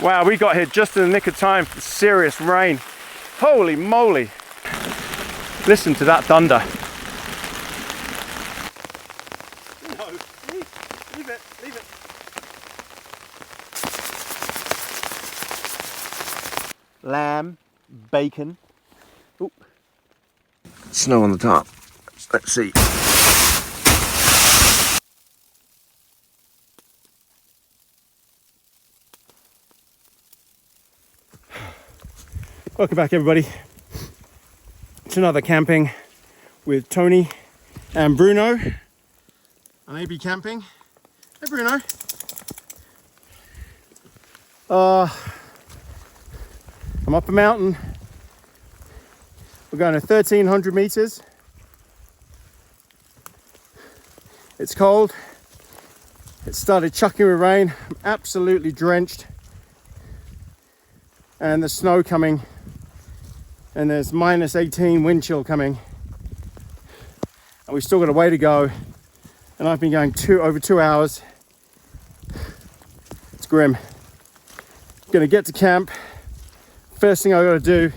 Wow, we got here just in the nick of time for serious rain. Holy moly. Listen to that thunder. No, leave it, leave it. Lamb, bacon. Ooh. Snow on the top. Let's see. Welcome back, everybody, to another camping with Tony and Bruno on AB Camping. Hey, Bruno. I'm up a mountain. We're going to 1,300 meters. It's cold. It started chucking with rain. I'm absolutely drenched. And the snow coming. And there's minus 18 wind chill coming. And we've still got a way to go. And I've been going over 2 hours. It's grim. Gonna get to camp. First thing I gotta do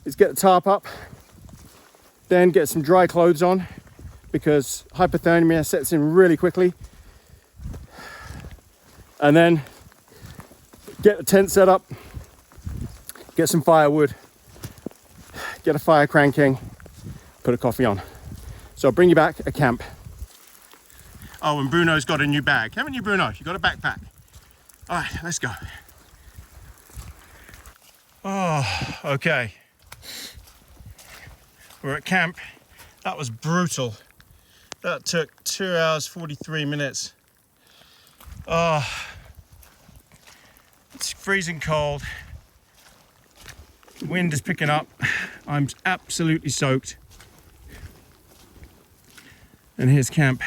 is get the tarp up. Then get some dry clothes on because hypothermia sets in really quickly. And then get the tent set up. Get some firewood. Get a fire cranking, put a coffee on. So I'll bring you back at camp. Oh, and Bruno's got a new bag. Haven't you, Bruno? You got a backpack. All right, let's go. Oh, okay. We're at camp. That was brutal. That took 2 hours, 43 minutes. Oh, it's freezing cold. Wind is picking up. I'm absolutely soaked. And here's camp.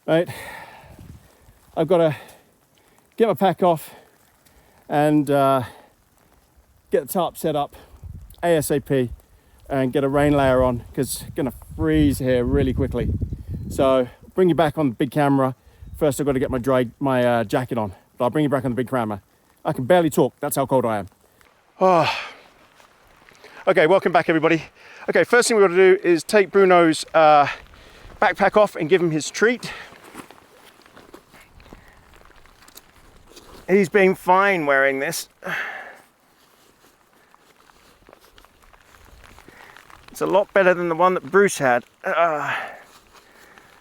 Right, I've got to get my pack off and get the tarp set up ASAP and get a rain layer on because it's gonna freeze here really quickly. So bring you back on the big camera. First I've got to get my jacket on, but I'll bring you back on the big camera. I can barely talk, that's how cold I am. Oh. Okay, welcome back, everybody. Okay, first thing we've got to do is take Bruno's backpack off and give him his treat. He's been fine wearing this. It's a lot better than the one that Bruce had.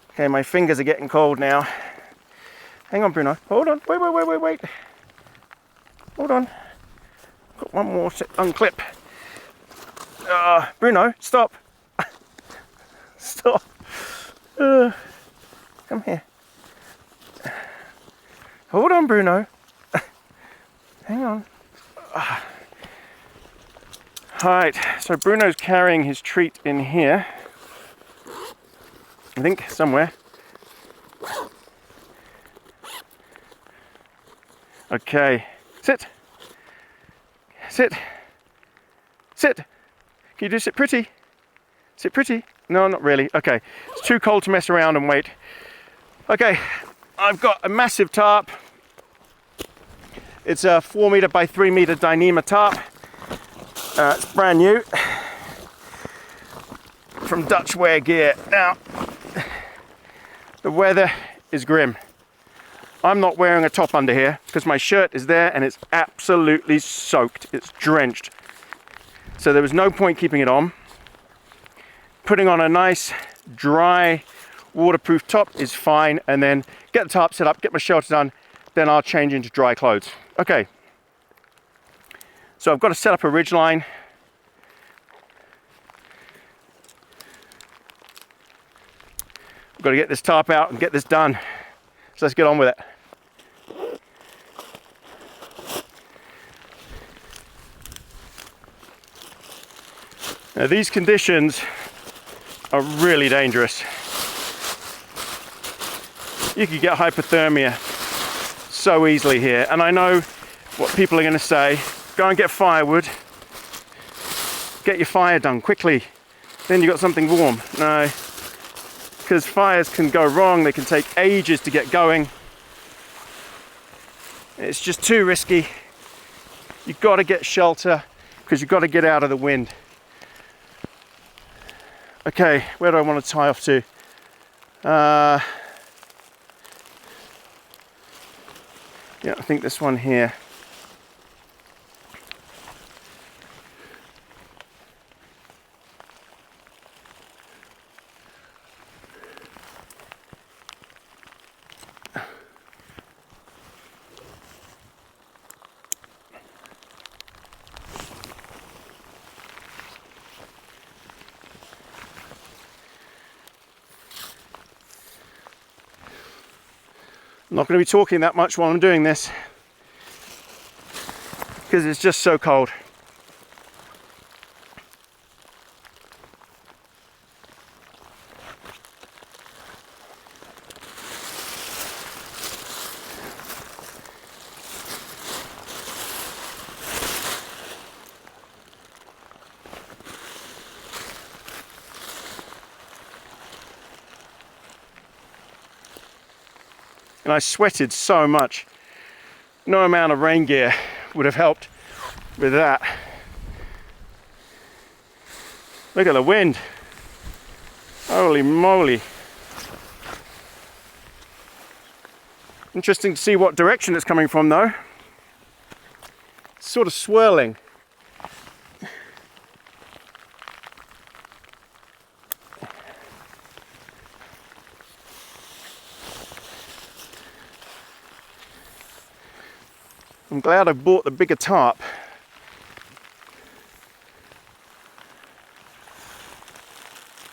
Okay, my fingers are getting cold now. Hang on, Bruno. Hold on. Wait. Hold on. Got one more to unclip. Bruno, stop. Stop. Come here. Hold on, Bruno. Hang on. Alright, so Bruno's carrying his treat in here. I think somewhere. Okay. Sit. Sit. Sit. Can you do sit pretty? Sit pretty? No, not really. Okay. It's too cold to mess around and wait. Okay. I've got a massive tarp. It's a 4 meter by 3 meter Dyneema tarp. It's brand new. From Dutch Wear Gear. Now, the weather is grim. I'm not wearing a top under here because my shirt is there and it's absolutely soaked. It's drenched. So there was no point keeping it on. Putting on a nice, dry, waterproof top is fine, and then get the tarp set up, get my shelter done, then I'll change into dry clothes. Okay. So I've got to set up a ridge line. I've got to get this tarp out and get this done. So let's get on with it. Now these conditions are really dangerous. You could get hypothermia so easily here, and I know what people are going to say. Go and get firewood. Get your fire done quickly. Then you've got something warm. No, because fires can go wrong. They can take ages to get going. It's just too risky. You've got to get shelter because you've got to get out of the wind. Okay, where do I want to tie off to? Yeah, I think this one here. I'm not going to be talking that much while I'm doing this because it's just so cold. And I sweated so much. No amount of rain gear would have helped with that. Look at the wind. Holy moly. Interesting to see what direction it's coming from though. It's sort of swirling. I'm glad I bought the bigger tarp.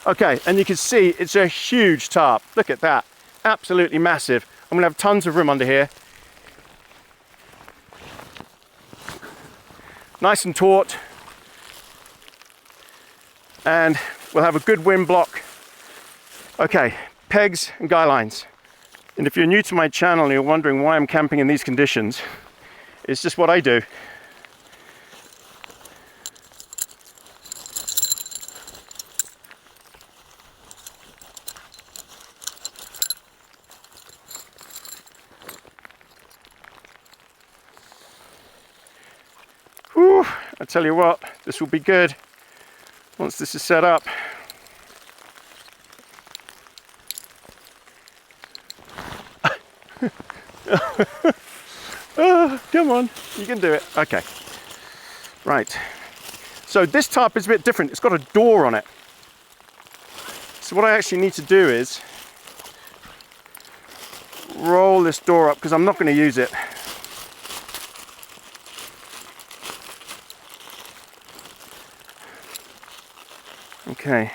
Okay, and you can see it's a huge tarp. Look at that, absolutely massive. I'm gonna have tons of room under here. Nice and taut. And we'll have a good wind block. Okay, pegs and guy lines. And if you're new to my channel and you're wondering why I'm camping in these conditions, it's just what I do. Whew, I tell you what, this will be good once this is set up. Oh, come on, you can do it. Okay, right. So this tarp is a bit different. It's got a door on it. So what I actually need to do is roll this door up because I'm not going to use it. Okay,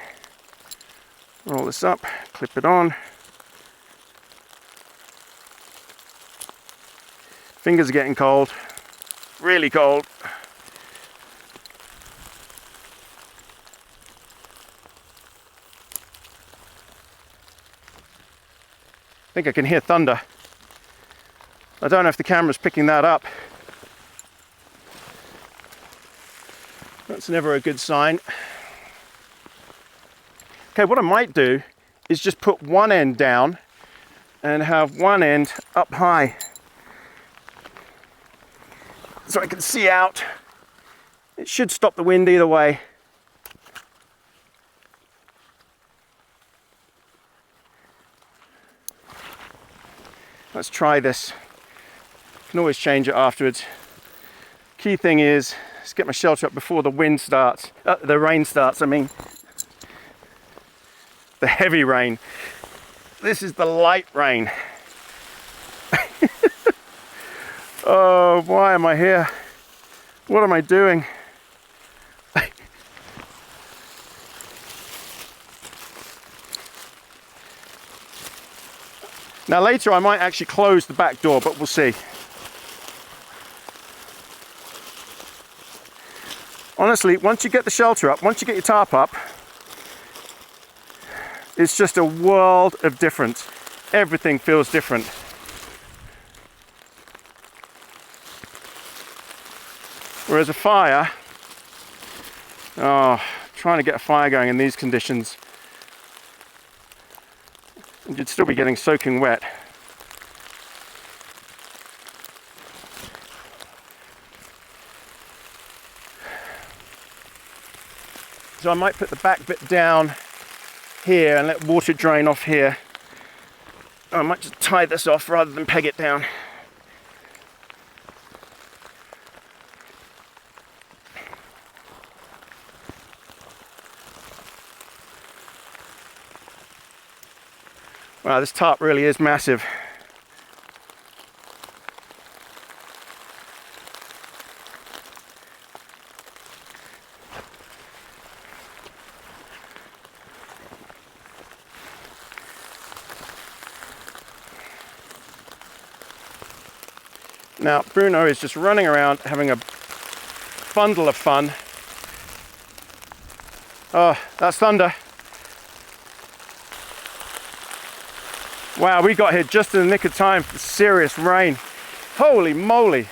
roll this up, clip it on. Fingers are getting cold, really cold. I think I can hear thunder. I don't know if the camera's picking that up. That's never a good sign. Okay, what I might do is just put one end down and have one end up high, so I can see out. It should stop the wind either way. Let's try this. Can always change it afterwards. Key thing is, let's get my shelter up before the wind starts, the rain starts, I mean. The heavy rain. This is the light rain. Oh, why am I here? What am I doing? Now later I might actually close the back door, but we'll see. Honestly, once you get the shelter up, once you get your tarp up, it's just a world of difference. Everything feels different. Whereas a fire, trying to get a fire going in these conditions, you'd still be getting soaking wet. So I might put the back bit down here and let water drain off here. I might just tie this off rather than peg it down. Wow, this tarp really is massive. Now, Bruno is just running around having a bundle of fun. Oh, that's thunder. Wow, we got here just in the nick of time for serious rain. Holy moly.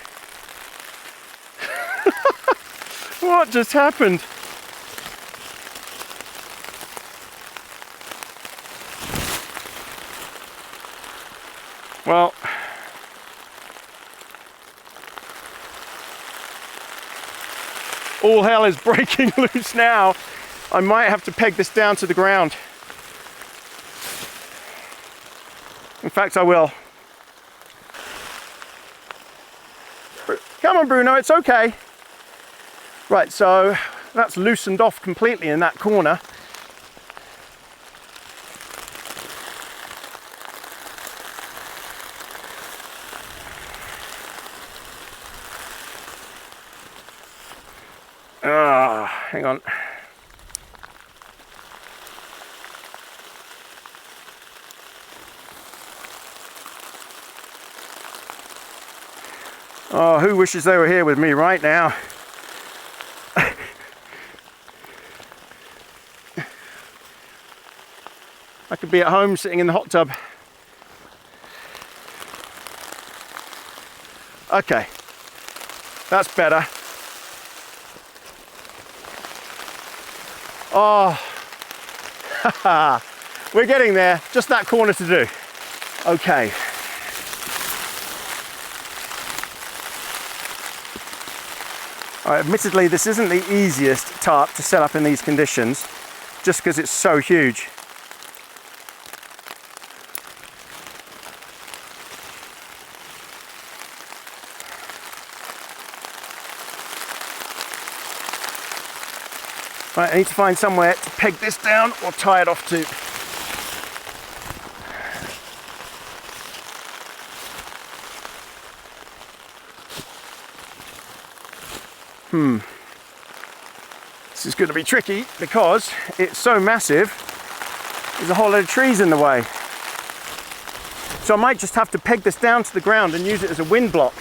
What just happened? Well, all hell is breaking loose now. I might have to peg this down to the ground. In fact, I will. Come on, Bruno, it's okay. Right, so that's loosened off completely in that corner. Hang on. Oh, who wishes they were here with me right now? I could be at home sitting in the hot tub. Okay, that's better. Oh, we're getting there. Just that corner to do. Okay. Admittedly, this isn't the easiest tarp to set up in these conditions, just because it's so huge. Right, I need to find somewhere to peg this down or tie it off to. This is going to be tricky because it's so massive. There's a whole lot of trees in the way. So I might just have to peg this down to the ground and use it as a wind block.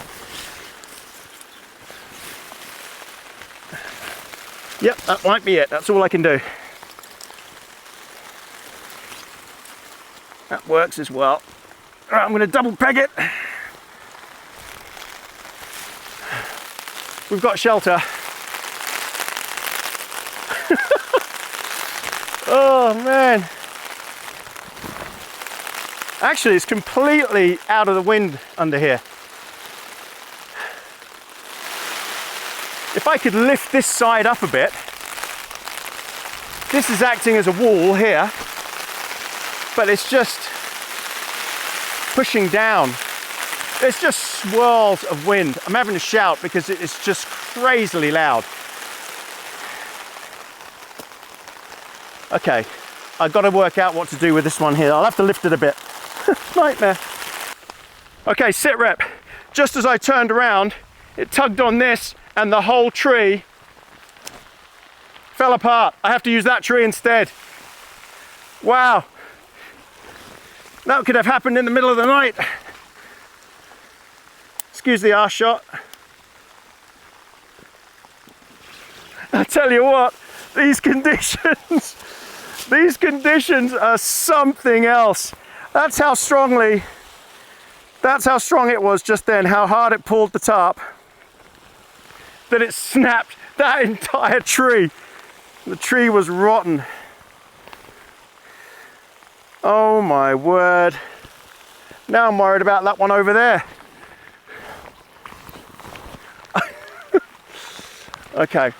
Yep, that might be it. That's all I can do. That works as well. All right, I'm going to double peg it. We've got shelter. Oh man. Actually, it's completely out of the wind under here. If I could lift this side up a bit, this is acting as a wall here, but it's just pushing down. There's just swirls of wind. I'm having to shout because it's just crazily loud. Okay, I've got to work out what to do with this one here. I'll have to lift it a bit. Nightmare. Okay, sit rep. Just as I turned around, it tugged on this and the whole tree fell apart. I have to use that tree instead. Wow. That could have happened in the middle of the night. Excuse the arse shot. I tell you what, these conditions are something else. That's how strong it was just then, how hard it pulled the tarp, that it snapped that entire tree. The tree was rotten. Oh my word. Now I'm worried about that one over there. Okay.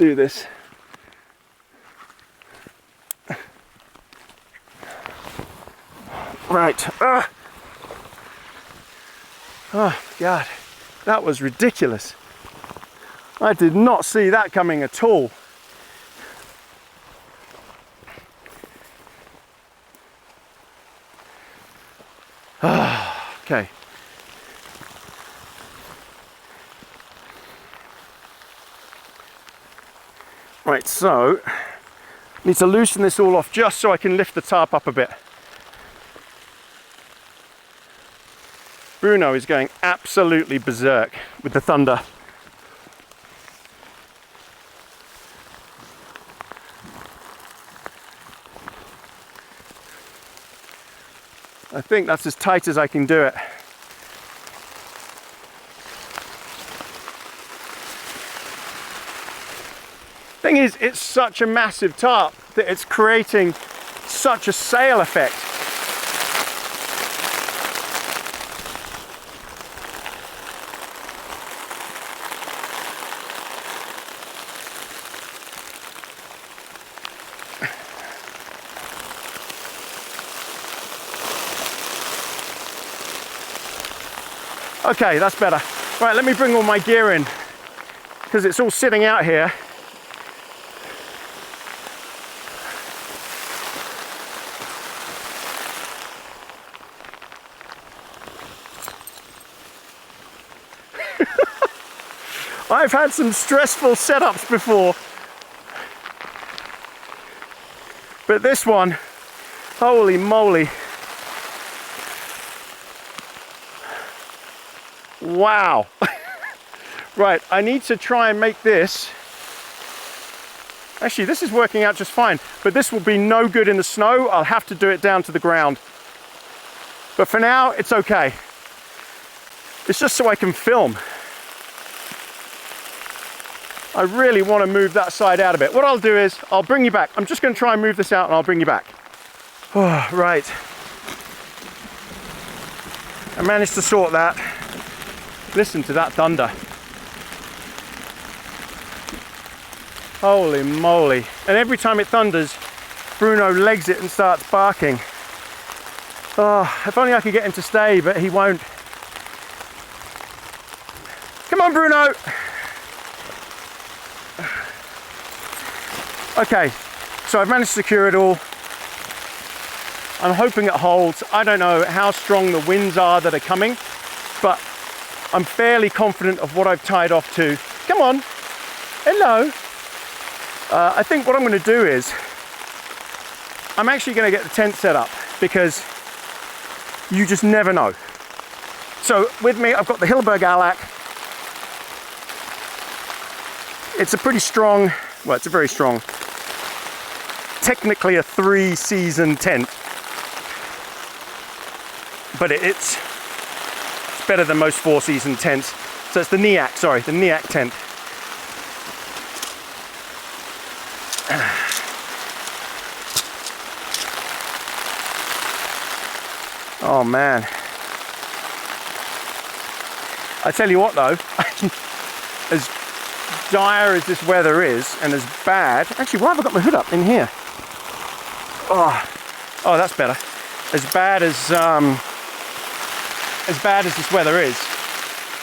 do this. Right. Oh God, that was ridiculous. I did not see that coming at all. Okay. Right, so need to loosen this all off just so I can lift the tarp up a bit. Bruno is going absolutely berserk with the thunder. I think that's as tight as I can do it. Thing is, it's such a massive tarp that it's creating such a sail effect. Okay, that's better. Right, let me bring all my gear in because it's all sitting out here. I've had some stressful setups before, but this one, holy moly. Wow. Right, I need to try and make this. Actually, this is working out just fine, but this will be no good in the snow. I'll have to do it down to the ground. But for now, it's okay. It's just so I can film. I really want to move that side out a bit. What I'll do is, I'll bring you back. I'm just going to try and move this out and I'll bring you back. Oh, right. I managed to sort that. Listen to that thunder. Holy moly. And every time it thunders, Bruno legs it and starts barking. Oh, if only I could get him to stay, but he won't. Come on, Bruno. Okay, so I've managed to secure it all. I'm hoping it holds. I don't know how strong the winds are that are coming, but I'm fairly confident of what I've tied off to. Come on. Hello. I think what I'm going to do is I'm actually going to get the tent set up because you just never know. So with me, I've got the Hilleberg Alac. It's a pretty strong, well, it's a very strong, technically a 3-season tent, but it's better than most 4-season tents. So it's the NIAC, sorry, the NIAC tent. Oh man. I tell you what though, as dire as this weather is and as bad, actually why have I got my hood up in here? Oh, that's better. As bad as this weather is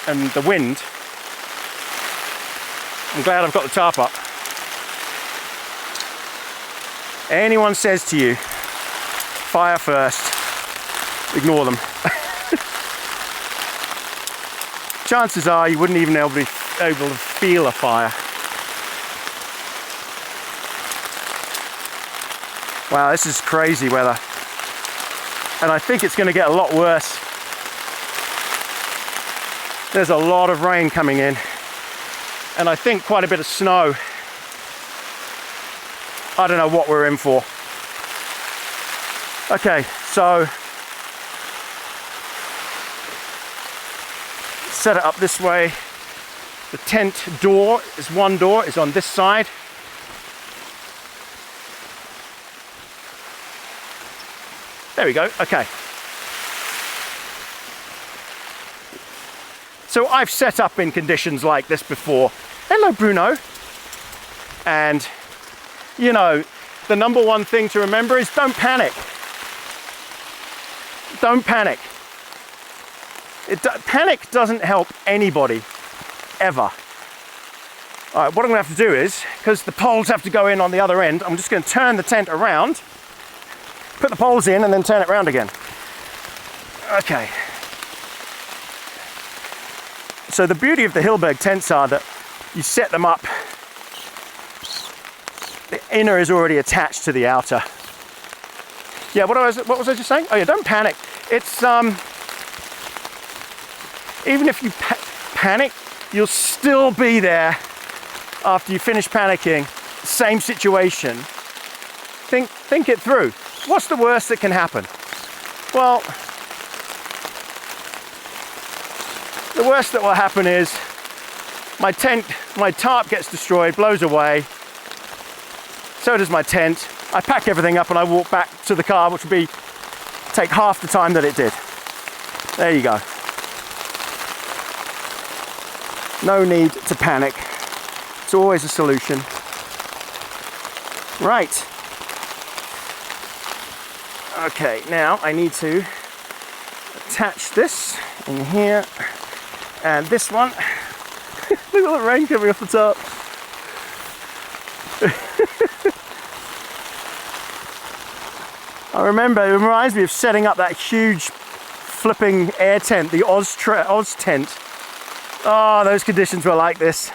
and the wind, I'm glad I've got the tarp up. Anyone says to you, fire first, ignore them. Chances are you wouldn't even be able to feel a fire. Wow, this is crazy weather. And I think it's going to get a lot worse. There's a lot of rain coming in. And I think quite a bit of snow. I don't know what we're in for. Okay, so set it up this way. The tent door is one door, is on this side. There we go, okay. So I've set up in conditions like this before. Hello, Bruno. And, you know, the number one thing to remember is don't panic. Don't panic. Panic doesn't help anybody, ever. All right, what I'm gonna have to do is, because the poles have to go in on the other end, I'm just gonna turn the tent around, put the poles in, and then turn it around again. Okay. So the beauty of the Hillberg tents are that you set them up, the inner is already attached to the outer. Yeah, what was I just saying? Oh yeah, don't panic. It's, even if you panic, you'll still be there after you finish panicking. Same situation. Think it through. What's the worst that can happen? Well, the worst that will happen is my tarp gets destroyed, blows away. So does my tent. I pack everything up and I walk back to the car, which will take half the time that it did. There you go. No need to panic. It's always a solution. Right. Okay, now I need to attach this in here. And this one. Look at the rain coming off the top. I remember, it reminds me of setting up that huge flipping air tent, the Oz tent. Oh, those conditions were like this.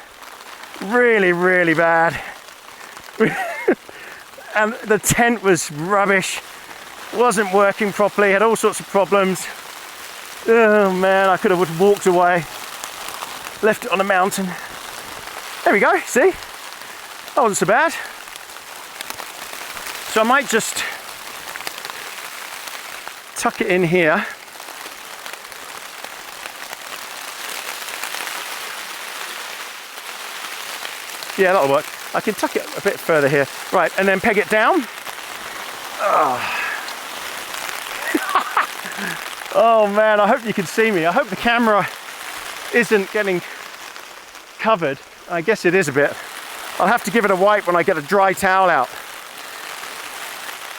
Really, really bad. And the tent was rubbish. Wasn't working properly, had all sorts of problems. Oh man, I could have walked away. Left it on a mountain. There we go, see? That wasn't so bad. So I might just tuck it in here. Yeah, that'll work. I can tuck it a bit further here. Right, and then peg it down. Oh. Oh man, I hope you can see me. I hope the camera isn't getting covered. I guess it is a bit. I'll have to give it a wipe when I get a dry towel out.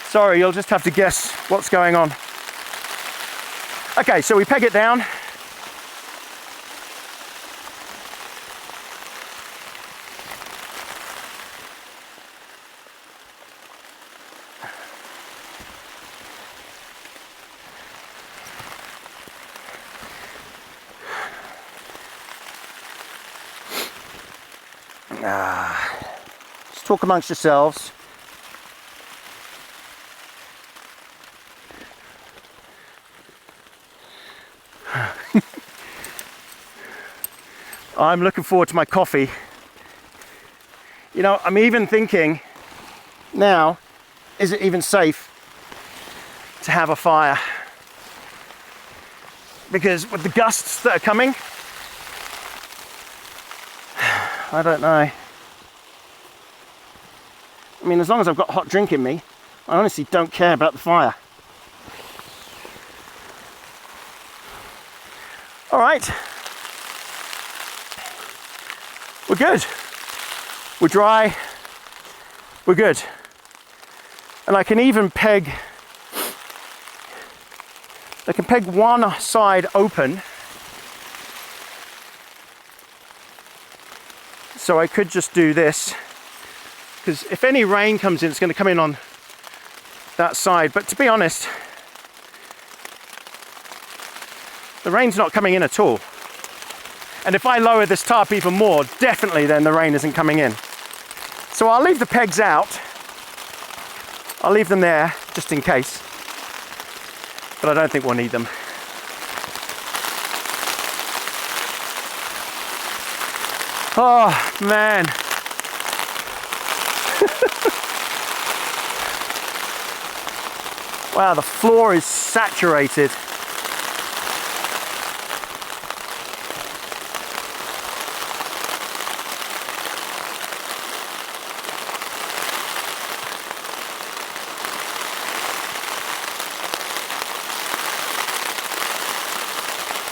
Sorry, you'll just have to guess what's going on. Okay, so we peg it down. Just talk amongst yourselves. I'm looking forward to my coffee. You know, I'm even thinking now, is it even safe to have a fire? Because with the gusts that are coming, I don't know. I mean, as long as I've got hot drink in me, I honestly don't care about the fire. All right. We're good. We're dry. We're good. And I can even peg one side open. So I could just do this, because if any rain comes in, it's going to come in on that side. But to be honest, the rain's not coming in at all. And if I lower this tarp even more, definitely then the rain isn't coming in. So I'll leave the pegs out. I'll leave them there just in case. But I don't think we'll need them. Oh man. Wow, the floor is saturated.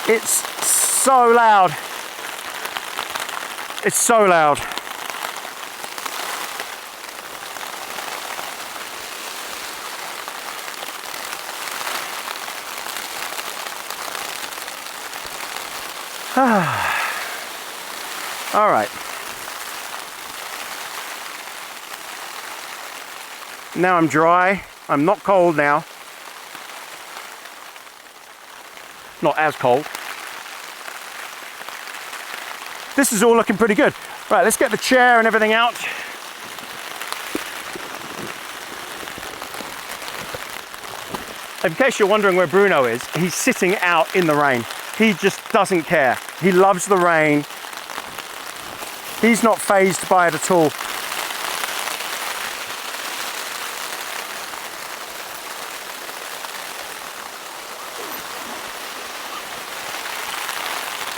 It's so loud. It's so loud. All right. Now I'm dry. I'm not cold now. Not as cold. This is all looking pretty good. Right, let's get the chair and everything out. In case you're wondering where Bruno is, he's sitting out in the rain. He just doesn't care. He loves the rain. He's not fazed by it at all.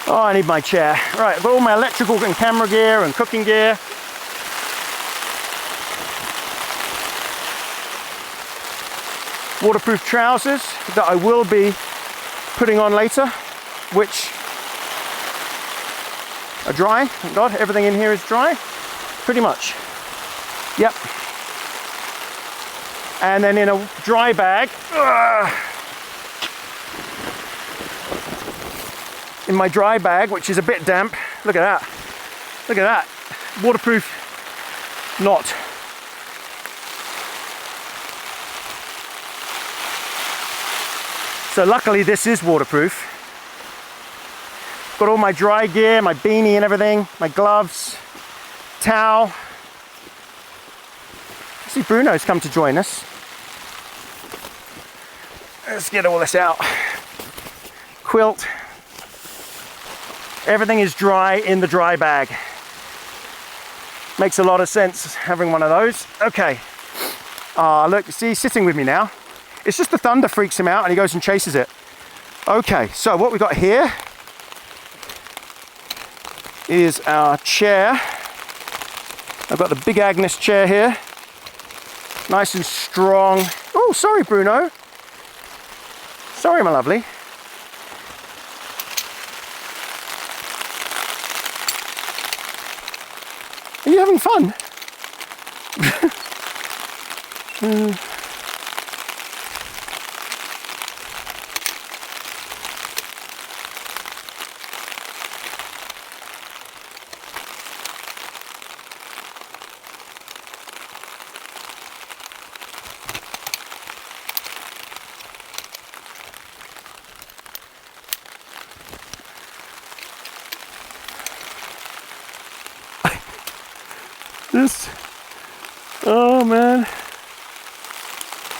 Oh, I need my chair. Right, I've got all my electrical and camera gear and cooking gear. Waterproof trousers that I will be putting on later, which are dry. Thank God, everything in here is dry, pretty much. Yep. And then in a dry bag, in my dry bag, which is a bit damp. Look at that. Look at that. Waterproof knot. So luckily this is waterproof. Got all my dry gear, my beanie and everything, my gloves, towel. See, Bruno's come to join us. Let's get all this out. Quilt. Everything is dry in the dry bag. Makes a lot of sense having one of those. Okay. Look, see, he's sitting with me now. It's just the thunder freaks him out and he goes and chases it. Okay, so what we got here is our chair. I've got the Big Agnes chair here. Nice and strong. Oh, sorry, Bruno. Sorry, my lovely. Are you having fun? Oh man,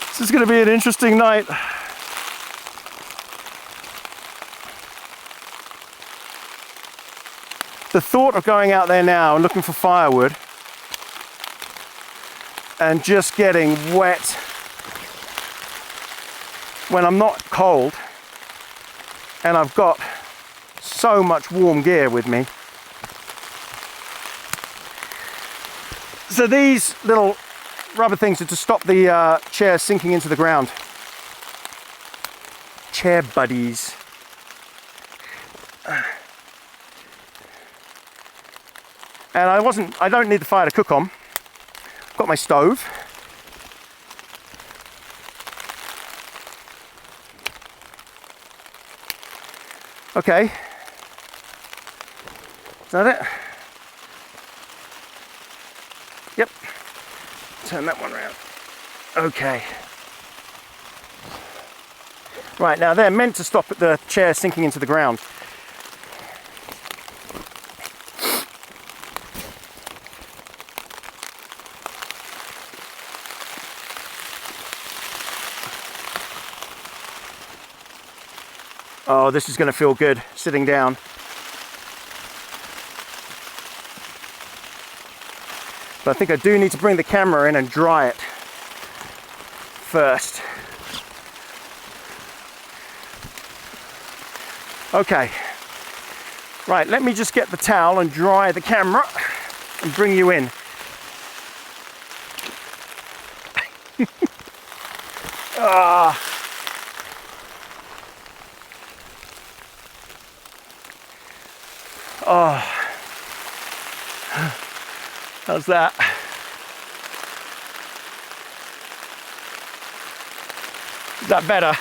this is going to be an interesting night. The thought of going out there now and looking for firewood and just getting wet when I'm not cold and I've got so much warm gear with me. So these little rubber things are to stop the chair sinking into the ground. Chair buddies. And I don't need the fire to cook on. I've got my stove. Okay. Is that it? Yep. Turn that one around. Okay. Right, now they're meant to stop the chair sinking into the ground. Oh, this is going to feel good sitting down. But I think I do need to bring the camera in and dry it first. Okay. Right, let me just get the towel and dry the camera and bring you in. Oh, how's that? Is that better?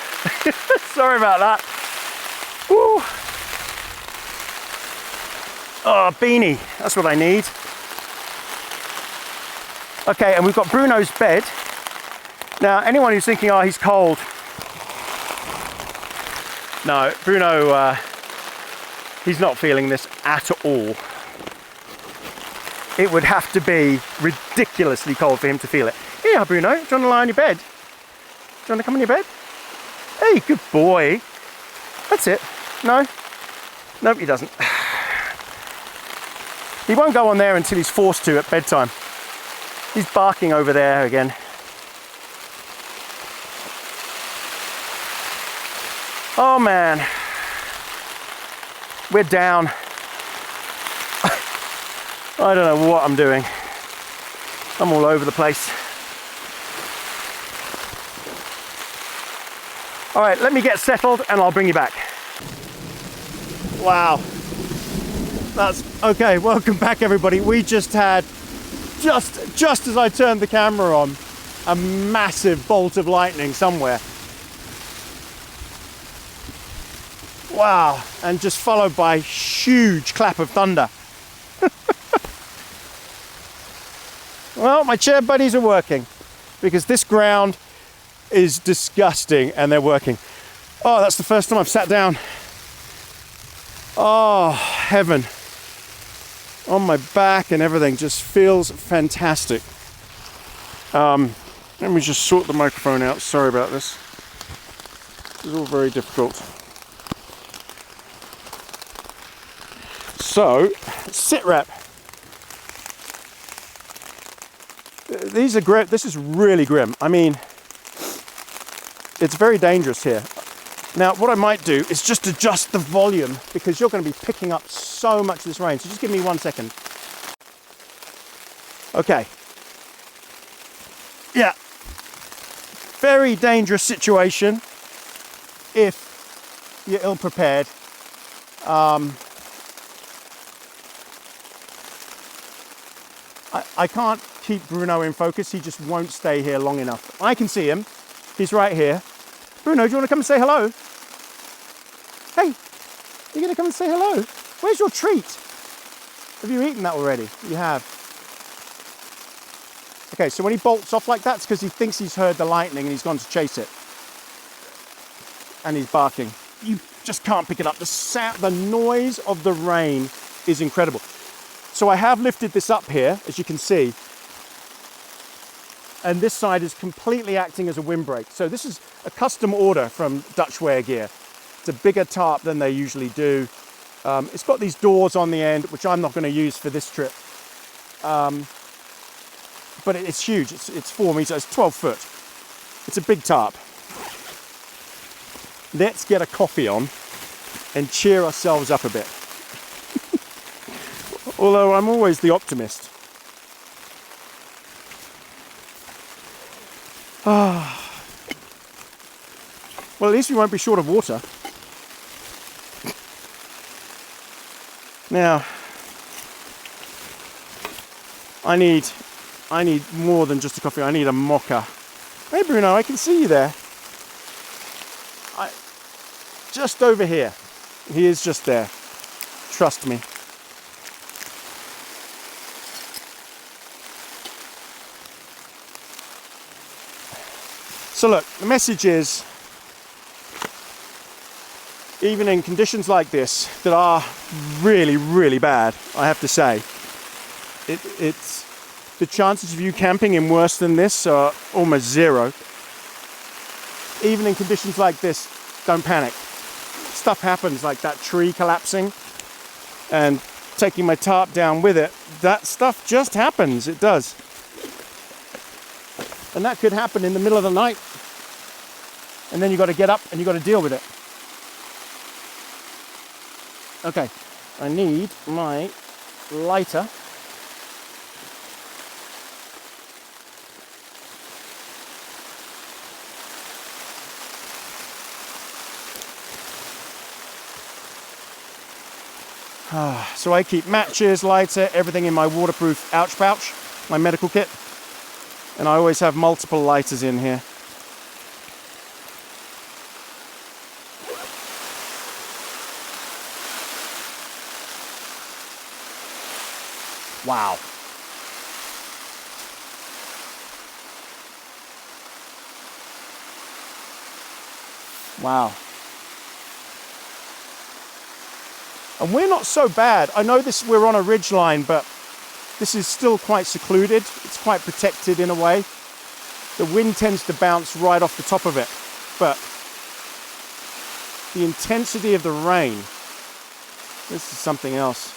Sorry about that. Woo. Oh, a beanie, that's what I need. Okay, and we've got Bruno's bed. Now, anyone who's thinking, oh, he's cold. No, Bruno, he's not feeling this at all. It would have to be ridiculously cold for him to feel it. Here, Bruno, do you want to lie on your bed? Do you want to come on your bed? Hey, good boy. That's it. No? Nope, he doesn't. He won't go on there until he's forced to at bedtime. He's barking over there again. Oh man, we're down. I don't know what I'm doing. I'm all over the place. All right, let me get settled and I'll bring you back. Wow. That's okay. Welcome back, everybody. We just had, just as I turned the camera on, a massive bolt of lightning somewhere. Wow, and just followed by a huge clap of thunder. Well, my chair buddies are working because this ground is disgusting and they're working. Oh, that's the first time I've sat down. Oh, heaven. On my back and everything just feels fantastic. Let me just sort the microphone out. Sorry about this. This is all very difficult. So, sit rep. These are grim. This is really grim. I mean, it's very dangerous here. Now, what I might do is just adjust the volume because you're going to be picking up so much of this rain. So just give me 1 second. Okay. Yeah. Very dangerous situation if you're ill prepared. I can't keep Bruno in focus. He just won't stay here long enough. I can see him. He's right here. Bruno, do you want to come and say hello? Hey, you're going to come and say hello? Where's your treat? Have you eaten that already? You have. Okay, so when he bolts off like that, it's because he thinks he's heard the lightning and he's gone to chase it. And he's barking. You just can't pick it up. The noise of the rain is incredible. So I have lifted this up here, as you can see. And this side is completely acting as a windbreak. So this is a custom order from Dutch Wear Gear. It's a bigger tarp than they usually do. It's got these doors on the end, which I'm not going to use for this trip. But it's huge. It's 4 meters, it's 12 foot. It's a big tarp. Let's get a coffee on and cheer ourselves up a bit. Although I'm always the optimist. Well, at least we won't be short of water. Now, I need more than just a coffee. I need a mocha. Hey Bruno, I can see you there. Just over here. He is just there. Trust me. So look, the message is, even in conditions like this, that are really, really bad, I have to say, it's the chances of you camping in worse than this are almost zero. Even in conditions like this, don't panic. Stuff happens, like that tree collapsing and taking my tarp down with it. That stuff just happens, it does. And that could happen in the middle of the night. And then you've got to get up and you've got to deal with it. Okay, I need my lighter. So I keep matches, lighter, everything in my waterproof ouch pouch, my medical kit. And I always have multiple lighters in here. Wow. Wow. And we're not so bad. I know we're on a ridge line, but this is still quite secluded. It's quite protected in a way. The wind tends to bounce right off the top of it, but the intensity of the rain, this is something else.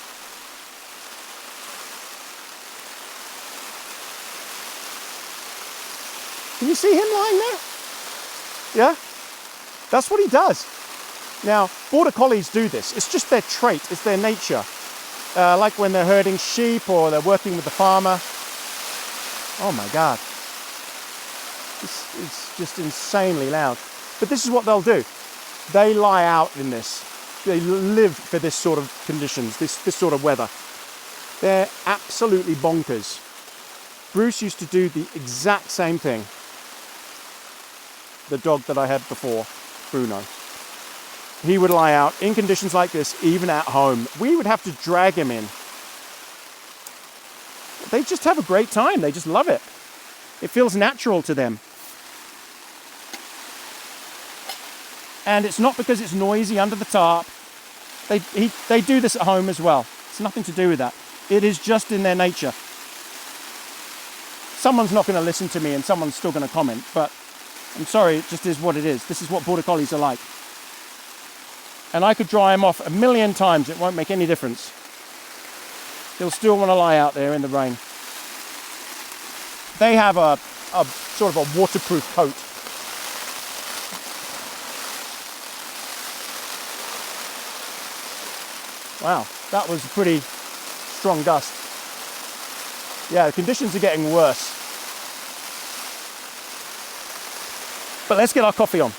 Can you see him lying there? Yeah? That's what he does. Now, border collies do this. It's just their trait. It's their nature. Like when they're herding sheep or they're working with the farmer. Oh my God. This is just insanely loud. But this is what they'll do. They lie out in this. They live for this sort of conditions, this sort of weather. They're absolutely bonkers. Bruce used to do the exact same thing. The dog that I had before, Bruno. He would lie out in conditions like this, even at home. We would have to drag him in. They just have a great time. They just love it. It feels natural to them. And it's not because it's noisy under the tarp. They do this at home as well. It's nothing to do with that. It is just in their nature. Someone's not going to listen to me and someone's still going to comment, but I'm sorry, it just is what it is. This is what border collies are like. And I could dry him off 1,000,000 times. It won't make any difference. He'll still want to lie out there in the rain. They have a sort of a waterproof coat. Wow, that was a pretty strong gust. Yeah, the conditions are getting worse. But let's get our coffee on.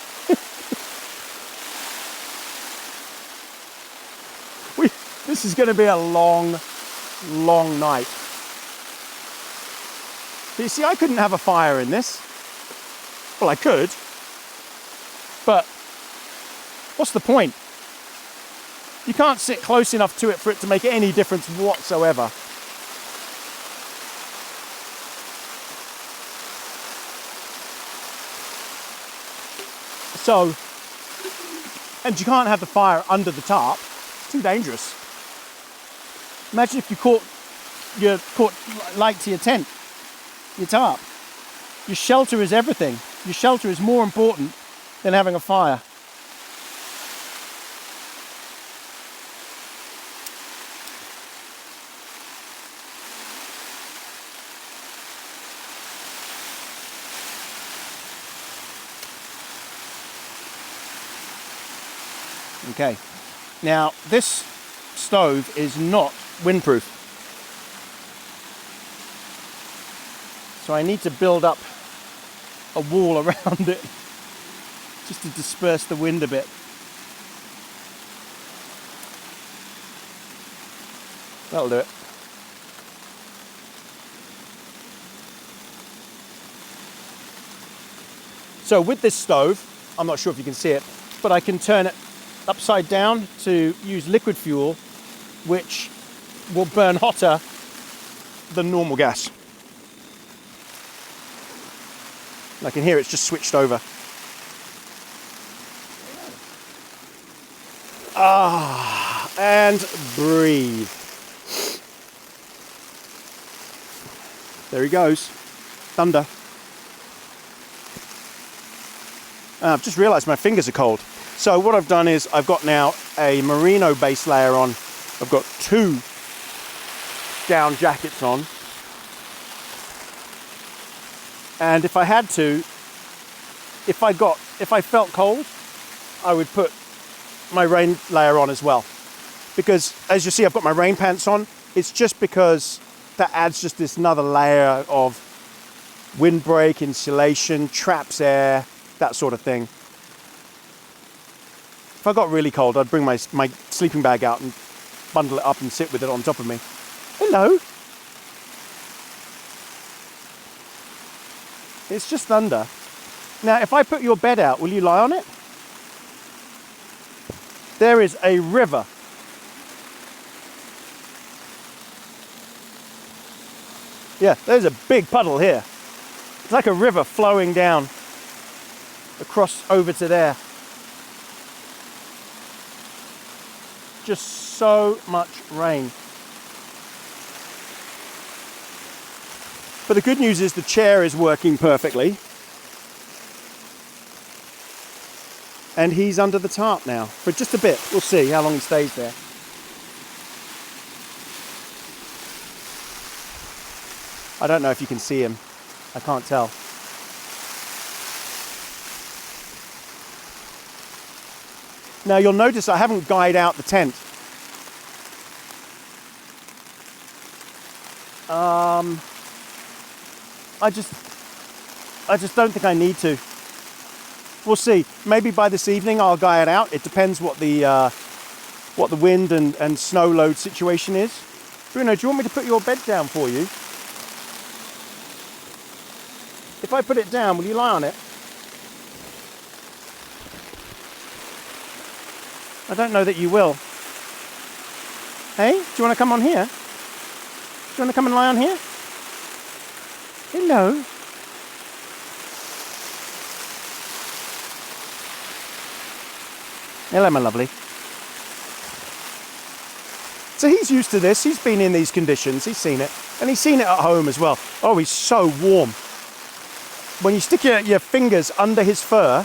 This is going to be a long, long night. But you see, I couldn't have a fire in this. Well, I could. But what's the point? You can't sit close enough to it for it to make any difference whatsoever. So, and you can't have the fire under the tarp. It's too dangerous. Imagine if you caught light to your tent, your tarp. Your shelter is everything. Your shelter is more important than having a fire. Okay, now this stove is not windproof. So I need to build up a wall around it just to disperse the wind a bit. That'll do it. So with this stove, I'm not sure if you can see it, but I can turn it upside down to use liquid fuel, which will burn hotter than normal gas. I can hear it's just switched over. And breathe. There he goes. Thunder. I've just realized my fingers are cold. So what I've done is I've got now a merino base layer on. I've got 2 down jackets on. And if I had to, if I felt cold, I would put my rain layer on as well. Because as you see, I've got my rain pants on. It's just because that adds just this another layer of windbreak, insulation, traps air, that sort of thing. If I got really cold, I'd bring my sleeping bag out and bundle it up and sit with it on top of me. Hello. It's just thunder. Now, if I put your bed out, will you lie on it? There is a river Yeah, there's a big puddle here. It's like a river flowing down across over to there. Just so much rain. But the good news is the chair is working perfectly. And he's under the tarp now for just a bit. We'll see how long he stays there. I don't know if you can see him. I can't tell. Now you'll notice I haven't guyed out the tent. I just don't think I need to. We'll see. Maybe by this evening I'll guy it out. It depends what the wind and snow load situation is. Bruno, do you want me to put your bed down for you? If I put it down, will you lie on it? I don't know that you will. Hey, do you want to come on here? Do you want to come and lie on here? Hello. Hello, my lovely. So he's used to this. He's been in these conditions. He's seen it. And he's seen it at home as well. Oh, he's so warm. When you stick your fingers under his fur,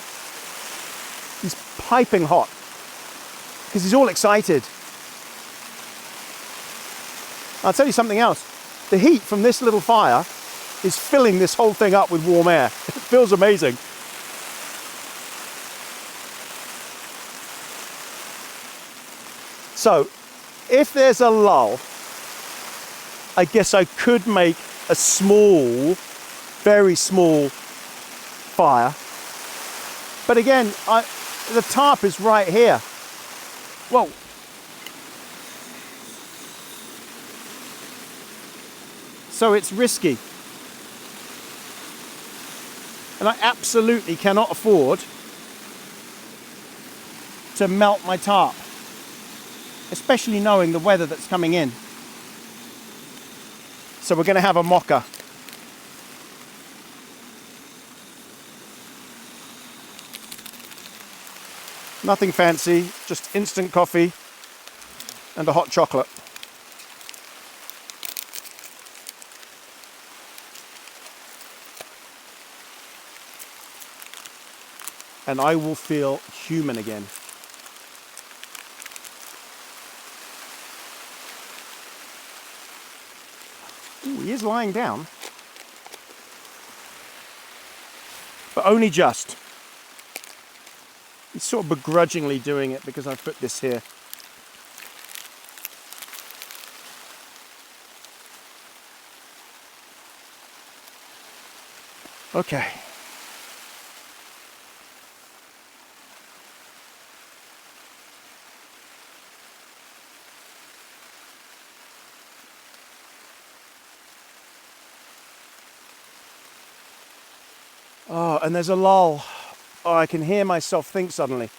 he's piping hot. Because he's all excited. I'll tell you something else. The heat from this little fire is filling this whole thing up with warm air. It feels amazing. So, if there's a lull, I guess I could make a small, very small fire. But again, the tarp is right here. Whoa. So it's risky. And I absolutely cannot afford to melt my tarp, especially knowing the weather that's coming in. So we're going to have a mocha. Nothing fancy, just instant coffee and a hot chocolate. And I will feel human again. Ooh, he is lying down. But only just. He's sort of begrudgingly doing it because I've put this here. Okay. Oh, and there's a lull. Oh, I can hear myself think suddenly.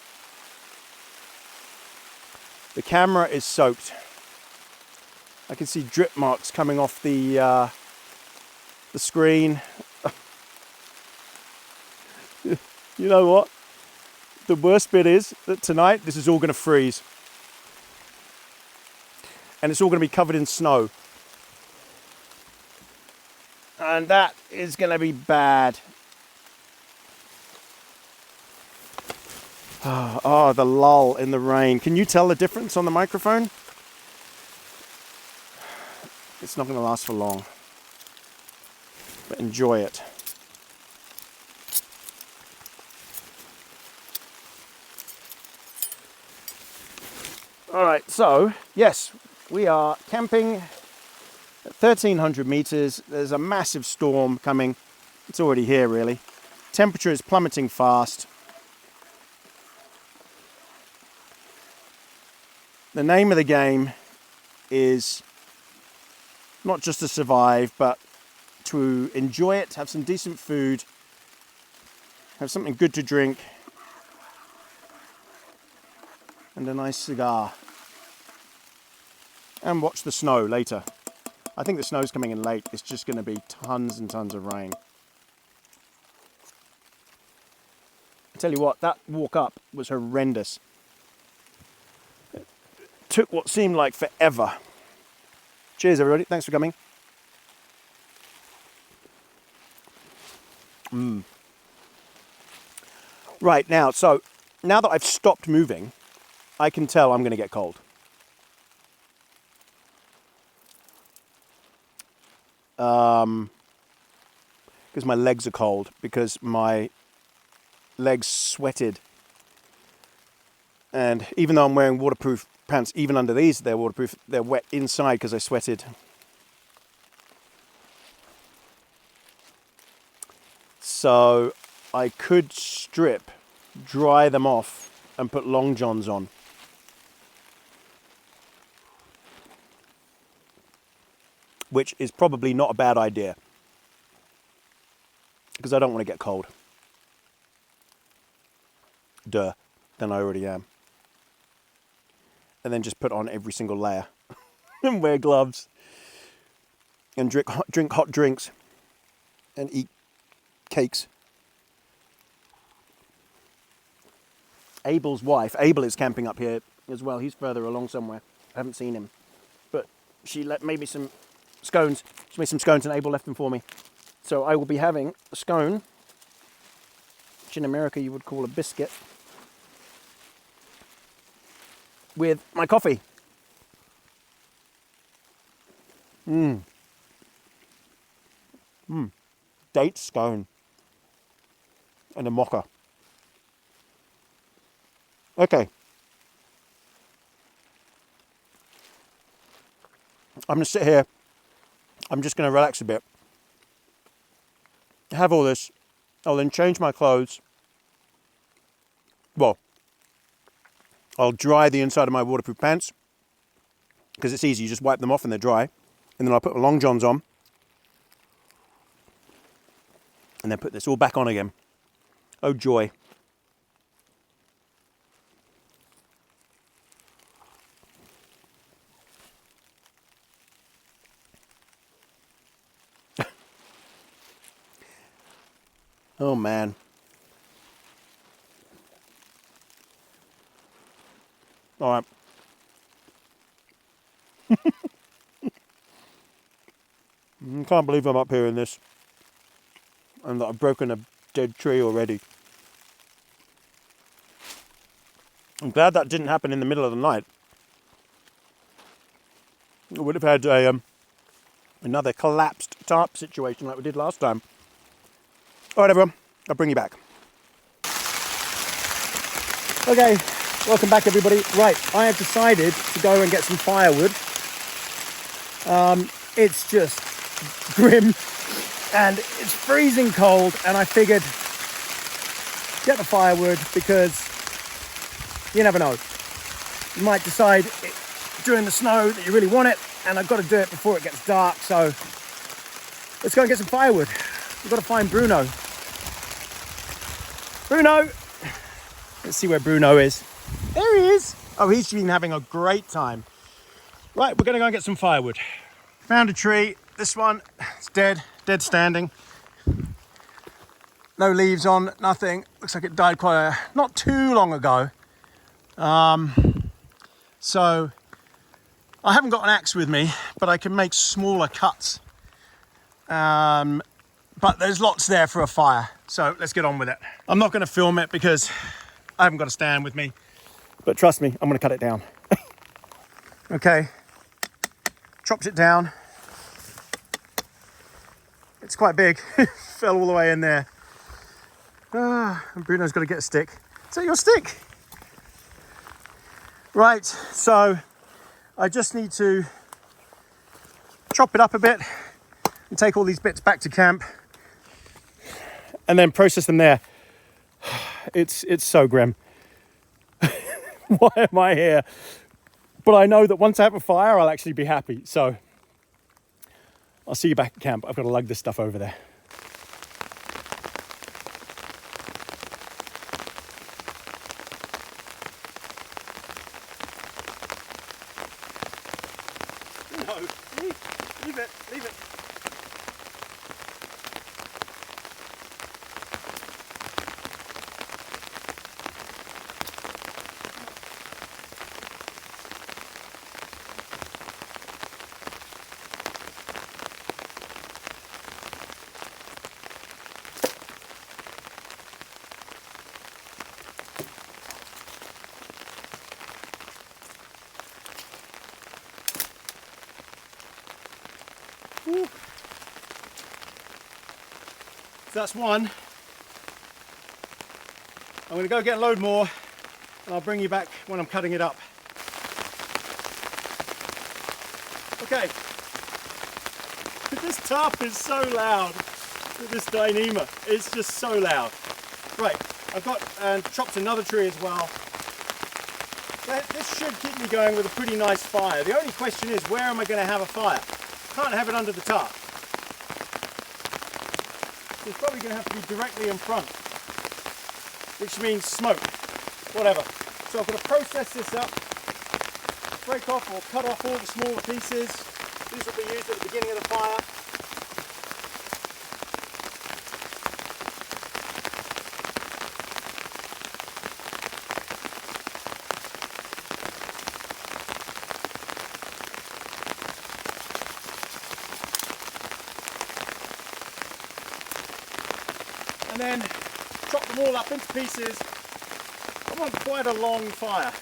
The camera is soaked. I can see drip marks coming off the screen. You know what? The worst bit is that tonight this is all going to freeze. And it's all going to be covered in snow. And that is going to be bad. Oh, the lull in the rain. Can you tell the difference on the microphone? It's not going to last for long. But enjoy it. All right, so, yes, we are camping at 1,300 meters. There's a massive storm coming. It's already here, really. Temperature is plummeting fast. The name of the game is not just to survive, but to enjoy it, have some decent food, have something good to drink, and a nice cigar. And watch the snow later. I think the snow's coming in late. It's just going to be tons and tons of rain. I tell you what, that walk up was horrendous. It took what seemed like forever. Cheers, everybody. Thanks for coming. Right, now that I've stopped moving, I can tell I'm going to get cold. Because my legs are cold, because my legs sweated. And even though I'm wearing waterproof pants, even under these, they're waterproof, they're wet inside because I sweated. So I could strip, dry them off, and put long johns on. Which is probably not a bad idea, because I don't want to get cold. Duh, then I already am. And then just put on every single layer and wear gloves and drink hot drinks and eat cakes. Abel's wife, Abel is camping up here as well. He's further along somewhere. I haven't seen him. But she made me some scones. She made some scones and Abel left them for me. So I will be having a scone, which in America you would call a biscuit, with my coffee. Date scone and a mocha. Okay. I'm going to sit here. I'm just going to relax a bit. Have all this. I'll then change my clothes. Well, I'll dry the inside of my waterproof pants, because it's easy. You just wipe them off and they're dry. And then I'll put my long johns on. And then put this all back on again. Oh, joy. Oh, man. All right. I can't believe I'm up here in this and that I've broken a dead tree already. I'm glad that didn't happen in the middle of the night. We would have had another collapsed tarp situation like we did last time. All right, everyone, I'll bring you back. Okay, welcome back, everybody. Right, I have decided to go and get some firewood. It's just grim and it's freezing cold, and I figured get the firewood because you never know. You might decide during the snow that you really want it, and I've got to do it before it gets dark, so let's go and get some firewood. We've got to find Bruno. Bruno! Let's see where Bruno is. There he is. Oh, he's been having a great time. Right, we're going to go and get some firewood. Found a tree. This one is dead standing. No leaves on, nothing. Looks like it died not too long ago. So I haven't got an axe with me, but I can make smaller cuts. But there's lots there for a fire. So let's get on with it. I'm not going to film it because I haven't got a stand with me. But trust me, I'm going to cut it down. Okay. Chopped it down. It's quite big. Fell all the way in there. And Bruno's got to get a stick. Is that your stick? Right, so I just need to chop it up a bit and take all these bits back to camp and then process them there. It's so grim. Why am I here? But I know that once I have a fire, I'll actually be happy. So I'll see you back at camp. I've got to lug this stuff over there. no. Leave it, leave it. Woo. So that's one. I'm going to go get a load more and I'll bring you back when I'm cutting it up. Okay. This tarp is so loud. This Dyneema, it's just so loud. Right, I've got and chopped another tree as well. This should keep me going with a pretty nice fire. The only question is, where am I going to have a fire? Can't have it under the tarp. It's probably going to have to be directly in front, which means smoke, whatever. So I've got to process this up, break off or cut off all the smaller pieces. These will be used at the beginning of the fire. And then chop them all up into pieces. I want quite a long fire.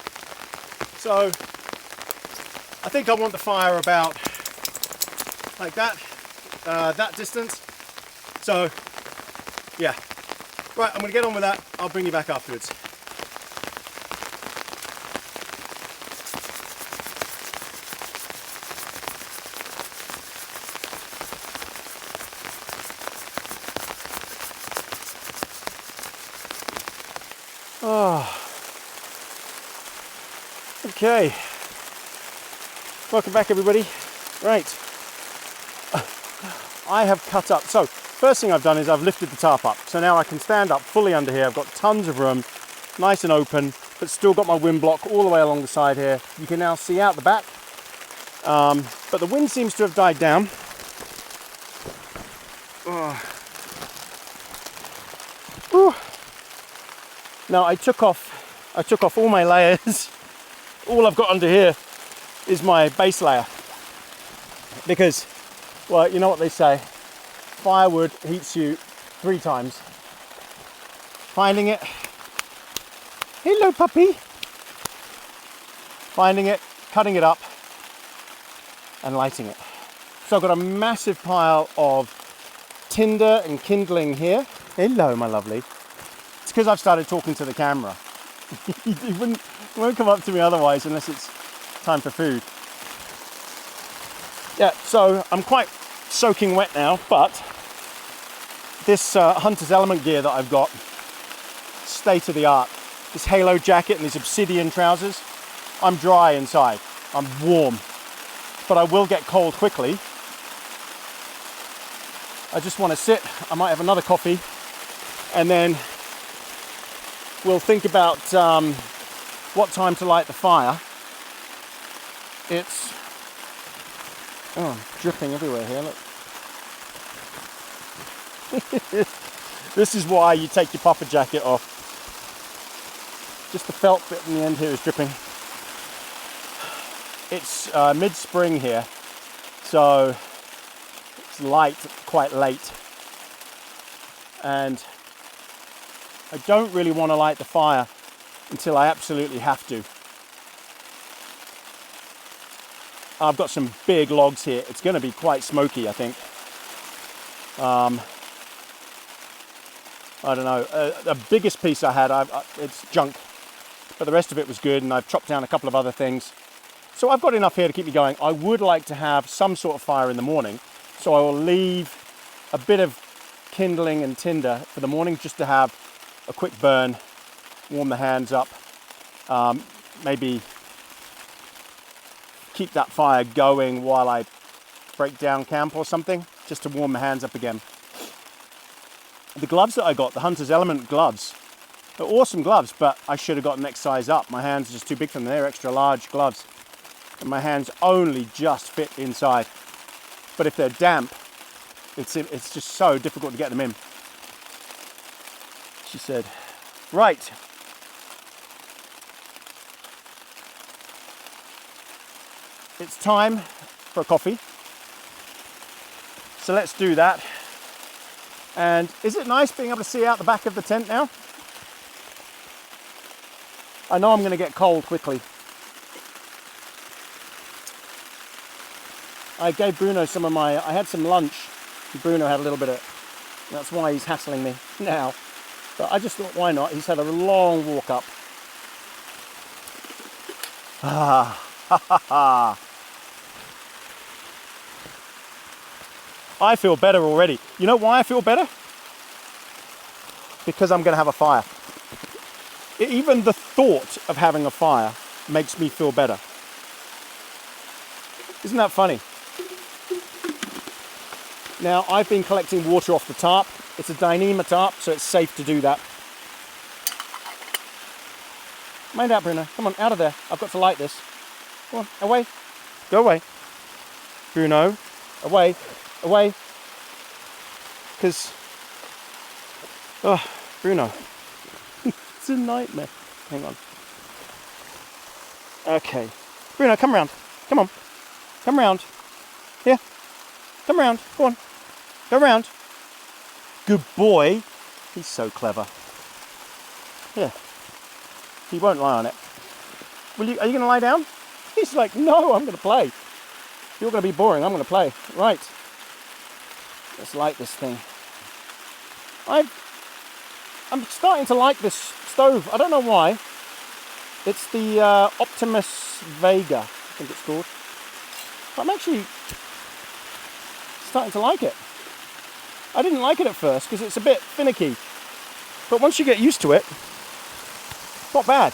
So I think I want the fire about like that, that distance. So yeah, right, I'm gonna get on with that. I'll bring you back afterwards. Oh, okay. Welcome back, everybody. Right, I have cut up. So first thing I've done is I've lifted the tarp up. So now I can stand up fully under here. I've got tons of room, nice and open, but still got my wind block all the way along the side here. You can now see out the back, but the wind seems to have died down. Now I took off all my layers. All I've got under here is my base layer, because, well, you know what they say, firewood heats you 3 times. Finding it, hello puppy, finding it, cutting it up and lighting it. So I've got a massive pile of tinder and kindling here. Hello my lovely. It's because I've started talking to the camera. You won't come up to me otherwise unless it's time for food. Yeah, so I'm quite soaking wet now, but this Hunter's Element gear that I've got, state of the art. This halo jacket and these obsidian trousers, I'm dry inside, I'm warm, but I will get cold quickly. I just want to sit, I might have another coffee, and then we'll think about what time to light the fire. It's, oh, dripping everywhere here, look. This is why you take your puffer jacket off. Just the felt bit in the end here is dripping. It's mid-spring here, so it's light quite late. And I don't really want to light the fire until I absolutely have to. I've got some big logs here. It's going to be quite smoky, I think. I don't know. The biggest piece I had, it's junk, but the rest of it was good, and I've chopped down a couple of other things. So I've got enough here to keep me going. I would like to have some sort of fire in the morning, so I will leave a bit of kindling and tinder for the morning just to have a quick burn, warm the hands up, maybe keep that fire going while I break down camp or something, just to warm the hands up again. The gloves that I got, the Hunter's Element gloves, they're awesome gloves, but I should have got next size up. My hands are just too big for them. They're extra large gloves. and my hands only just fit inside. But if they're damp, it's just so difficult to get them in. She said, right. It's time for a coffee. So let's do that. And is it nice being able to see out the back of the tent now? I know I'm going to get cold quickly. I gave Bruno some of I had some lunch. And Bruno had a little bit of it. That's why he's hassling me now. But I just thought, why not? He's had a long walk up. Ah, ha ha ha. I feel better already. You know why I feel better? Because I'm going to have a fire. Even the thought of having a fire makes me feel better. Isn't that funny? Now, I've been collecting water off the tarp. It's a Dyneema tarp, so it's safe to do that. Mind out, Bruno. Come on, out of there. I've got to light this. Come on, away. Go away. Bruno, away. Away. Because, oh, Bruno. It's a nightmare. Hang on. Okay. Bruno, come round. Come on. Come round. Here. Come round. Go on. Go round. Good boy. He's so clever. Here. He won't lie on it. Are you going to lie down? He's like, no, I'm going to play. You're going to be boring. I'm going to play. Right. Let's light this thing. I'm starting to like this stove. I don't know why. It's the Optimus Vega, I think it's called. I'm actually starting to like it. I didn't like it at first because it's a bit finicky. But once you get used to it, not bad.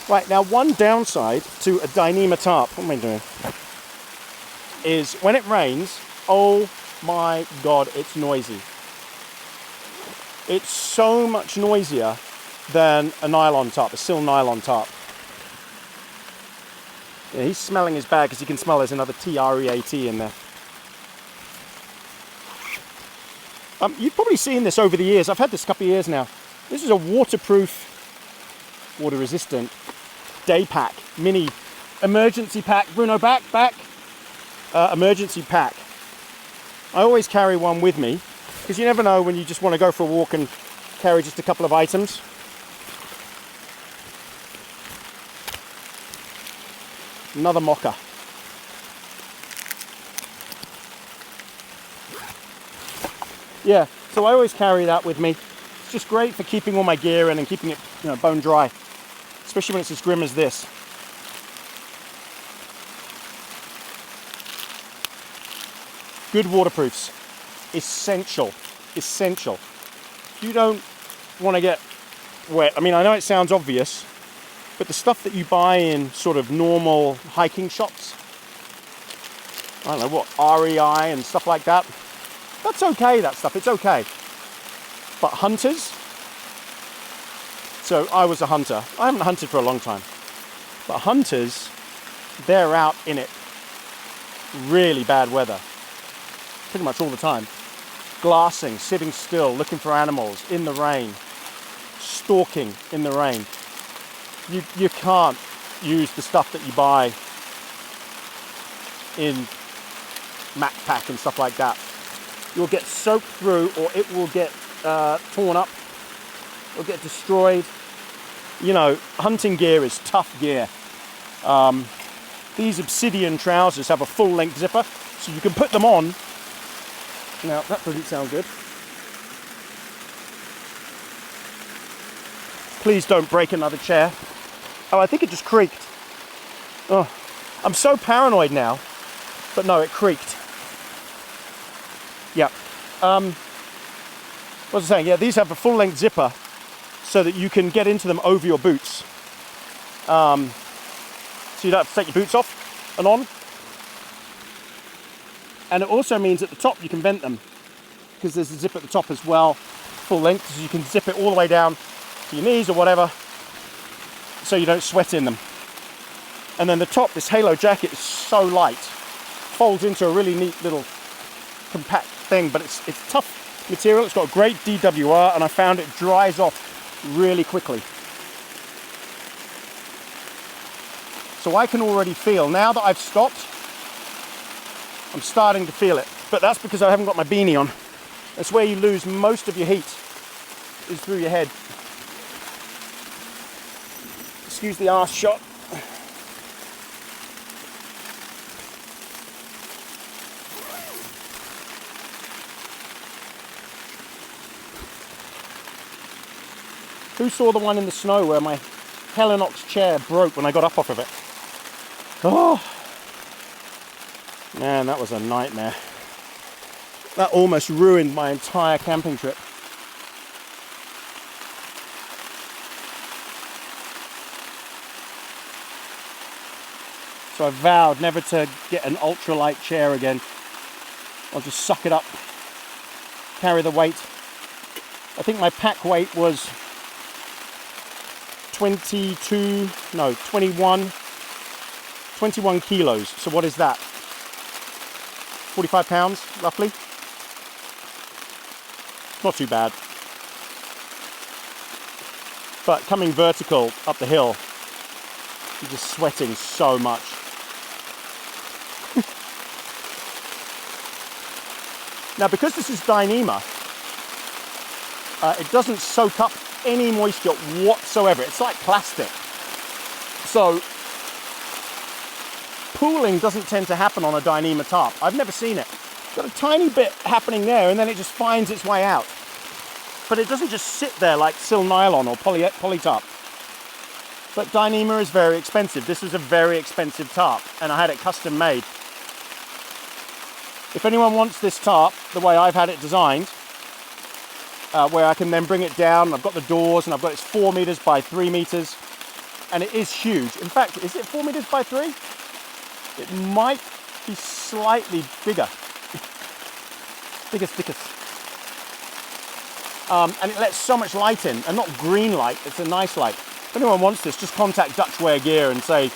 Right, now one downside to a Dyneema tarp, what am I doing? Is when it rains, oh my God, it's noisy. It's so much noisier than a nylon tarp, a sill nylon tarp. Yeah, he's smelling his bag because you can smell there's another TREAT in there. You've probably seen this over the years. I've had this a couple of years now. This is a waterproof, water resistant day pack, mini emergency pack. Bruno, back. Emergency pack. I always carry one with me because you never know when you just want to go for a walk and carry just a couple of items. Another mocha. Yeah, so I always carry that with me. It's just great for keeping all my gear in and keeping it, bone dry, especially when it's as grim as this. Good waterproofs, essential. You don't want to get wet. I mean, I know it sounds obvious, but the stuff that you buy in sort of normal hiking shops, I don't know what, REI and stuff like that, that's okay, that stuff, it's okay. But hunters, so I was a hunter. I haven't hunted for a long time. But hunters, they're out in it. Really bad weather. Pretty much all the time. Glassing, sitting still, looking for animals, in the rain. Stalking in the rain. You can't use the stuff that you buy in MacPack and stuff like that. You'll get soaked through, or it will get torn up, or get destroyed. Hunting gear is tough gear. These Obsidian trousers have a full-length zipper, so you can put them on. Now, that doesn't sound good. Please don't break another chair. Oh, I think it just creaked. Oh, I'm so paranoid now, but no, it creaked. Yeah. What was I saying? Yeah, these have a full-length zipper so that you can get into them over your boots. So you don't have to take your boots off and on. And it also means at the top you can vent them because there's a zip at the top as well, full length, so you can zip it all the way down to your knees or whatever so you don't sweat in them. And then the top, this halo jacket is so light, folds into a really neat little compact thing, but it's tough material. It's got a great DWR, and I found it dries off really quickly. So I can already feel, now that I've stopped, I'm starting to feel it. But that's because I haven't got my beanie on. That's where you lose most of your heat, is through your head. Excuse the arse shot. Who saw the one in the snow where my Helinox chair broke when I got up off of it? Oh, man, that was a nightmare. That almost ruined my entire camping trip. So I vowed never to get an ultralight chair again. I'll just suck it up, carry the weight. I think my pack weight was 21 kilos. So what is that? 45 pounds, roughly? Not too bad. But coming vertical up the hill, you're just sweating so much. Now, because this is Dyneema, it doesn't soak up any moisture whatsoever. It's like plastic. So pooling doesn't tend to happen on a Dyneema tarp. I've never seen it. Got a tiny bit happening there, and then it just finds its way out. But it doesn't just sit there like sil nylon or poly tarp. But Dyneema is very expensive. This was a very expensive tarp, and I had it custom made. If anyone wants this tarp the way I've had it designed, where I can then bring it down, I've got the doors, and I've got it's 4 meters by 3 meters, and it is huge. In fact, is it 4 meters by 3? It might be slightly bigger. Thickest. And it lets so much light in, and not green light, it's a nice light. If anyone wants this, just contact Dutchware Gear and say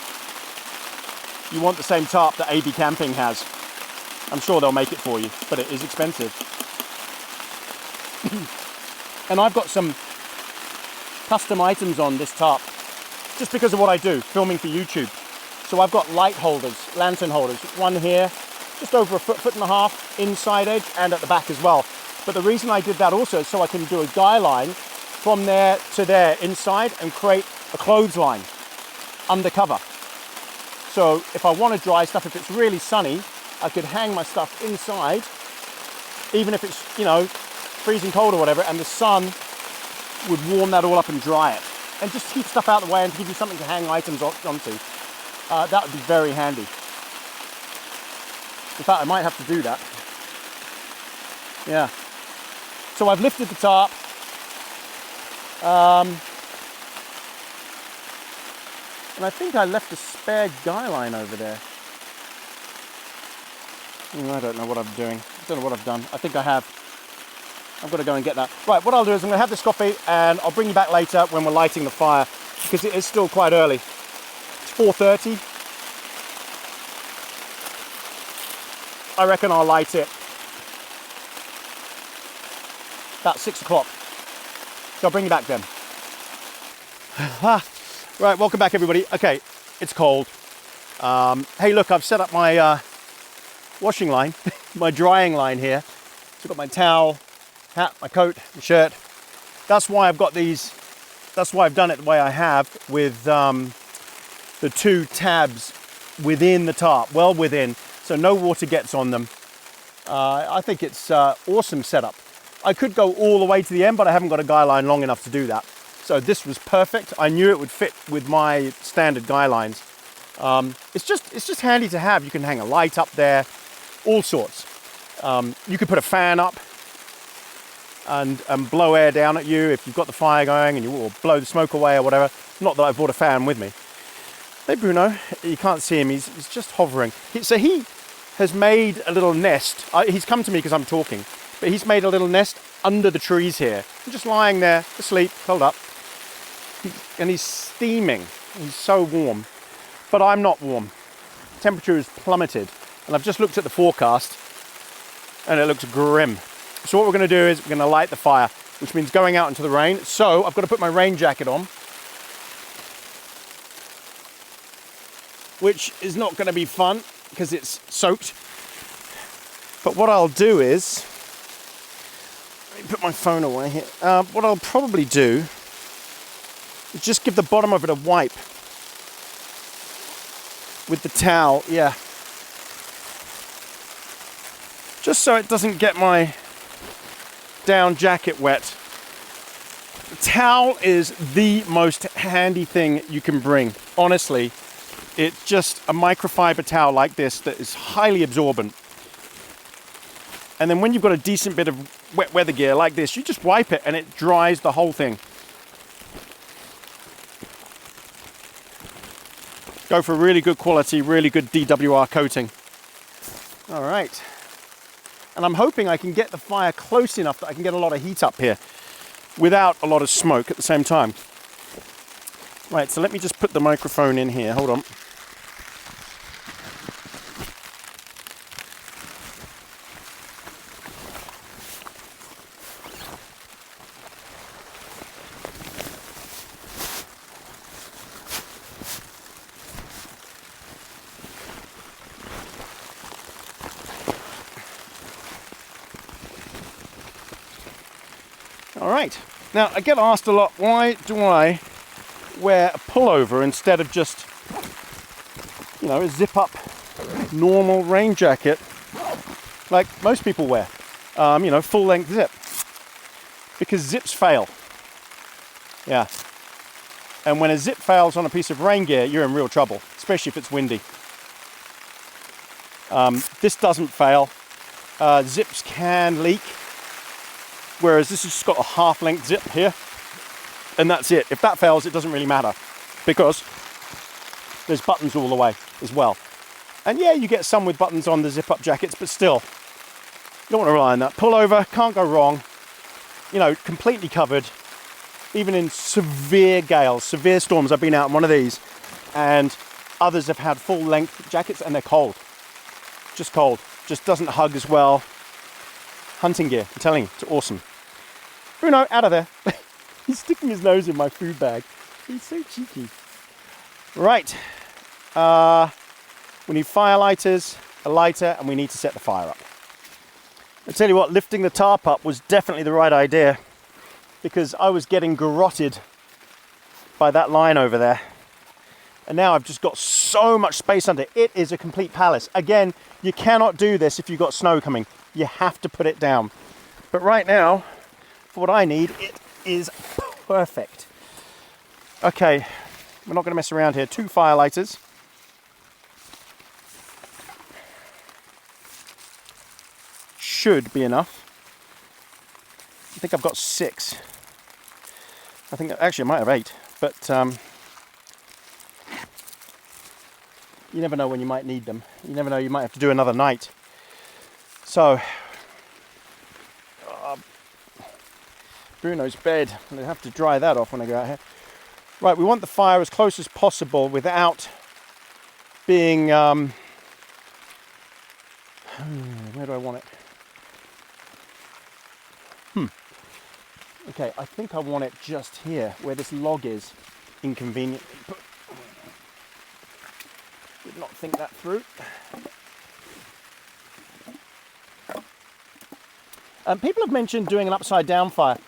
you want the same tarp that AB Camping has. I'm sure they'll make it for you, but it is expensive. And I've got some custom items on this tarp, just because of what I do, filming for YouTube. So I've got light holders, lantern holders, one here, just over a foot and a half inside edge, and at the back as well. But the reason I did that also is so I can do a guy line from there to there inside and create a clothesline undercover. So if I want to dry stuff, if it's really sunny, I could hang my stuff inside, even if it's, you know, freezing cold or whatever, and the sun would warm that all up and dry it. And just keep stuff out of the way and to give you something to hang items onto. That would be very handy. In fact, I might have to do that. Yeah. So I've lifted the tarp. And I think I left a spare guy line over there. I don't know what I'm doing. I don't know what I've done. I think I have. I've got to go and get that. Right, what I'll do is I'm going to have this coffee and I'll bring you back later when we're lighting the fire, because it is still quite early. It's 4:30. I reckon I'll light it about 6 o'clock. So I'll bring you back then. Right, welcome back everybody. Okay, it's cold. Hey look, I've set up my washing line, my drying line here. So I've got my towel, hat, my coat, my shirt. That's why I've got these, that's why I've done it the way I have with the two tabs within the tarp, well within, so no water gets on them. I think it's awesome setup. I could go all the way to the end, but I haven't got a guy line long enough to do that. So this was perfect. I knew it would fit with my standard guy lines. It's just handy to have. You can hang a light up there, all sorts. You could put a fan up and blow air down at you if you've got the fire going, and you will blow the smoke away or whatever. Not that I brought a fan with me. Hey Bruno, you can't see him. He's just hovering. So he has made a little nest. He's come to me because I'm talking, but he's made a little nest under the trees here. I'm just lying there asleep, curled up, and he's steaming. He's so warm. but I'm not warm. Temperature has plummeted, and I've just looked at the forecast, and it looks grim. So what we're going to do is we're going to light the fire, which means going out into the rain. So I've got to put my rain jacket on, which is not going to be fun because it's soaked. But what I'll do is, let me put my phone away here. What I'll probably do is just give the bottom of it a wipe with the towel, yeah. Just so it doesn't get my down jacket wet. The towel is the most handy thing you can bring. Honestly, it's just a microfiber towel like this that is highly absorbent. And then when you've got a decent bit of wet weather gear like this, you just wipe it and it dries the whole thing. Go for really good quality, really good DWR coating. All right. And I'm hoping I can get the fire close enough that I can get a lot of heat up here without a lot of smoke at the same time. Right, so let me just put the microphone in here. Hold on. All right, now I get asked a lot, why do I wear a pullover instead of just, you know, a zip up normal rain jacket like most people wear, you know, full length zip, because zips fail. Yeah, and when a zip fails on a piece of rain gear, you're in real trouble, especially if it's windy. This doesn't fail. Zips can leak, whereas this has just got a half-length zip here, and that's it. If that fails, it doesn't really matter, because there's buttons all the way as well. And yeah, you get some with buttons on the zip-up jackets, but still, you don't want to rely on that. Pullover, can't go wrong. You know, completely covered, even in severe gales, severe storms. I've been out in one of these, and others have had full-length jackets, and they're cold. Just cold. Just doesn't hug as well. Hunting gear, I'm telling you, it's awesome. Bruno, out of there. He's sticking his nose in my food bag. He's so cheeky. Right. We need fire lighters, a lighter, and we need to set the fire up. I tell you what, lifting the tarp up was definitely the right idea, because I was getting garroted by that line over there. And now I've just got so much space under it. It is a complete palace. Again, you cannot do this if you've got snow coming. You have to put it down. But right now, for what I need, it is perfect. Okay, we're not going to mess around here. 2 fire lighters. Should be enough. I think I've got 6. I think, actually I might have 8, but you never know when you might need them. You never know, you might have to do another night. So, Bruno's bed, I'm going to have to dry that off when I go out here. Right, we want the fire as close as possible without being, where do I want it? Okay, I think I want it just here, where this log is inconveniently put. Did not think that through. People have mentioned doing an upside down fire.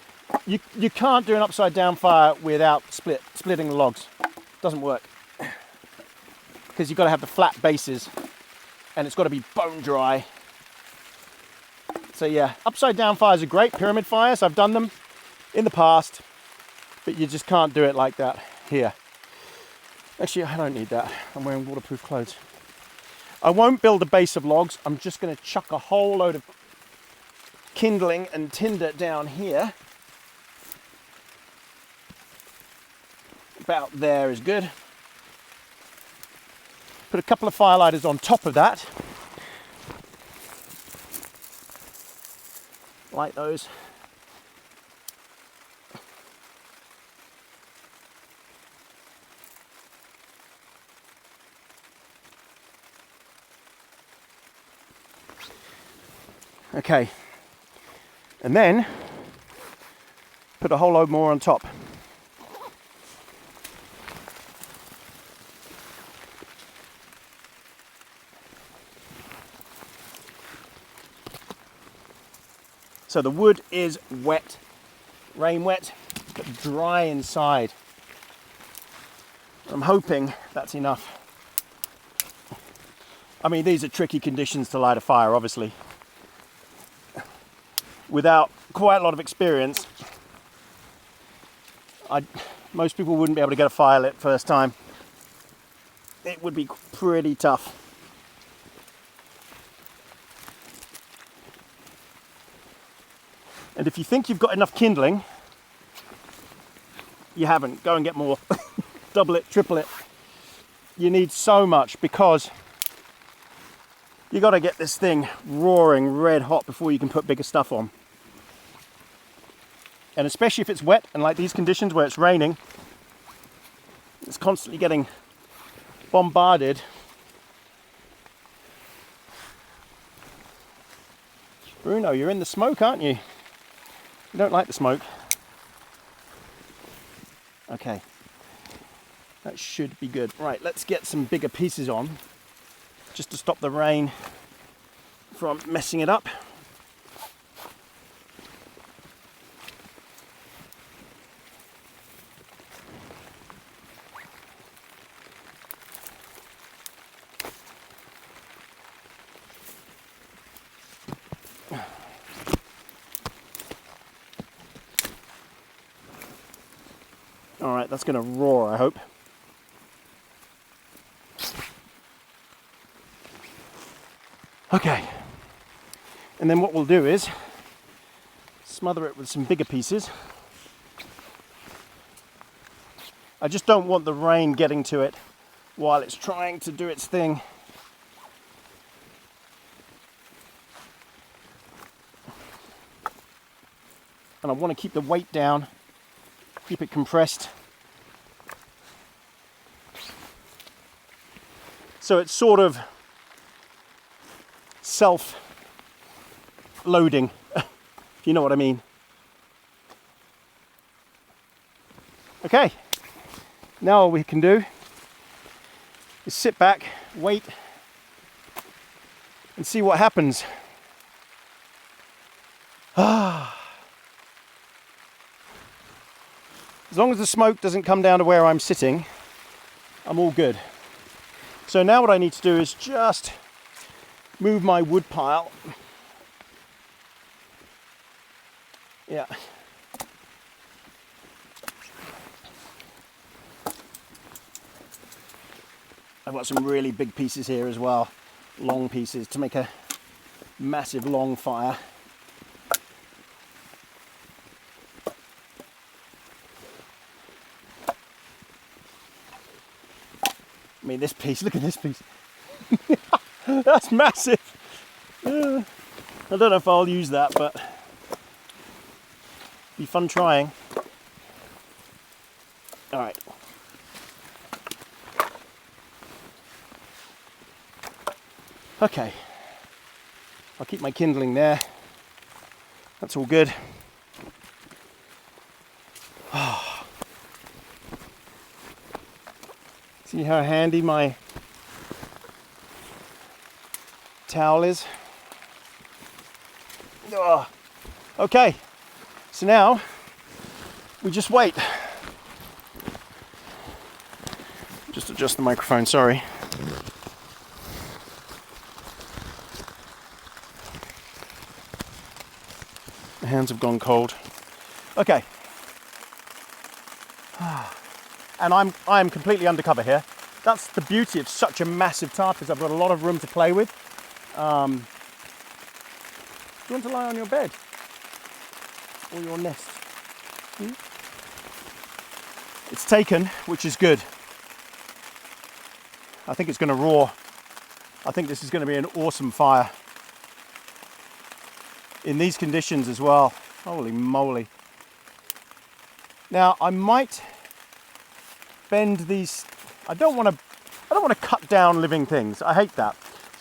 You can't do an upside down fire without splitting the logs. Doesn't work. Because you've got to have the flat bases and it's got to be bone dry. So yeah, upside down fires are great, pyramid fires. I've done them in the past, but you just can't do it like that here. Actually, I don't need that. I'm wearing waterproof clothes. I won't build a base of logs. I'm just going to chuck a whole load of kindling and tinder down here. About there is good. Put a couple of firelighters on top of that. Light those. Okay, and then put a whole load more on top. So the wood is wet, rain wet, but dry inside. I'm hoping that's enough. I mean, these are tricky conditions to light a fire, obviously. Without quite a lot of experience, most people wouldn't be able to get a fire lit first time. It would be pretty tough. And if you think you've got enough kindling, you haven't. Go and get more. Double it, triple it. You need so much because you got to get this thing roaring red hot before you can put bigger stuff on. And especially if it's wet and like these conditions where it's raining, it's constantly getting bombarded. Bruno, you're in the smoke, aren't you? You don't like the smoke. Okay, that should be good. Right, let's get some bigger pieces on just to stop the rain from messing it up. All right, that's going to roar, I hope. Okay, and then what we'll do is smother it with some bigger pieces. I just don't want the rain getting to it while it's trying to do its thing. And I want to keep the weight down, keep it compressed. So it's sort of self-loading, if you know what I mean. Okay, now all we can do is sit back, wait, and see what happens. As long as the smoke doesn't come down to where I'm sitting, I'm all good. So now what I need to do is just move my wood pile. Yeah. I've got some really big pieces here as well, long pieces to make a massive long fire. I mean, this piece, look at this piece. That's massive. I don't know if I'll use that, but be fun trying. All right. Okay. I'll keep my kindling there. That's all good. See how handy my towel is? Oh. Okay, so now we just wait. Just adjust the microphone, sorry. My hands have gone cold. Okay. And I'm completely undercover here. That's the beauty of such a massive tarp, is I've got a lot of room to play with. Do you want to lie on your bed? Or your nest? It's taken, which is good. I think it's going to roar. I think this is going to be an awesome fire. In these conditions as well. Holy moly. Now I might bend these. I don't want to cut down living things. I hate that.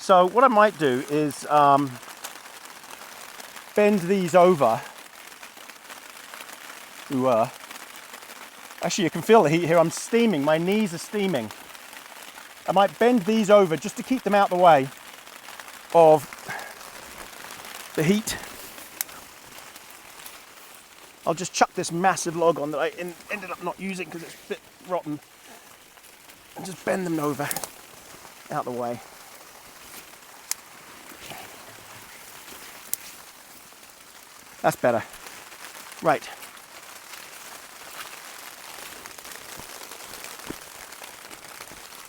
So what I might do is bend these over. Ooh, actually, you can feel the heat here. I'm steaming. My knees are steaming. I might bend these over just to keep them out the way of the heat. I'll just chuck this massive log on that I ended up not using because it's a bit rotten, and just bend them over out the way. That's better. Right.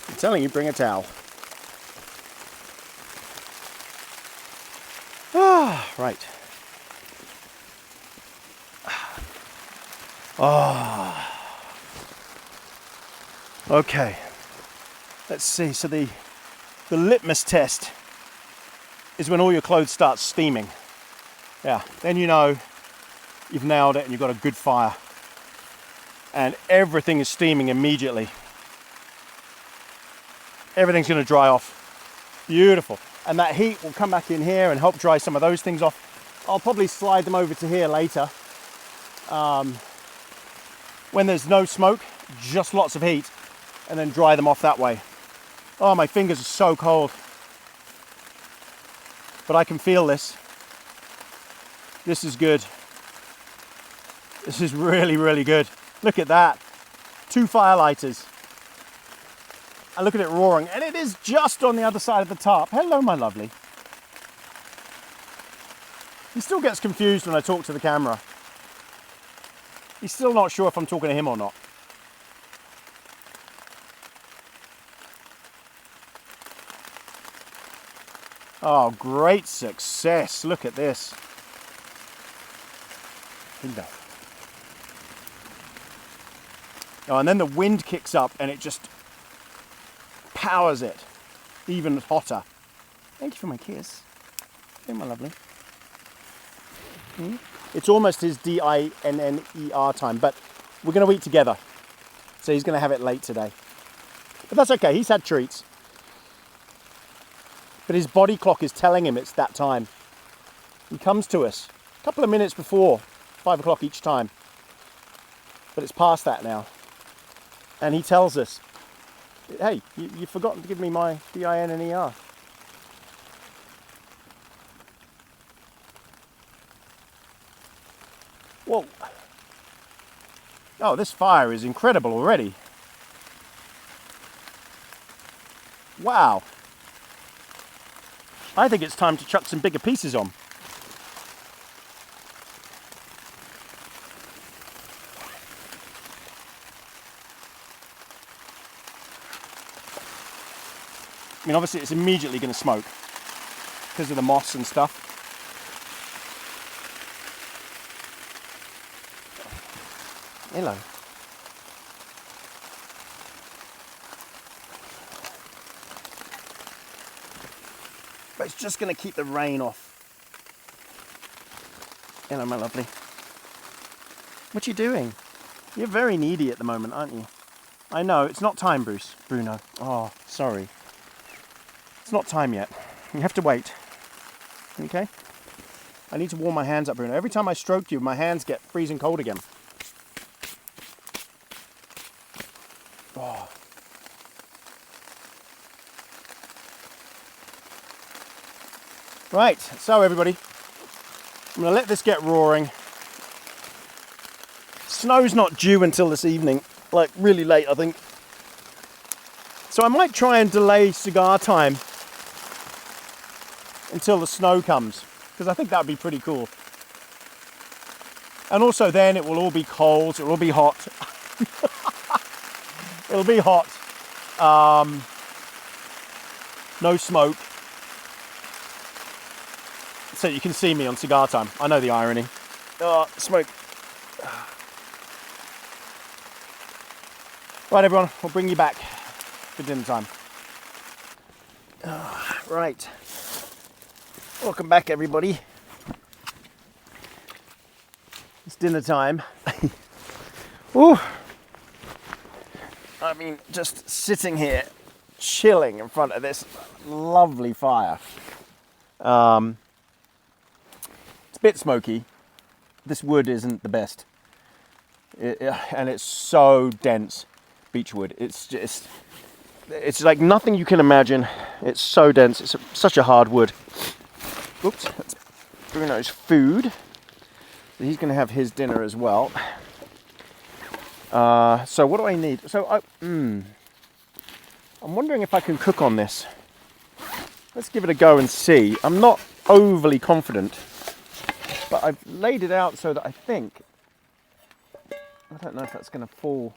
I'm telling you, bring a towel. Ah, right. Ah. Okay. Let's see. So the litmus test is when all your clothes start steaming. Yeah, then you know you've nailed it and you've got a good fire. And everything is steaming immediately. Everything's going to dry off. Beautiful. And that heat will come back in here and help dry some of those things off. I'll probably slide them over to here later. When there's no smoke, just lots of heat, and then dry them off that way. Oh, my fingers are so cold. But I can feel this. This is good. This is really, really good. Look at that. 2 firelighters. And look at it roaring. And it is just on the other side of the tarp. Hello, my lovely. He still gets confused when I talk to the camera. He's still not sure if I'm talking to him or not. Oh, great success. Look at this. Oh, and then the wind kicks up and it just powers it even hotter. Thank you for my kiss. Hey, my lovely. It's almost his dinner time, but we're going to eat together. So he's going to have it late today. But that's okay, he's had treats. But his body clock is telling him it's that time. He comes to us a couple of minutes before 5 o'clock each time. But it's past that now. And he tells us, hey, you've forgotten to give me my dinner. Whoa. Oh, this fire is incredible already. Wow. I think it's time to chuck some bigger pieces on. I mean, obviously it's immediately going to smoke because of the moss and stuff. Hello. But it's just going to keep the rain off. Hello, my lovely. What are you doing? You're very needy at the moment, aren't you? I know, it's not time, Bruno. Oh, sorry. It's not time yet. You have to wait. Okay? I need to warm my hands up, Bruno. Every time I stroke you, my hands get freezing cold again. Oh. Right, so everybody, I'm going to let this get roaring. Snow's not due until this evening, like really late, I think. So I might try and delay cigar time until the snow comes, because I think that would be pretty cool. And also then it will all be cold, it will all be hot. It'll be hot. No smoke. So you can see me on cigar time. I know the irony. Smoke. Right, everyone, I'll bring you back for dinner time. Right. Welcome back, everybody. It's dinner time. Ooh. I mean, just sitting here chilling in front of this lovely fire. It's a bit smoky. This wood isn't the best. And it's so dense, beech wood. It's like nothing you can imagine. It's so dense. It's such a hard wood. Oops, that's Bruno's food. He's going to have his dinner as well. So what do I need? So I'm wondering if I can cook on this. Let's give it a go and see. I'm not overly confident, but I've laid it out so that I think, I don't know if that's going to fall.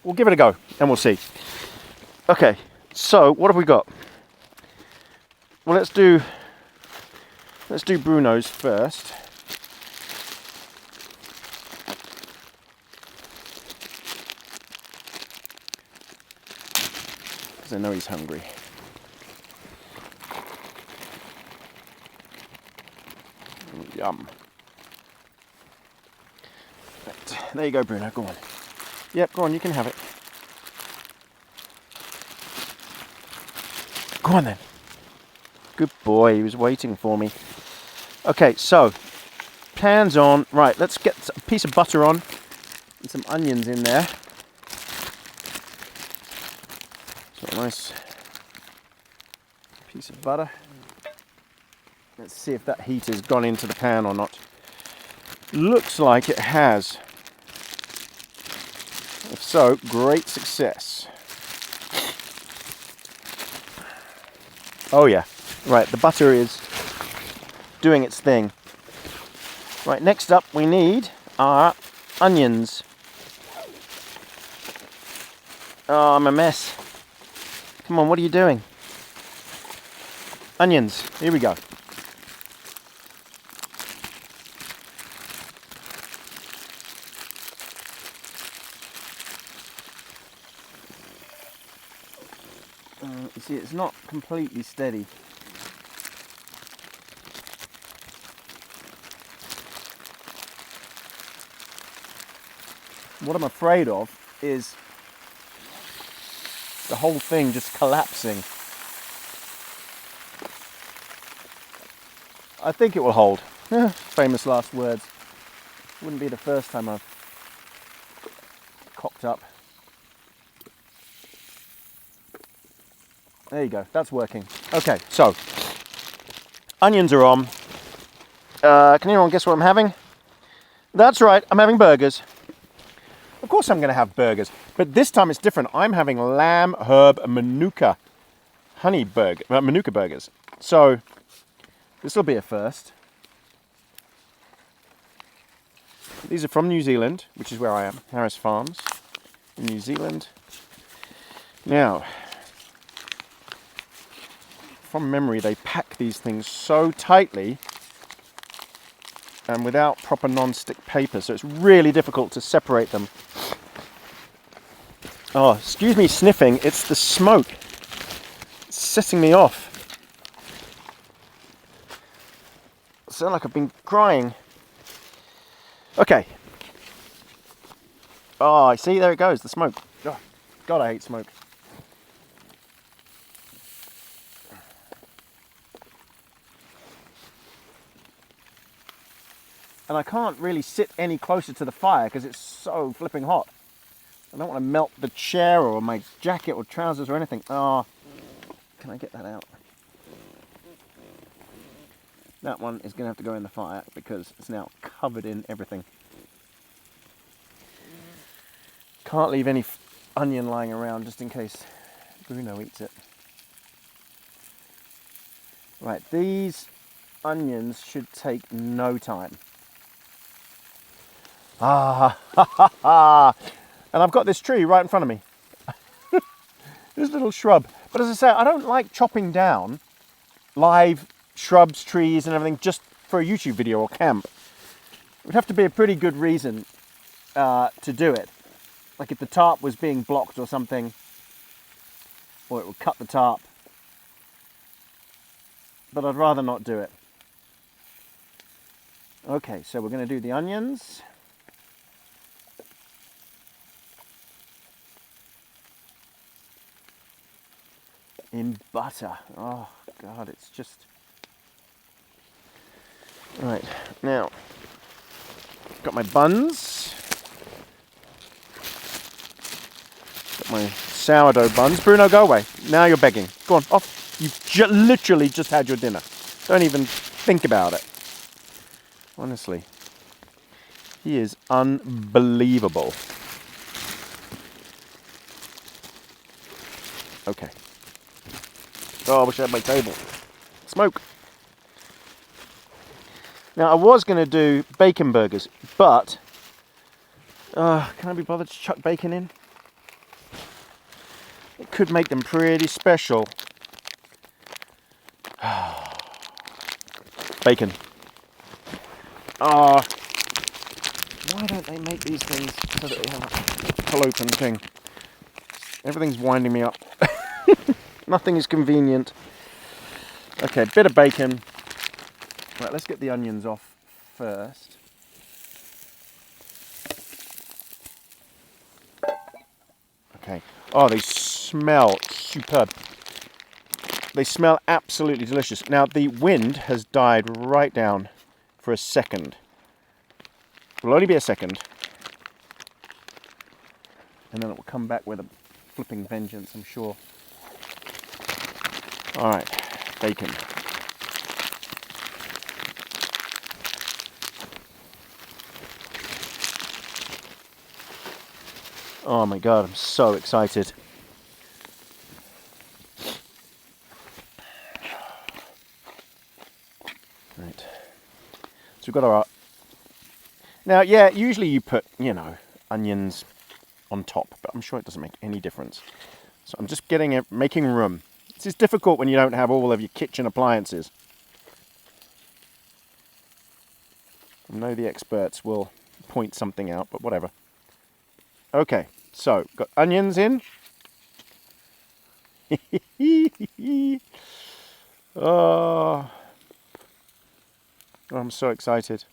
We'll give it a go and we'll see. Okay, so what have we got? Well, let's do Bruno's first. Because I know he's hungry. Yum. Right, there you go, Bruno. Go on. Yep, go on. You can have it. Go on then. Good boy. He was waiting for me. Okay, so pan's on. Right, let's get a piece of butter on and some onions in there. So a nice piece of butter. Let's see if that heat has gone into the pan or not. Looks like it has. If so, great success. Oh yeah, right, the butter is doing its thing. Right, next up we need our onions. Oh, I'm a mess. Come on, what are you doing? Onions, here we go. You see, it's not completely steady. What I'm afraid of is the whole thing just collapsing. I think it will hold. Famous last words. Wouldn't be the first time I've cocked up. There you go, that's working. Okay, so onions are on. Can anyone guess what I'm having? That's right, I'm having burgers. Of course I'm going to have burgers, but this time it's different. I'm having lamb herb manuka honey burger, manuka burgers. So this will be a first. These are from New Zealand, which is where I am, Harris Farms in New Zealand. Now, from memory, they pack these things so tightly and without proper non-stick paper, so it's really difficult to separate them. Oh, excuse me sniffing, it's the smoke. It's setting me off. I sound like I've been crying. Okay. Oh, I see, there it goes, the smoke. Oh, God, I hate smoke. And I can't really sit any closer to the fire because it's so flipping hot. I don't want to melt the chair or my jacket or trousers or anything. Oh, can I get that out? That one is going to have to go in the fire because it's now covered in everything. Can't leave any onion lying around just in case Bruno eats it. Right, these onions should take no time. Ah, ha, ha, ha. And I've got this tree right in front of me. This little shrub. But as I say, I don't like chopping down live shrubs, trees and everything just for a YouTube video or camp. It would have to be a pretty good reason to do it. Like if the tarp was being blocked or something, or it would cut the tarp. But I'd rather not do it. Okay, so we're going to do the onions. in butter. Oh God, it's just... Right, now, got my buns. Got my sourdough buns. Bruno, go away. Now you're begging. Go on, off. You've literally just had your dinner. Don't even think about it. Honestly. He is unbelievable. Okay. Oh, I wish I had my table. Smoke. Now, I was going to do bacon burgers, but... can I be bothered to chuck bacon in? It could make them pretty special. Bacon. Why don't they make these things so that they have a pull open thing? Everything's winding me up. Nothing is convenient. Okay, bit of bacon. Right, let's get the onions off first. Okay. Oh, they smell superb. They smell absolutely delicious. Now, the wind has died right down for a second. It will only be a second. And then it will come back with a flipping vengeance, I'm sure. All right, bacon. Oh my God, I'm so excited. Right. So we've got our... Now, yeah, usually you put, onions on top, but I'm sure it doesn't make any difference. So I'm just making room. This is difficult when you don't have all of your kitchen appliances. I know the experts will point something out, but whatever. Okay, so got onions in. Oh, I'm so excited.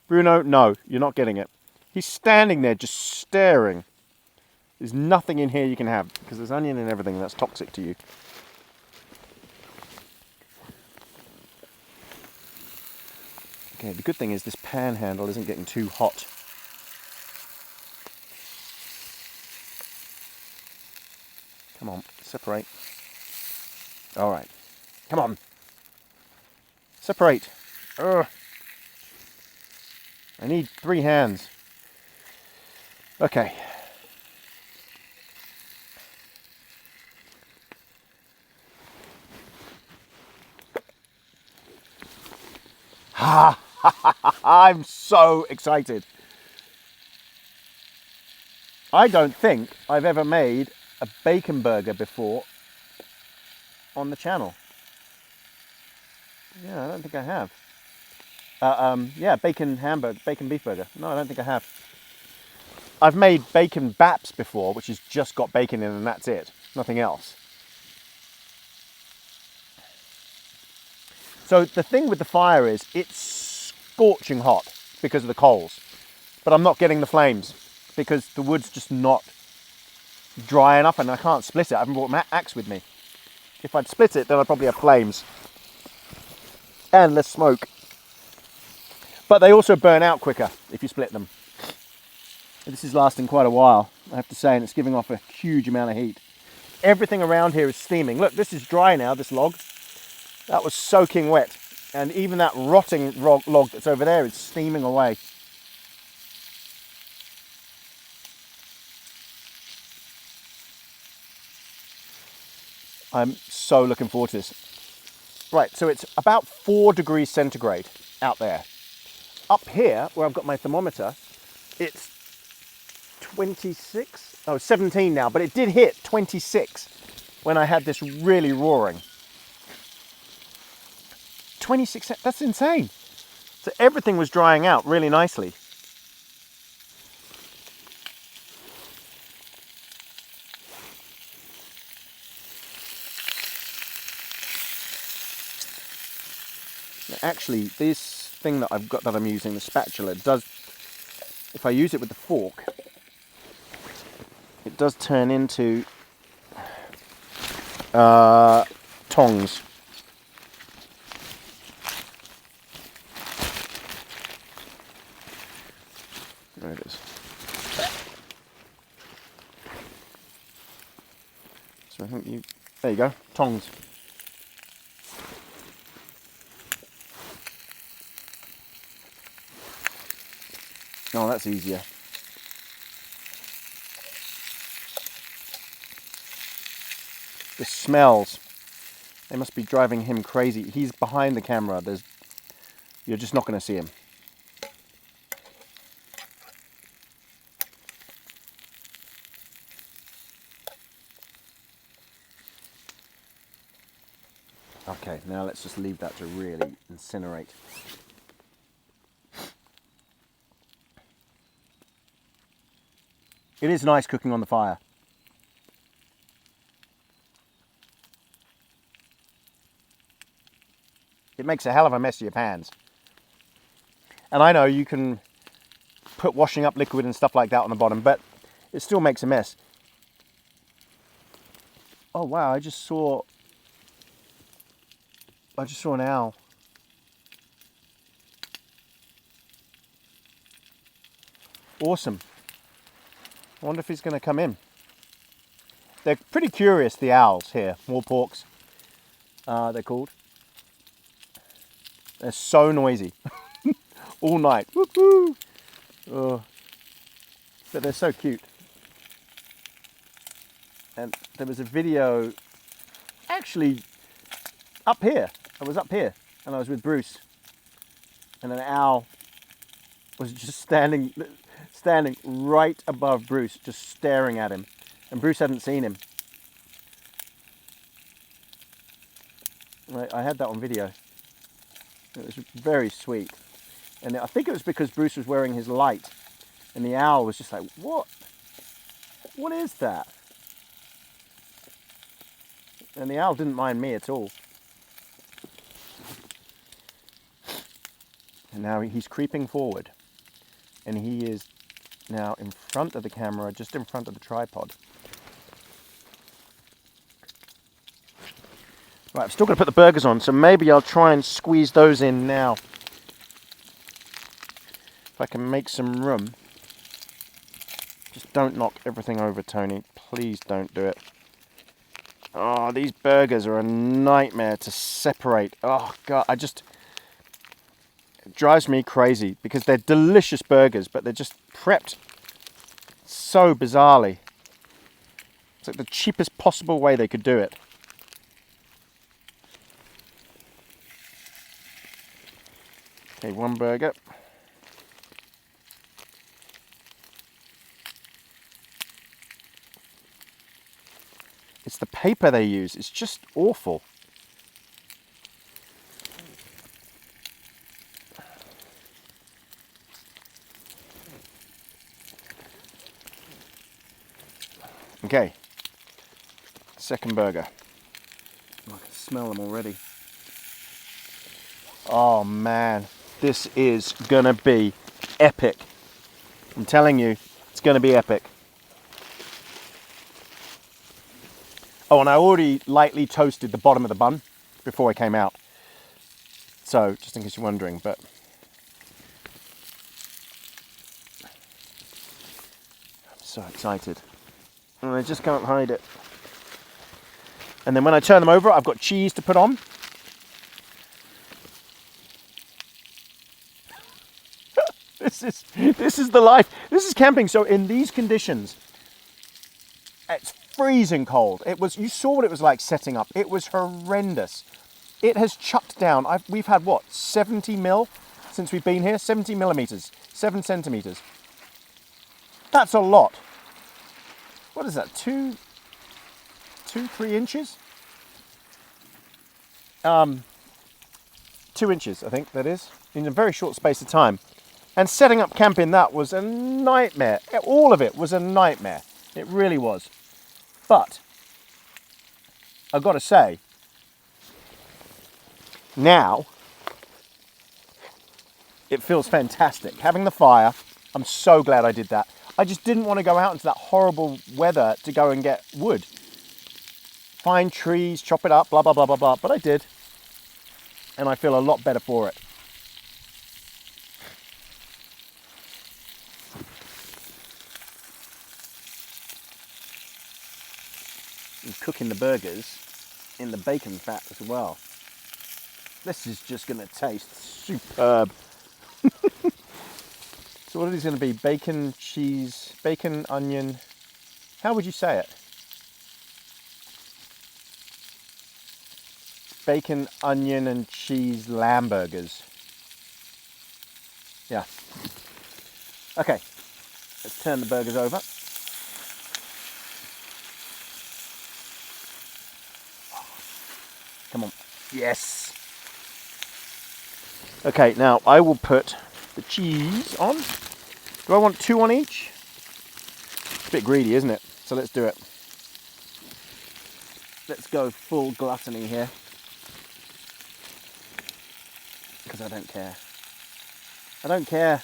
Bruno, no, you're not getting it. He's standing there just staring. There's nothing in here you can have because there's onion and everything that's toxic to you. Okay, the good thing is this pan handle isn't getting too hot. Come on, separate. All right, come on. Separate. Ugh. I need 3 hands. Okay. I'm so excited. I don't think I've ever made a bacon burger before on the channel. Yeah, I don't think I have. Yeah, bacon beef burger. No, I don't think I have. I've made bacon baps before, which has just got bacon in and that's it. Nothing else. So the thing with the fire is it's scorching hot because of the coals. But I'm not getting the flames because the wood's just not dry enough and I can't split it. I haven't brought my axe with me. If I'd split it, then I'd probably have flames. And less smoke. But they also burn out quicker if you split them. This is lasting quite a while, I have to say, and it's giving off a huge amount of heat. Everything around here is steaming. Look, this is dry now, this log. That was soaking wet. And even that rotting log that's over there is steaming away. I'm so looking forward to this. Right, so it's about 4 degrees centigrade out there. Up here, where I've got my thermometer, it's 17 now, but it did hit 26 when I had this really roaring. 26, that's insane. So everything was drying out really nicely. Actually, this thing that I've got that I'm using, the spatula, does, if I use it with the fork, it does turn into Tongs. There it is. So I think you... There you go. Tongs. Oh, that's easier. The smells. They must be driving him crazy. He's behind the camera. You're just not going to see him. Okay, now let's just leave that to really incinerate. It is nice cooking on the fire. It makes a hell of a mess of your pans. And I know you can put washing up liquid and stuff like that on the bottom, but it still makes a mess. Oh wow, I just saw an owl. Awesome. I wonder if he's going to come in. They're pretty curious, the owls here. Moorporks, they're called. They're so noisy. All night. Woo-hoo! Oh. But they're so cute. And there was a video, actually, up here. I was up here, and I was with Bruce. And an owl was just standing right above Bruce, just staring at him. And Bruce hadn't seen him. I had that on video. It was very sweet. And I think it was because Bruce was wearing his light. And the owl was just like, what? What is that? And the owl didn't mind me at all. And now he's creeping forward. And he is now in front of the camera, just in front of the tripod. Right, I've still got to put the burgers on, so maybe I'll try and squeeze those in now. If I can make some room. Just don't knock everything over, Tony. Please don't do it. Oh, these burgers are a nightmare to separate. Oh, God, it drives me crazy because they're delicious burgers, but they're just prepped so bizarrely. It's like the cheapest possible way they could do it. Okay, one burger. It's the paper they use. It's just awful. Okay, second burger. Oh, I can smell them already. Oh man, this is gonna be epic. I'm telling you, it's gonna be epic. Oh, and I already lightly toasted the bottom of the bun before I came out. So, just in case you're wondering, but... I'm so excited. And I just can't hide it. And then when I turn them over, I've got cheese to put on. This is the life. This is camping. So in these conditions, it's freezing cold. You saw what it was like setting up. It was horrendous. It has chucked down. We've had what, 70 mil since we've been here? 70 millimeters, 7 centimeters. That's a lot. What is that? 3 inches? 2 inches, I think that is, in a very short space of time. And setting up camp in that was a nightmare. All of it was a nightmare. It really was. But I've got to say, now it feels fantastic. Having the fire, I'm so glad I did that. I just didn't want to go out into that horrible weather to go and get wood. find trees, chop it up, blah, blah, blah, blah, blah. But I did. And I feel a lot better for it. And cooking the burgers in the bacon fat as well. This is just going to taste superb. So what is it going to be? Bacon, cheese, bacon, onion. How would you say it? Bacon, onion and cheese lamb burgers. Yeah. Okay. Let's turn the burgers over. Come on. Yes. Okay, now I will put the cheese on. Do I want 2 on each? It's a bit greedy, isn't it? So let's do it. Let's go full gluttony here. Because I don't care. I don't care.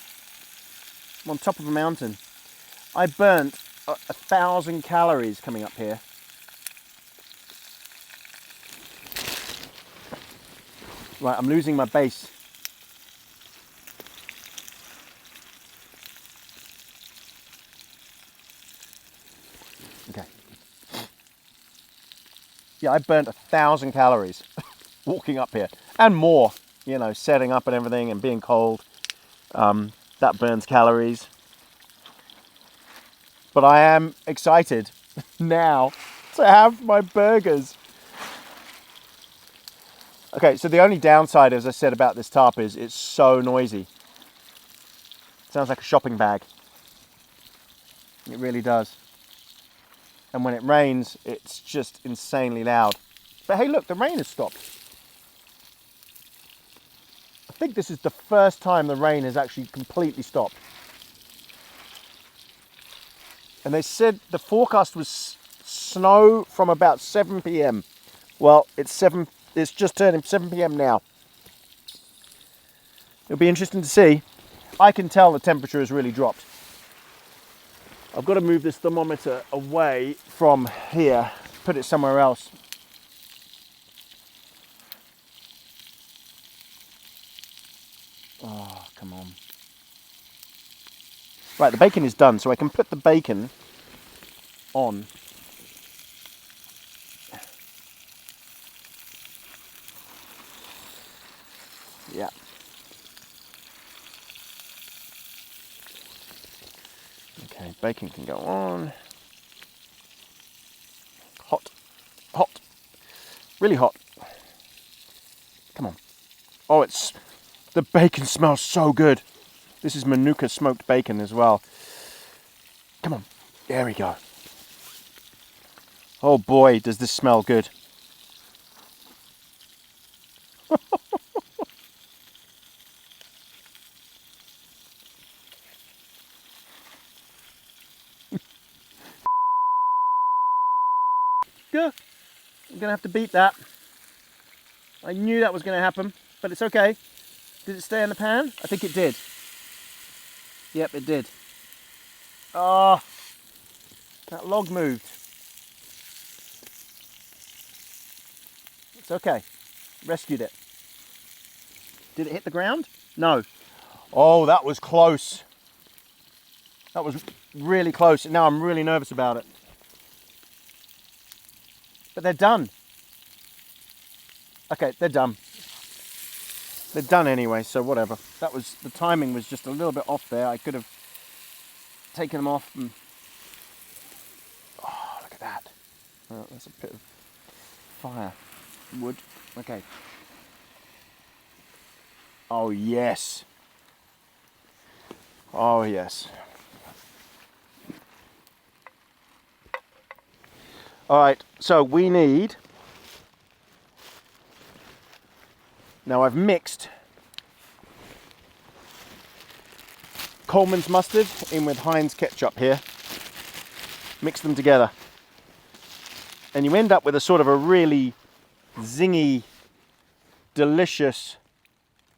I'm on top of a mountain. I burnt 1,000 calories coming up here. Right, I'm losing my base. Okay. Yeah, I burnt 1,000 calories walking up here. And more, you know, setting up and everything and being cold. That burns calories. But I am excited now to have my burgers. Okay, so the only downside, as I said, about this tarp is it's so noisy. It sounds like a shopping bag. It really does. And when it rains, it's just insanely loud. But hey, look, the rain has stopped. I think this is the first time the rain has actually completely stopped. And they said the forecast was snow from about 7 p.m. Well, it's just turning 7 p.m. now. It'll be interesting to see. I can tell the temperature has really dropped. I've got to move this thermometer away from here, put it somewhere else. Oh, come on. Right, the bacon is done, so I can put the bacon on. Yeah. Okay, bacon can go on. Hot. Hot. Really hot. Come on. Oh, the bacon smells so good. This is Manuka smoked bacon as well. Come on. There we go. Oh boy, does this smell good. Good. I'm going to have to beat that. I knew that was going to happen, but it's okay. Did it stay in the pan? I think it did. Yep, it did. Oh, that log moved. It's okay. Rescued it. Did it hit the ground? No. Oh, that was close. That was really close. Now I'm really nervous about it. But they're done. Okay, they're done. They're done anyway, so whatever. The timing was just a little bit off there. I could have taken them off and... Oh, look at that. Oh, that's a bit of firewood. Okay. Oh, yes. Oh, yes. All right, so we need... Now I've mixed Coleman's mustard in with Heinz ketchup here. Mix them together. And you end up with a sort of a really zingy, delicious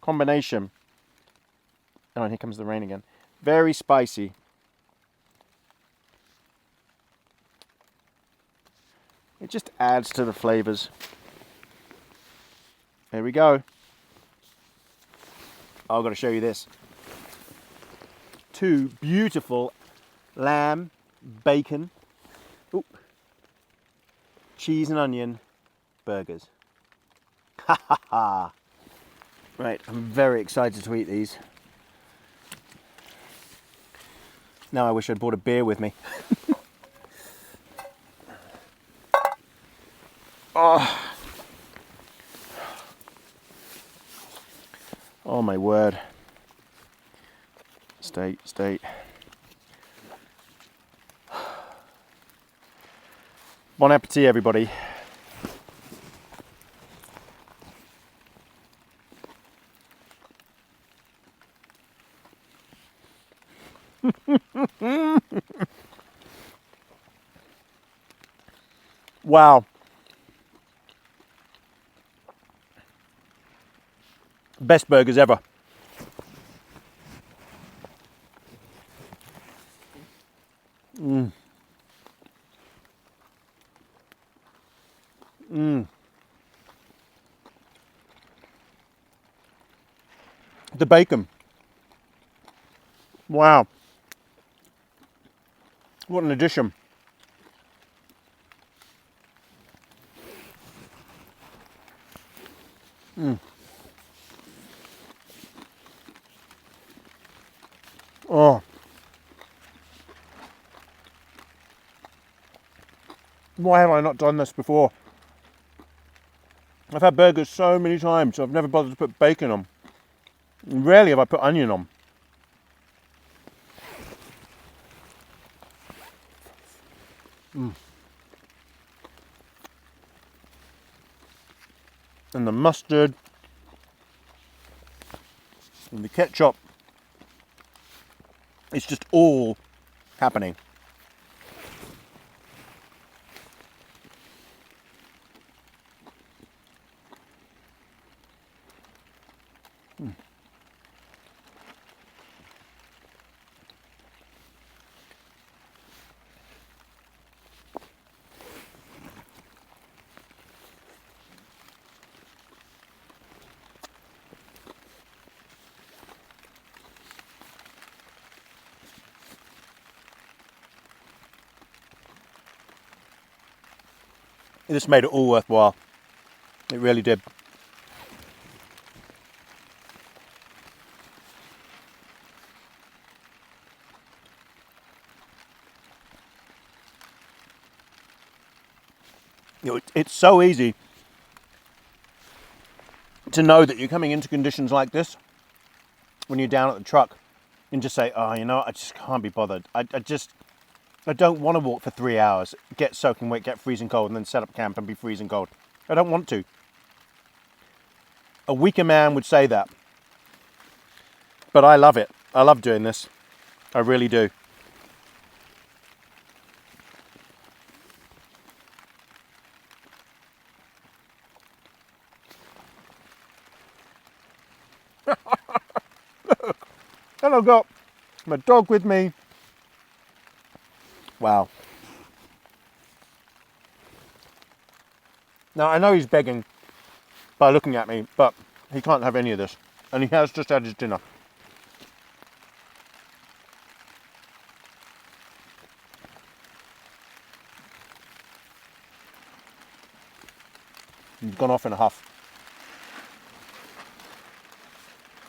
combination. Oh, and here comes the rain again. Very spicy. It just adds to the flavors. Here we go. I've got to show you this. 2 beautiful lamb, bacon, cheese and onion burgers. Ha ha ha. Right, I'm very excited to eat these. Now I wish I'd brought a beer with me. Oh. Oh my word. Stay. Bon appetit, everybody. Wow. Best burgers ever. The bacon. Wow. What an addition. Oh. Why have I not done this before? I've had burgers so many times, I've never bothered to put bacon on. Rarely have I put onion on. And the mustard and the ketchup, it's just all happening. This made it all worthwhile. It really did. You know, it's so easy to know that you're coming into conditions like this when you're down at the truck and just say, oh, you know, I just can't be bothered. I don't want to walk for 3 hours, get soaking wet, get freezing cold, and then set up camp and be freezing cold. I don't want to. A weaker man would say that. But I love it. I love doing this. I really do. And I've got my dog with me. Wow. Now, I know he's begging by looking at me, but he can't have any of this. And he has just had his dinner. He's gone off in a huff.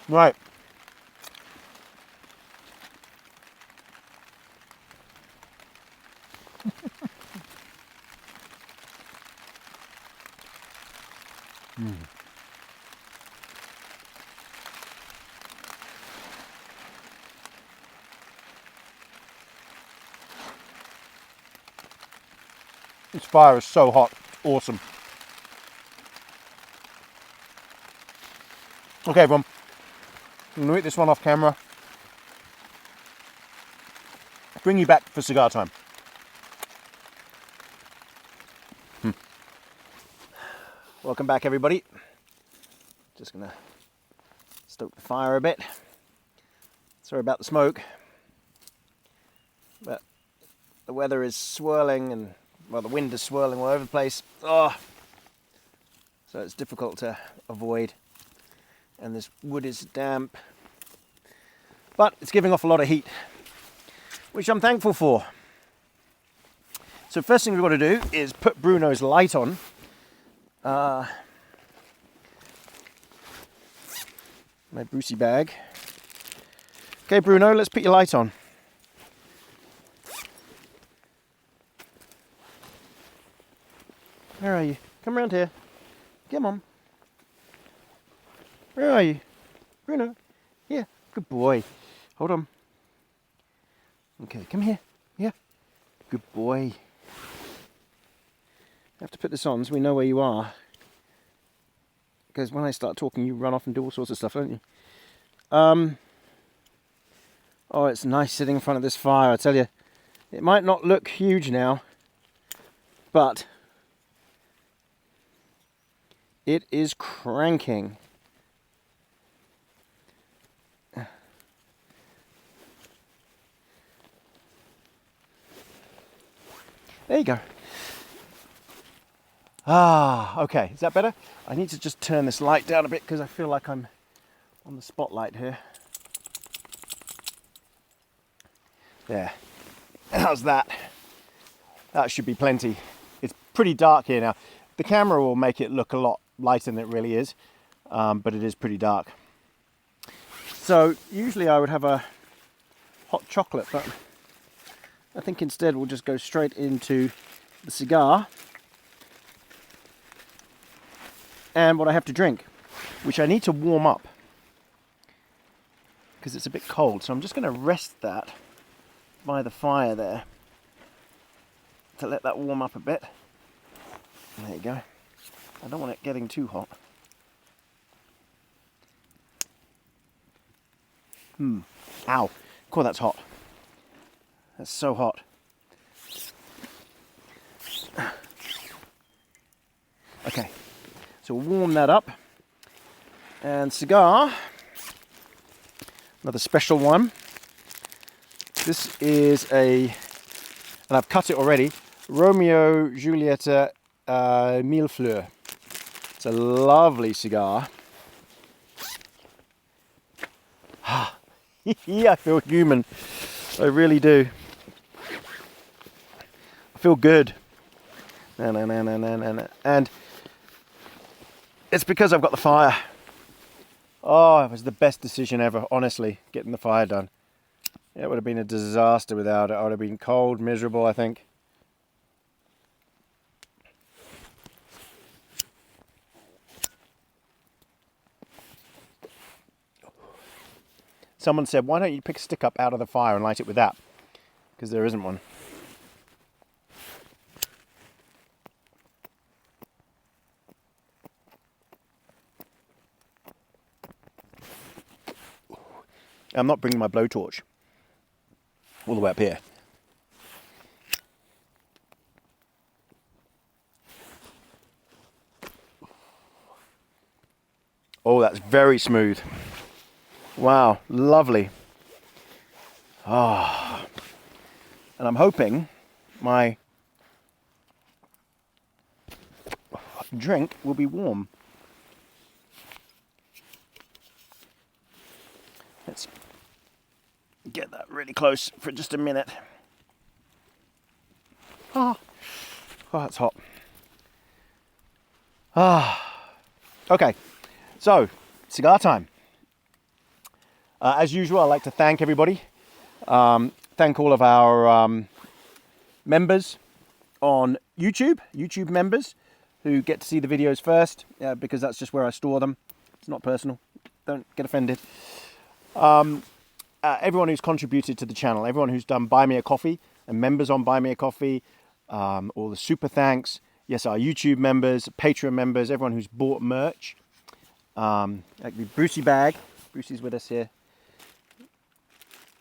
Right. This fire is so hot. Awesome. Okay, everyone. I'm going to eat this one off camera. Bring you back for cigar time. Welcome back, everybody. Just going to stoke the fire a bit. Sorry about the smoke. But the weather is swirling and well, the wind is swirling all over the place. Oh, so it's difficult to avoid. And this wood is damp. But it's giving off a lot of heat, which I'm thankful for. So first thing we've got to do is put Bruno's light on. My Brucey bag. Okay, Bruno, let's put your light on. Where are you? Come around here. Come on. Where are you? Bruno. Here. Good boy. Hold on. Okay, come here. Yeah. Good boy. I have to put this on so we know where you are. Because when I start talking, you run off and do all sorts of stuff, don't you? Oh, it's nice sitting in front of this fire. I tell you, it might not look huge now, but it is cranking. There you go. Ah, okay. Is that better? I need to just turn this light down a bit because I feel like I'm on the spotlight here. There. How's that? That should be plenty. It's pretty dark here now. The camera will make it look a lot lighter than it really is, but it is pretty dark. So usually I would have a hot chocolate, but I think instead we'll just go straight into the cigar and what I have to drink, which I need to warm up because it's a bit cold. So I'm just going to rest that by the fire there to let that warm up a bit. There you go. I don't want it getting too hot. Ow. God, that's hot. That's so hot. Okay, so we'll warm that up. And cigar, another special one. This is and I've cut it already, Romeo Julieta Millefleur. It's a lovely cigar. Yeah, I feel human. I really do. I feel good. And it's because I've got the fire. Oh, it was the best decision ever, honestly, getting the fire done. It would have been a disaster without it. I would have been cold, miserable, I think. Someone said, why don't you pick a stick up out of the fire and light it with that? Because there isn't one. I'm not bringing my blowtorch all the way up here. Oh, that's very smooth. Wow, lovely. Ah, and I'm hoping my drink will be warm. Let's get that really close for just a minute. Oh, that's hot. Okay, so cigar time. As usual, I'd like to thank everybody. Thank all of our members on YouTube members who get to see the videos first, because that's just where I store them. It's not personal. Don't get offended. Everyone who's contributed to the channel, everyone who's done Buy Me a Coffee and members on Buy Me a Coffee, all the super thanks. Yes, our YouTube members, Patreon members, everyone who's bought merch. Like the Brucey bag. Brucey's with us here.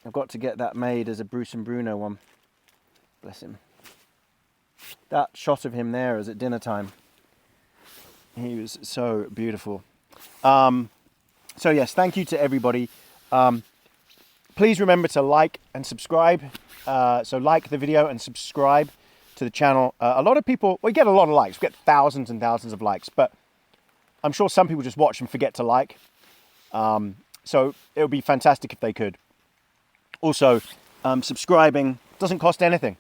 I've got to get that made as a Bruce and Bruno one. Bless him. That shot of him there is at dinner time. He was so beautiful. So yes, thank you to everybody. Please remember to like and subscribe. So like the video and subscribe to the channel. A lot of people, we get a lot of likes. We get thousands and thousands of likes, but I'm sure some people just watch and forget to like. So it would be fantastic if they could. Also, subscribing doesn't cost anything.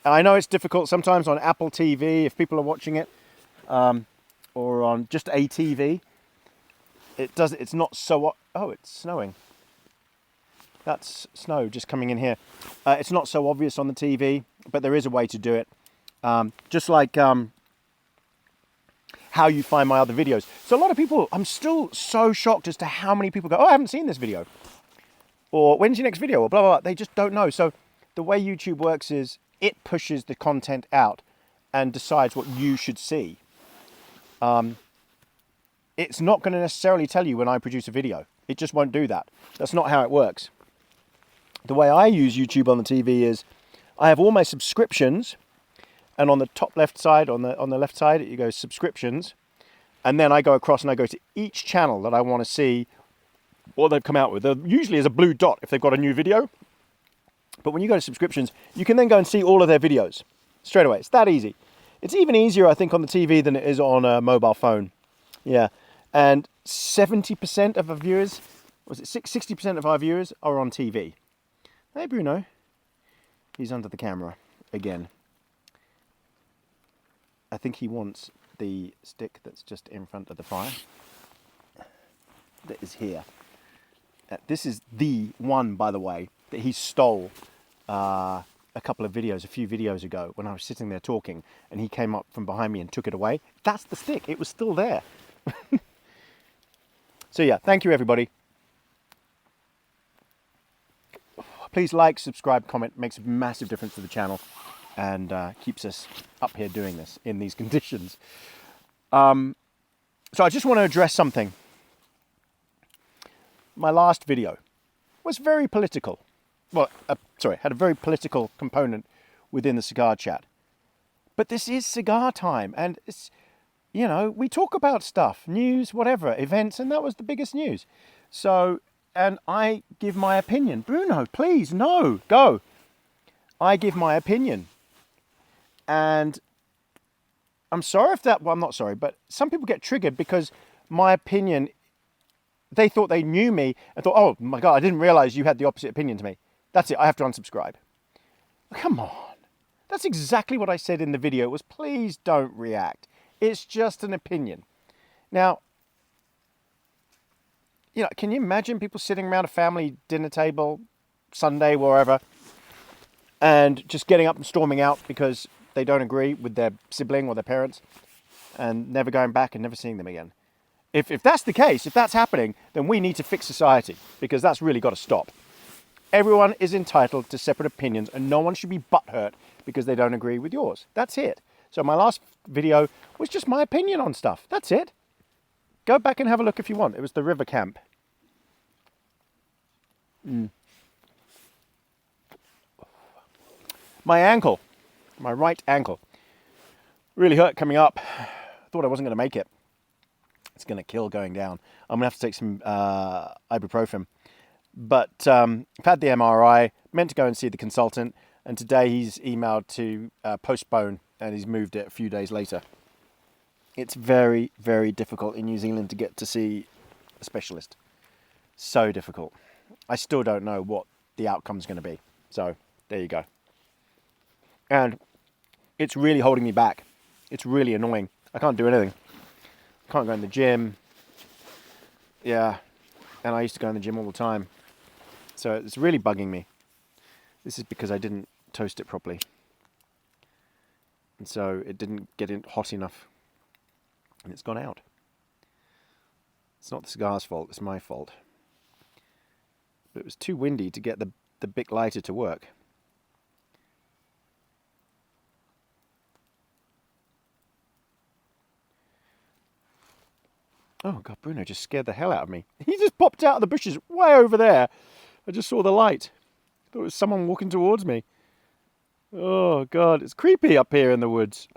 And I know it's difficult sometimes on Apple TV if people are watching it, or on just a TV. It's not so. Oh, it's snowing. That's snow just coming in here. It's not so obvious on the TV, but there is a way to do it. Just like how you find my other videos. So a lot of people, I'm still so shocked as to how many people go, oh, I haven't seen this video. Or when's your next video? Or blah, blah, blah. They just don't know. So the way YouTube works is it pushes the content out and decides what you should see. It's not going to necessarily tell you when I produce a video. It just won't do that. That's not how it works. The way I use YouTube on the TV is I have all my subscriptions, and on the top left side, on the left side, you go subscriptions, and then I go across and I go to each channel that I want to see what they've come out with. There usually is a blue dot if they've got a new video, but when you go to subscriptions, you can then go and see all of their videos straight away. It's that easy. It's even easier, I think, on the TV than it is on a mobile phone. Yeah, and 70% of our viewers, was it 60% of our viewers are on TV. Hey, Bruno. He's under the camera again. I think he wants the stick that's just in front of the fire. That is here. This is the one, by the way, that he stole a few videos ago when I was sitting there talking, and he came up from behind me and took it away. That's the stick. It was still there. So yeah, thank you everybody. Please like, subscribe, comment. Makes a massive difference to the channel and keeps us up here doing this in these conditions. So I just want to address something. My last video was very political. Well, had a very political component within the cigar chat. But this is cigar time, and it's, you know, we talk about stuff, news, whatever, events, and that was the biggest news. So, and I give my opinion. Bruno, please, no, go. I give my opinion. And I'm sorry if that, well, I'm not sorry, but some people get triggered because my opinion, they thought they knew me and thought, oh my God, I didn't realize you had the opposite opinion to me. That's it, I have to unsubscribe. Come on. That's exactly what I said in the video was, please don't react. It's just an opinion. Now, you know, can you imagine people sitting around a family dinner table, Sunday, wherever, and just getting up and storming out because they don't agree with their sibling or their parents, and never going back and never seeing them again? If that's the case, if that's happening, then we need to fix society, because that's really got to stop. Everyone is entitled to separate opinions, and no one should be butthurt because they don't agree with yours. That's it. So my last video was just my opinion on stuff. That's it. Go back and have a look if you want. It was the river camp. My ankle, my right ankle, really hurt coming up. Thought I wasn't going to make it. It's going to kill going down. I'm going to have to take some ibuprofen. But I've had the MRI, meant to go and see the consultant, and today he's emailed to postpone, and he's moved it a few days later. It's very, very difficult in New Zealand to get to see a specialist. So difficult. I still don't know what the outcome's going to be. So there you go. And it's really holding me back. It's really annoying. I can't do anything. I can't go in the gym. Yeah. And I used to go in the gym all the time. So it's really bugging me. This is because I didn't toast it properly. And so it didn't get in hot enough. And it's gone out. It's not the cigar's fault, it's my fault. But it was too windy to get the Bic lighter to work. Oh God, Bruno just scared the hell out of me. He just popped out of the bushes way over there. I just saw the light. I thought it was someone walking towards me. Oh God, it's creepy up here in the woods.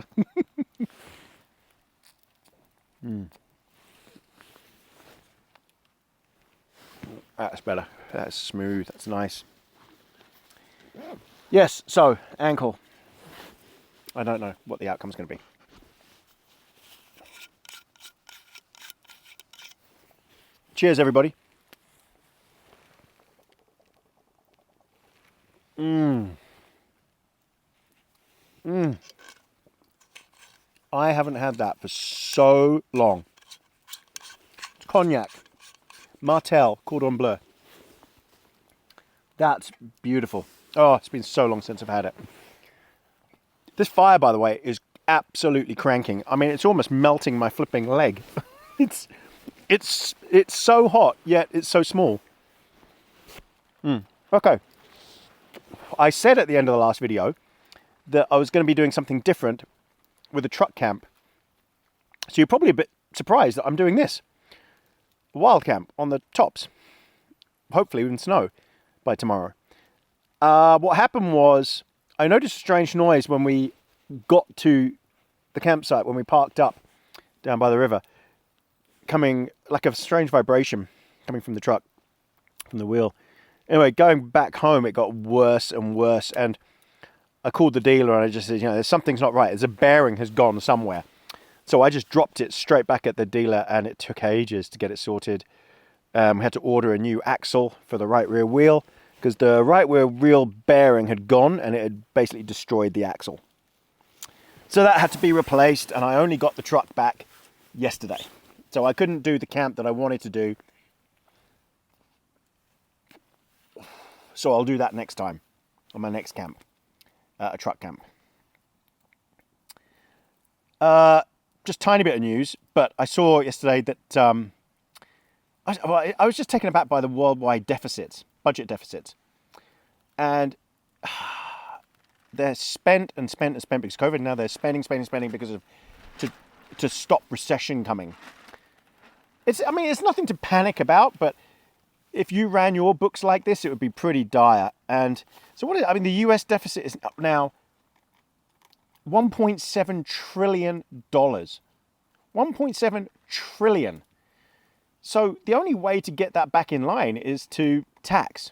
That's better. That's smooth. That's nice. Yes, so, ankle. I don't know what the outcome's going to be. Cheers, everybody. I haven't had that for so long. It's cognac. Martell, Cordon Bleu. That's beautiful. Oh, it's been so long since I've had it. This fire, by the way, is absolutely cranking. I mean, it's almost melting my flipping leg. It's so hot, yet it's so small. Okay. I said at the end of the last video that I was going to be doing something different with a truck camp. So you're probably a bit surprised that I'm doing this. A wild camp on the tops. Hopefully with snow by tomorrow. What happened was I noticed a strange noise when we got to the campsite, when we parked up down by the river. Coming like a strange vibration coming from the truck, from the wheel. Anyway, going back home, it got worse and worse. And I called the dealer and I just said, you know, something's not right. There's a bearing has gone somewhere. So I just dropped it straight back at the dealer and it took ages to get it sorted. We had to order a new axle for the right rear wheel because the right rear wheel bearing had gone and it had basically destroyed the axle. So that had to be replaced and I only got the truck back yesterday. So I couldn't do the camp that I wanted to do. So I'll do that next time on my next camp, a truck camp. Just tiny bit of news, but I saw yesterday that I was just taken aback by the worldwide deficits, budget deficits. And they're spent and spent and spent because of COVID. Now they're spending because of to stop recession coming. It's nothing to panic about, but if you ran your books like this, it would be pretty dire. And so the US deficit is up now $1.7 trillion. 1.7 trillion. So the only way to get that back in line is to tax.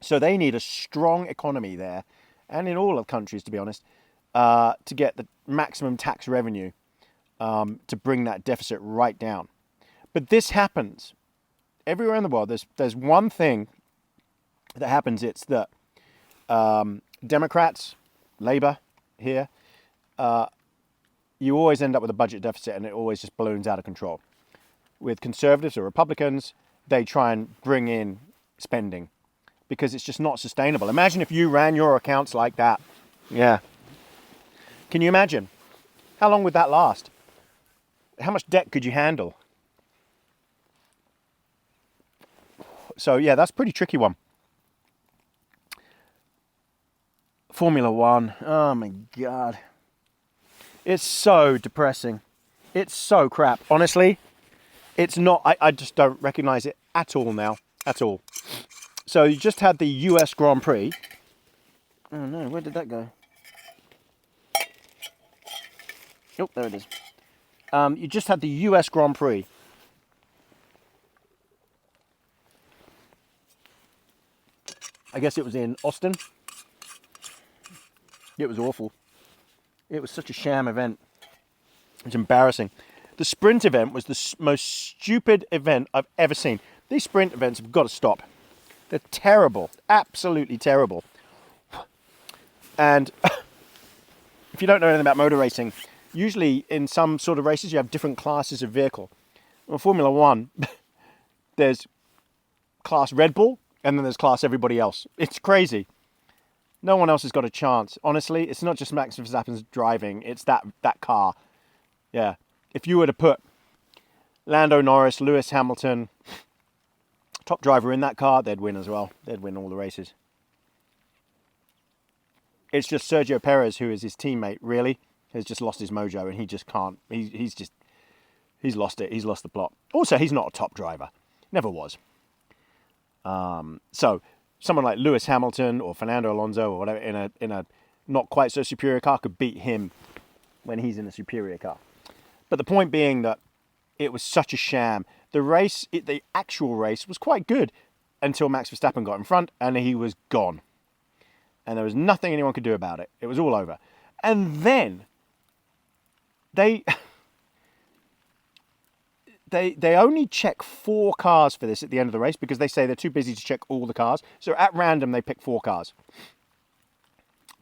So they need a strong economy there, and in all of countries, to be honest, to get the maximum tax revenue to bring that deficit right down. But this happens everywhere in the world. There's one thing that happens. It's that Democrats, Labour here, you always end up with a budget deficit and it always just balloons out of control. With Conservatives or Republicans, they try and bring in spending because it's just not sustainable. Imagine if you ran your accounts like that. Yeah. Can you imagine? How long would that last? How much debt could you handle? So yeah, that's a pretty tricky one. Formula One. Oh my God. It's so depressing. It's so crap. Honestly, it's not, I just don't recognize it at all now. At all. So you just had the US Grand Prix. Oh no, where did that go? Oh, there it is. You just had the US Grand Prix. I guess it was in Austin. It was awful. It was such a sham event. It's embarrassing. The sprint event was the most stupid event I've ever seen. These sprint events have got to stop. They're terrible. Absolutely terrible. And if you don't know anything about motor racing, usually in some sort of races you have different classes of vehicle. In Formula One, there's class Red Bull and then there's class everybody else. It's crazy. No one else has got a chance. Honestly, it's not just Max Verstappen's driving, it's that car. Yeah. If you were to put Lando Norris, Lewis Hamilton, top driver in that car, they'd win as well. They'd win all the races. It's just Sergio Perez, who is his teammate, really, has just lost his mojo and he just can't. He's lost it. He's lost the plot. Also, he's not a top driver. Never was. So someone like Lewis Hamilton or Fernando Alonso or whatever in a not quite so superior car could beat him when he's in a superior car. But the point being that it was such a sham. The actual race was quite good until Max Verstappen got in front and he was gone. And there was nothing anyone could do about it. It was all over. And then they only check 4 cars for this at the end of the race because they say they're too busy to check all the cars. So at random, they pick 4 cars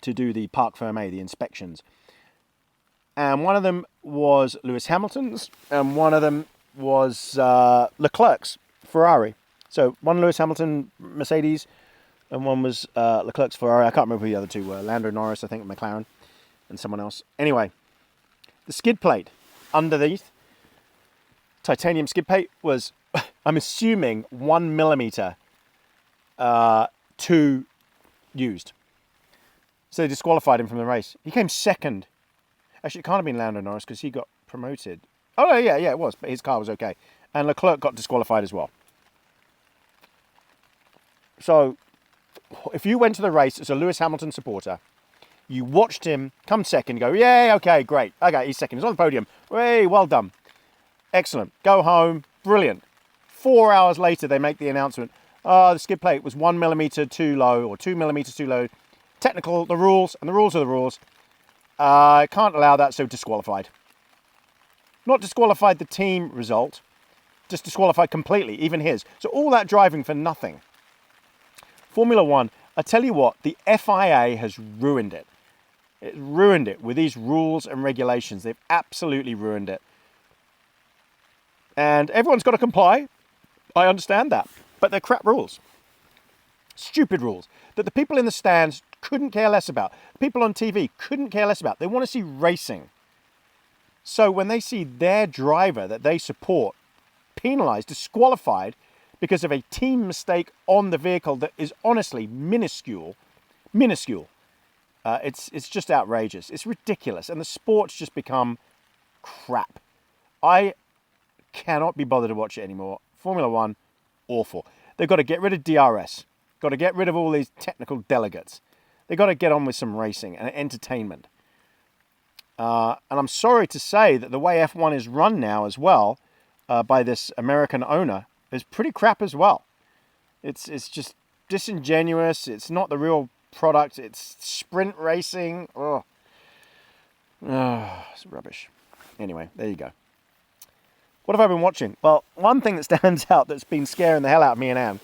to do the Parc Fermé, the inspections. And one of them was Lewis Hamilton's, and one of them was Leclerc's Ferrari. So one Lewis Hamilton Mercedes, and one was Leclerc's Ferrari. I can't remember who the other 2 were. Lando Norris, I think, McLaren, and someone else. Anyway, the skid plate underneath, titanium skid plate, was, I'm assuming, 1 millimeter too used. So they disqualified him from the race. He came second. Actually, it can't have been Lando Norris because he got promoted. Oh, no, yeah, it was, but his car was okay. And Leclerc got disqualified as well. So, if you went to the race as a Lewis Hamilton supporter, you watched him come second, go, yay, okay, great. Okay, he's second. He's on the podium. Hey, well done. Excellent. Go home. Brilliant. 4 hours later, they make the announcement, the skid plate was 1 millimeter too low or 2 millimeters too low. Technical, the rules, and the rules are the rules. Can't allow that, so disqualified. Not disqualified the team result, just disqualified completely, even his. So all that driving for nothing. Formula One, I tell you what, the FIA has ruined it. It ruined it with these rules and regulations. They've absolutely ruined it. And everyone's got to comply. I understand that. But they're crap rules. Stupid rules that the people in the stands couldn't care less about. People on TV couldn't care less about. They want to see racing. So when they see their driver that they support penalised, disqualified because of a team mistake on the vehicle that is honestly minuscule, it's just outrageous. It's ridiculous. And the sport's just become crap. I cannot be bothered to watch it anymore. Formula One, awful. They've got to get rid of DRS. Got to get rid of all these technical delegates. They've got to get on with some racing and entertainment. And I'm sorry to say that the way F1 is run now as well, by this American owner, is pretty crap as well. It's just disingenuous. It's not the real product. It's sprint racing. It's rubbish. Anyway, there you go. What have I been watching? Well, one thing that stands out that's been scaring the hell out of me and Anne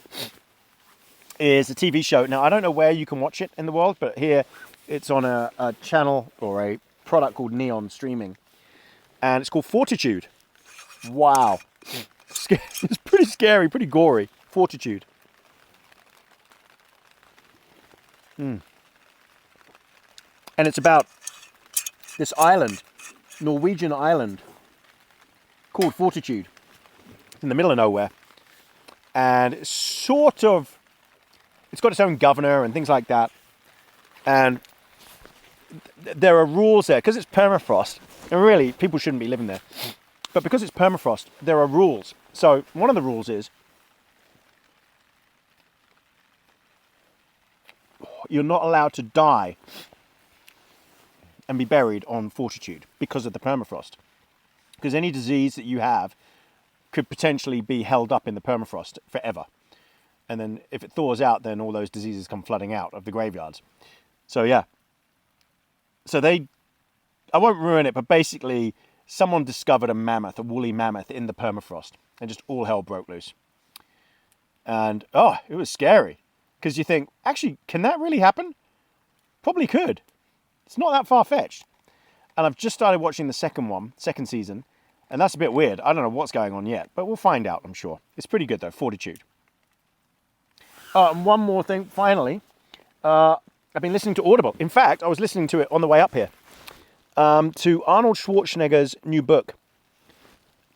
is a TV show. Now, I don't know where you can watch it in the world, but here it's on a channel or a product called Neon Streaming. And it's called Fortitude. Wow. It's pretty scary, pretty gory. Fortitude. And it's about this island, Norwegian island, called Fortitude, in the middle of nowhere. And it's it's got its own governor and things like that. And there are rules there, because it's permafrost, and really, people shouldn't be living there. But because it's permafrost, there are rules. So one of the rules is you're not allowed to die and be buried on Fortitude because of the permafrost. Because any disease that you have could potentially be held up in the permafrost forever. And then if it thaws out, then all those diseases come flooding out of the graveyards. So yeah. So I won't ruin it, but basically someone discovered a woolly mammoth in the permafrost, and just all hell broke loose. And it was scary, because you think, actually, can that really happen? Probably could. It's not that far-fetched. And I've just started watching the second season, and that's a bit weird. I don't know what's going on yet, but we'll find out, I'm sure. It's pretty good, though, Fortitude. And one more thing, finally. I've been listening to Audible. In fact, I was listening to it on the way up here. To Arnold Schwarzenegger's new book,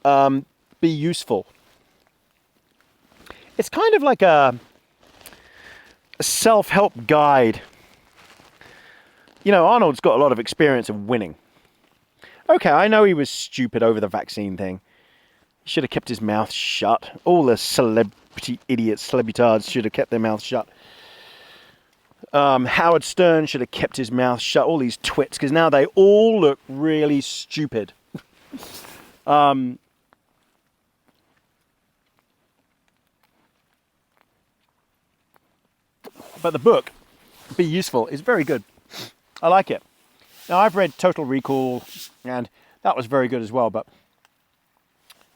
Be Useful. It's kind of like a self-help guide. You know, Arnold's got a lot of experience of winning. Okay, I know he was stupid over the vaccine thing. He should have kept his mouth shut. All the celebrity idiots, celebritards should have kept their mouths shut. Howard Stern should have kept his mouth shut. All these twits, because now they all look really stupid. But the book, Be Useful, is very good. I like it. Now, I've read Total Recall, and that was very good as well, but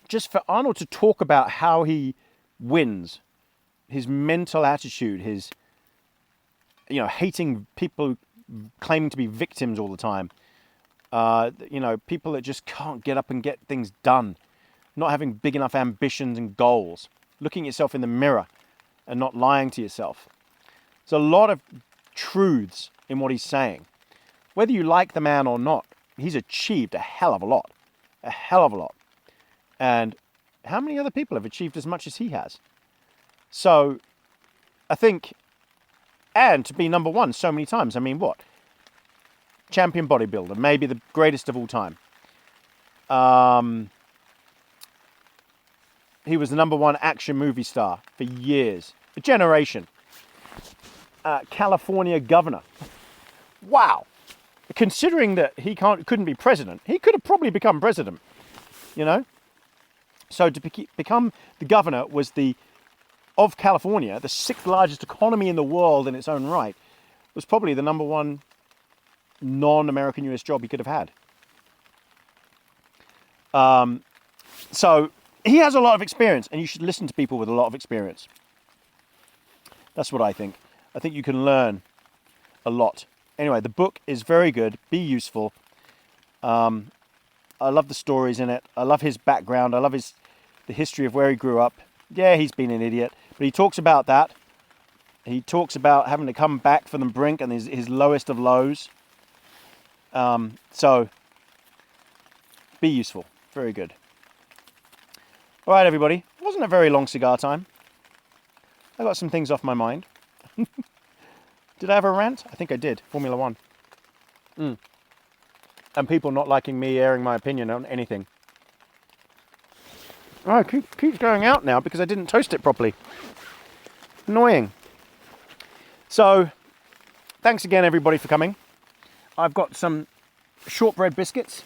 just for Arnold to talk about how he wins, his mental attitude, his, hating people claiming to be victims all the time, people that just can't get up and get things done, not having big enough ambitions and goals, looking at yourself in the mirror and not lying to yourself. There's a lot of truths in what he's saying. Whether you like the man or not, he's achieved a hell of a lot. A hell of a lot. And how many other people have achieved as much as he has? So, I think, and to be number one so many times, I mean, what? Champion bodybuilder, maybe the greatest of all time. He was the number one action movie star for years. A generation. California governor. Wow. Considering that he couldn't be president, he could have probably become president, So to become the governor of California, the 6th largest economy in the world in its own right, was probably the number one non-American US job he could have had. So he has a lot of experience, and you should listen to people with a lot of experience. That's what I think. I think you can learn a lot. Anyway, the book is very good. Be useful. I love the stories in it. I love his background. I love the history of where he grew up. Yeah, he's been an idiot, but he talks about that. He talks about having to come back from the brink and his lowest of lows. So, be useful. Very good. All right, everybody. It wasn't a very long cigar time. I got some things off my mind. Did I have a rant? I think I did. Formula One. And people not liking me airing my opinion on anything. Oh, it keeps going out now because I didn't toast it properly. Annoying. So, thanks again, everybody, for coming. I've got some shortbread biscuits.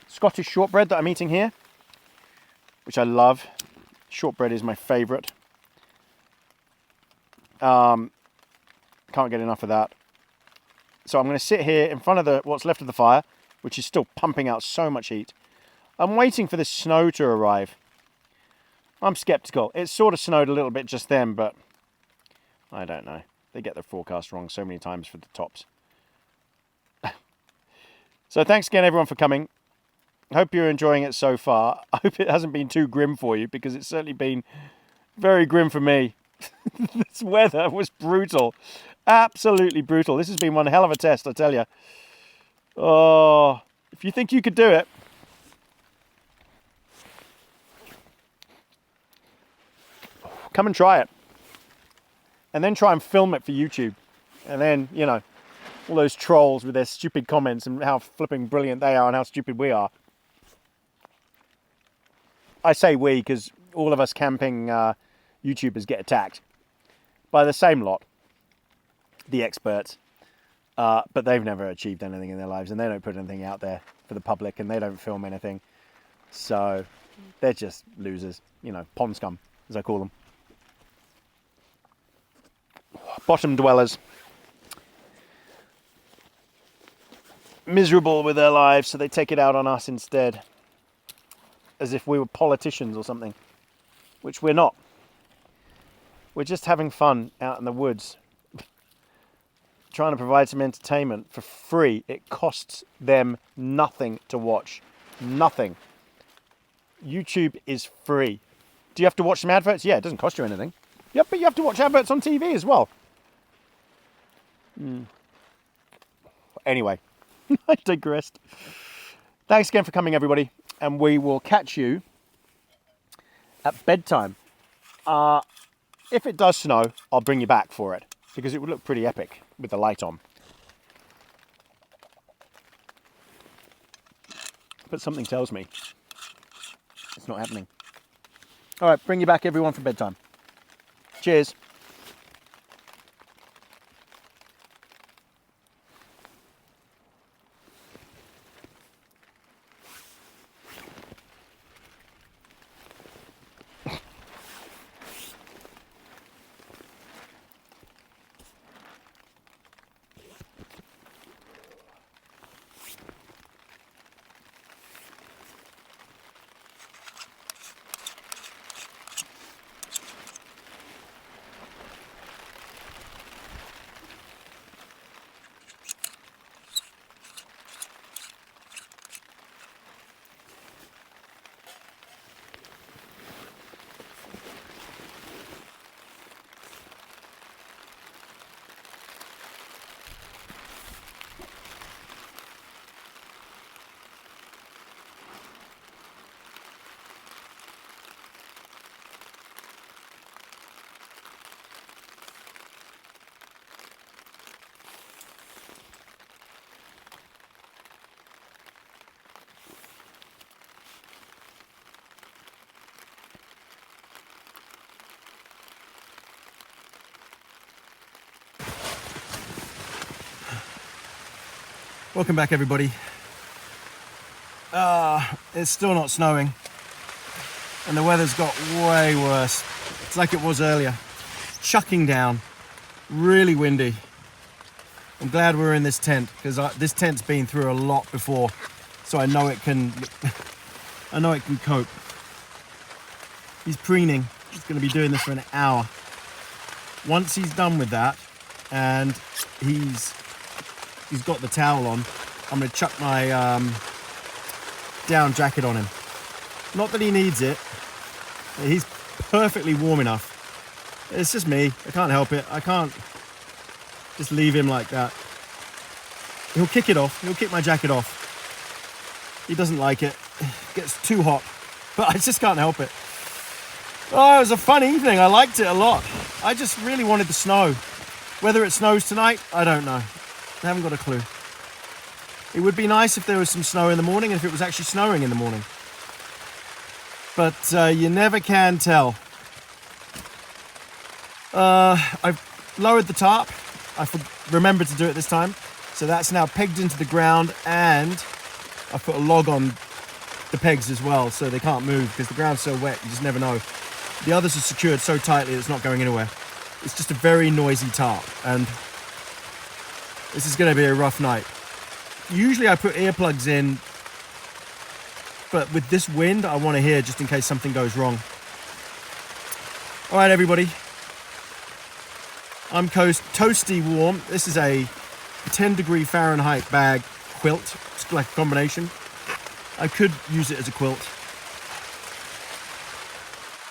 Scottish shortbread that I'm eating here, which I love. Shortbread is my favourite. Can't get enough of that. So I'm going to sit here in front of what's left of the fire, which is still pumping out so much heat. I'm waiting for the snow to arrive. I'm skeptical. It sort of snowed a little bit just then, but I don't know. They get their forecast wrong so many times for the tops. So thanks again, everyone, for coming. I hope you're enjoying it so far. I hope it hasn't been too grim for you, because it's certainly been very grim for me. This weather was brutal. Absolutely brutal. This has been one hell of a test, I tell you. Oh, if you think you could do it, come and try it. And then try and film it for YouTube. And then, all those trolls with their stupid comments and how flipping brilliant they are and how stupid we are. I say we because all of us camping YouTubers get attacked by the same lot, the experts, but they've never achieved anything in their lives, and they don't put anything out there for the public, and they don't film anything, so they're just losers, pond scum, as I call them. Bottom dwellers. Miserable with their lives, so they take it out on us instead, as if we were politicians or something, which we're not. We're just having fun out in the woods, trying to provide some entertainment for free. It costs them nothing to watch. Nothing. YouTube is free. Do you have to watch some adverts? Yeah, it doesn't cost you anything. Yep, but you have to watch adverts on TV as well. Anyway, I digressed. Thanks again for coming, everybody, and we will catch you at bedtime. If it does snow, I'll bring you back for it, because it would look pretty epic with the light on. But something tells me it's not happening. All right, bring you back, everyone, for bedtime. Cheers. Welcome back, everybody. It's still not snowing, and the weather's got way worse. It's like it was earlier. It's chucking down, really windy. I'm glad we're in this tent, because this tent's been through a lot before, so I know it can cope. He's preening. He's going to be doing this for an hour. Once he's done with that, and he's got the towel on, I'm going to chuck my down jacket on him. Not that he needs it. He's perfectly warm enough. It's just me. I can't help it. I can't just leave him like that. He'll kick it off. He'll kick my jacket off. He doesn't like it. It gets too hot. But I just can't help it. Oh, it was a fun evening. I liked it a lot. I just really wanted the snow. Whether it snows tonight, I don't know. I haven't got a clue. It would be nice if there was some snow in the morning and if it was actually snowing in the morning. But you never can tell. I've lowered the tarp. I remembered to do it this time. So that's now pegged into the ground, and I've put a log on the pegs as well so they can't move because the ground's so wet, you just never know. The others are secured so tightly it's not going anywhere. It's just a very noisy tarp, and this is going to be a rough night. Usually I put earplugs in, but with this wind I want to hear just in case something goes wrong. All right, everybody. I'm toasty warm. This is a 10-degree Fahrenheit bag quilt. It's like a combination. I could use it as a quilt.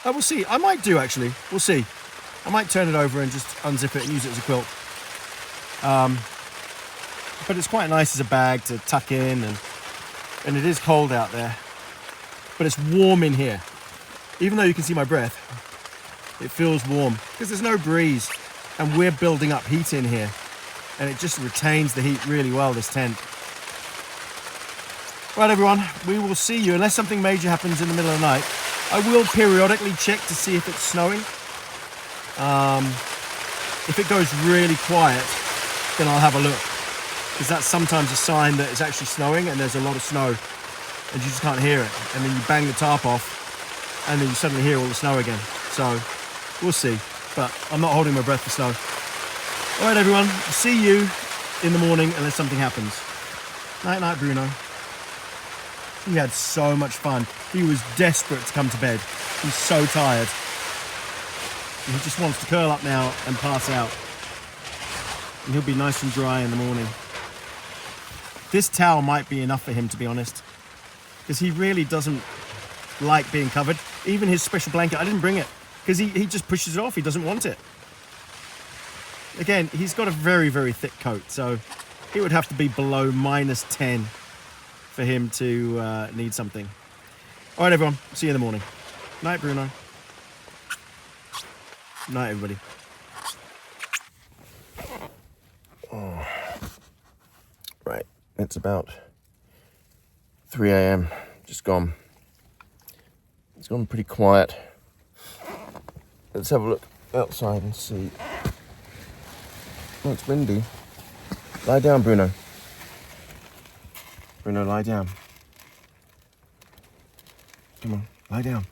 We'll see. I might do, actually. We'll see. I might turn it over and just unzip it and use it as a quilt. But it's quite nice as a bag to tuck in, and it is cold out there. But it's warm in here. Even though you can see my breath, it feels warm because there's no breeze, and we're building up heat in here, and it just retains the heat really well, this tent. Right, everyone, we will see you unless something major happens in the middle of the night. I will periodically check to see if it's snowing. If it goes really quiet, then I'll have a look, because that's sometimes a sign that it's actually snowing and there's a lot of snow and you just can't hear it, and then you bang the tarp off and then you suddenly hear all the snow again. So we'll see, but I'm not holding my breath for snow. All right, everyone, see you in the morning unless something happens. Night night, Bruno. He had so much fun. He was desperate to come to bed. He's so tired. He just wants to curl up now and pass out. And he'll be nice and dry in the morning. This towel might be enough for him, to be honest, because he really doesn't like being covered. Even his special blanket, I didn't bring it because he just pushes it off. He doesn't want it. Again, he's got a very, very thick coat, so it would have to be below -10 for him to need something. All right, everyone. See you in the morning. Night, Bruno. Night, everybody. Oh. Right, it's about 3 a.m. Just gone. It's gone pretty quiet. Let's have a look outside and see. Oh, it's windy. Lie down, Bruno. Bruno, lie down. Come on, lie down.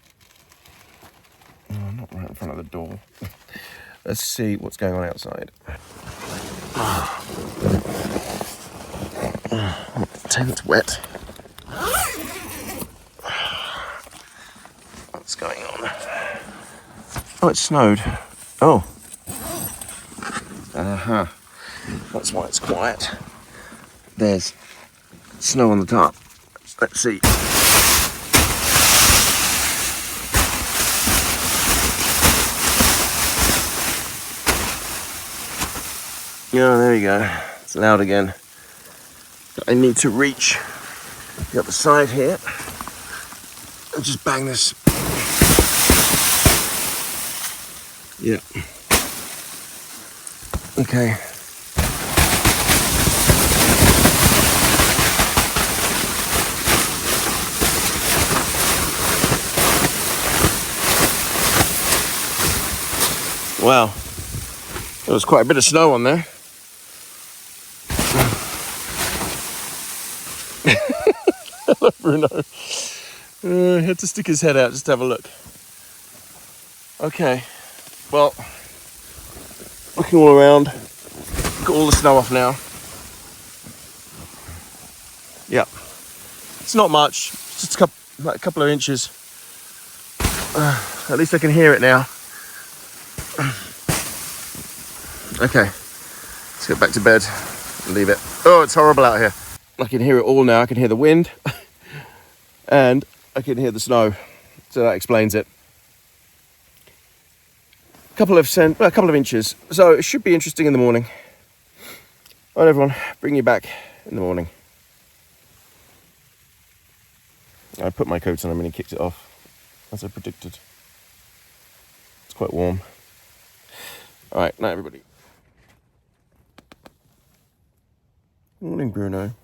Oh, not right in front of the door. Let's see what's going on outside. The tent's wet. What's going on? Oh, it snowed. Oh. Uh-huh. That's why it's quiet. There's snow on the top. Let's see. Yeah, there you go. It's loud again. I need to reach the other side here and just bang this. Yeah. Okay. Wow. There was quite a bit of snow on there. Bruno. He had to stick his head out just to have a look. Okay, well, looking all around, got all the snow off now. Yeah, it's not much, it's just a couple of inches. At least I can hear it now. Okay, let's get back to bed and leave it. Oh, it's horrible out here. I can hear it all now. I can hear the wind and I can hear the snow. So that explains it. A couple of inches. So it should be interesting in the morning. All right, everyone, bring you back in the morning. I put my coat on him and he kicked it off, as I predicted. It's quite warm. All right, night, everybody. Morning, Bruno.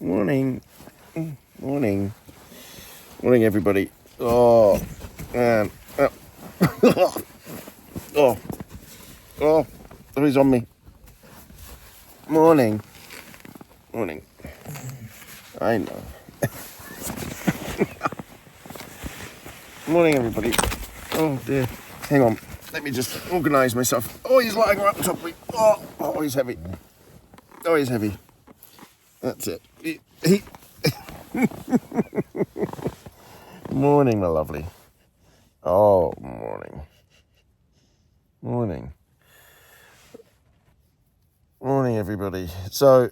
Morning. Morning. Morning, everybody. Oh, man. Oh, he's on me. Morning. Morning. I know. Morning, everybody. Oh, dear. Hang on. Let me just organise myself. Oh, he's lying right on top of me. Oh, he's heavy. Oh, he's heavy. That's it. He... Morning, my lovely. Oh, morning. Morning. Morning, everybody. So,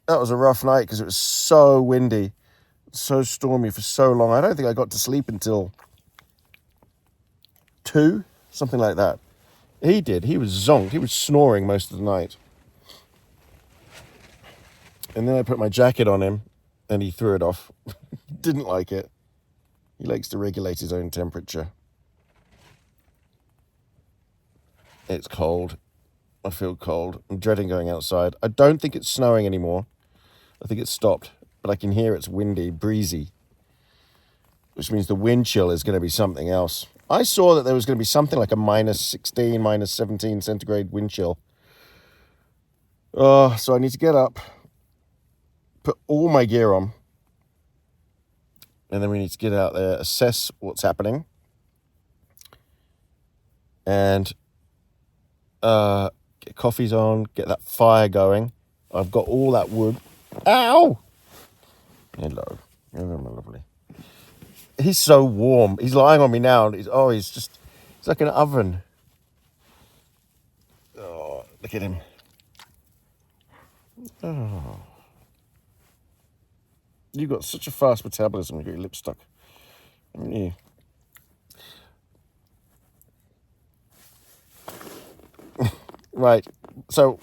that was a rough night because it was so windy, so stormy for so long. I don't think I got to sleep until 2, something like that. He did. He was zonked. He was snoring most of the night. And then I put my jacket on him and he threw it off. Didn't like it. He likes to regulate his own temperature. It's cold. I feel cold. I'm dreading going outside. I don't think it's snowing anymore. I think it's stopped, but I can hear it's windy, breezy, which means the wind chill is going to be something else. I saw that there was going to be something like a minus 16, minus 17 centigrade wind chill. So I need to get up, put all my gear on, and then we need to get out there, assess what's happening, and get coffees on, get that fire going. I've got all that wood. Ow! Hello. Hello, my lovely. He's so warm. He's lying on me now. And he's like an oven. Oh, look at him. Oh. You've got such a fast metabolism. You've got your lips stuck, haven't you? Right. So,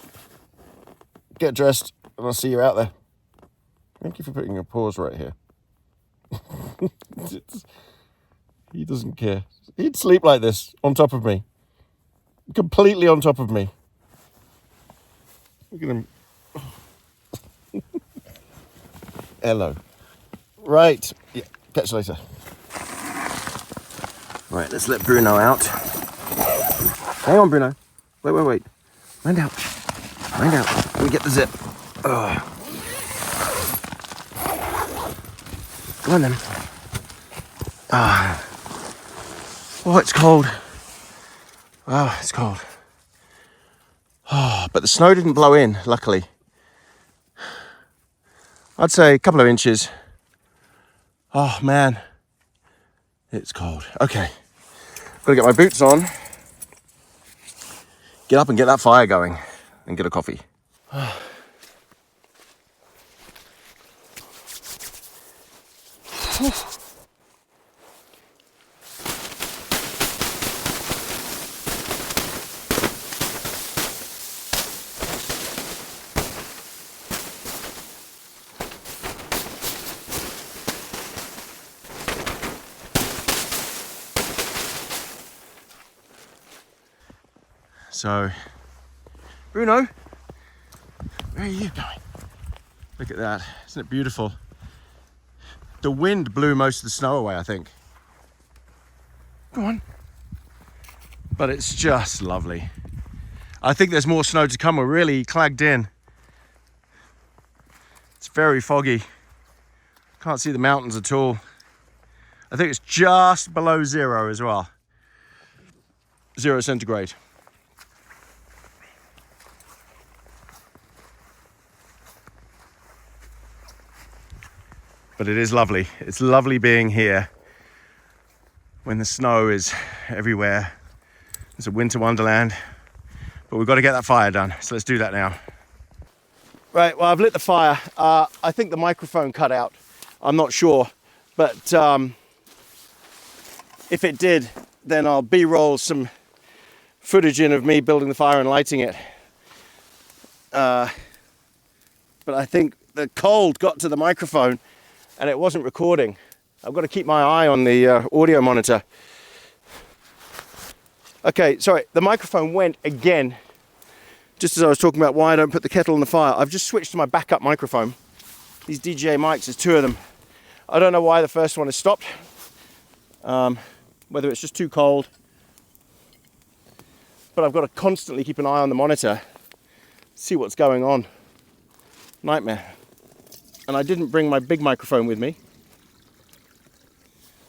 get dressed and I'll see you out there. Thank you for putting your paws right here. He doesn't care. He'd sleep like this on top of me. Completely on top of me. Look at him. Hello. Right. Yeah, catch you later. Right, let's let Bruno out. Hang on, Bruno. Wait. Mind out. Let me get the zip. Oh. Come on then. Oh, it's cold. Wow, it's cold. Oh, but the snow didn't blow in, luckily. I'd say a couple of inches. Oh man, it's cold. Okay, gotta get my boots on, get up and get that fire going, and get a coffee. So, Bruno, where are you going? Look at that, isn't it beautiful? The wind blew most of the snow away, I think. Go on. But it's just lovely. I think there's more snow to come. We're really clagged in. It's very foggy. Can't see the mountains at all. I think it's just below 0 as well. 0 centigrade. But it is lovely. It's lovely being here when the snow is everywhere. It's a winter wonderland. But we've got to get that fire done. So let's do that now. Right, well, I've lit the fire. I think the microphone cut out. I'm not sure. But if it did, then I'll B-roll some footage in of me building the fire and lighting it. But I think the cold got to the microphone and it wasn't recording. I've got to keep my eye on the audio monitor. Okay, sorry, the microphone went again. Just as I was talking about why I don't put the kettle on the fire, I've just switched to my backup microphone. These DJI mics, there's 2 of them. I don't know why the first one has stopped. Whether it's just too cold. But I've got to constantly keep an eye on the monitor. See what's going on. Nightmare. And I didn't bring my big microphone with me.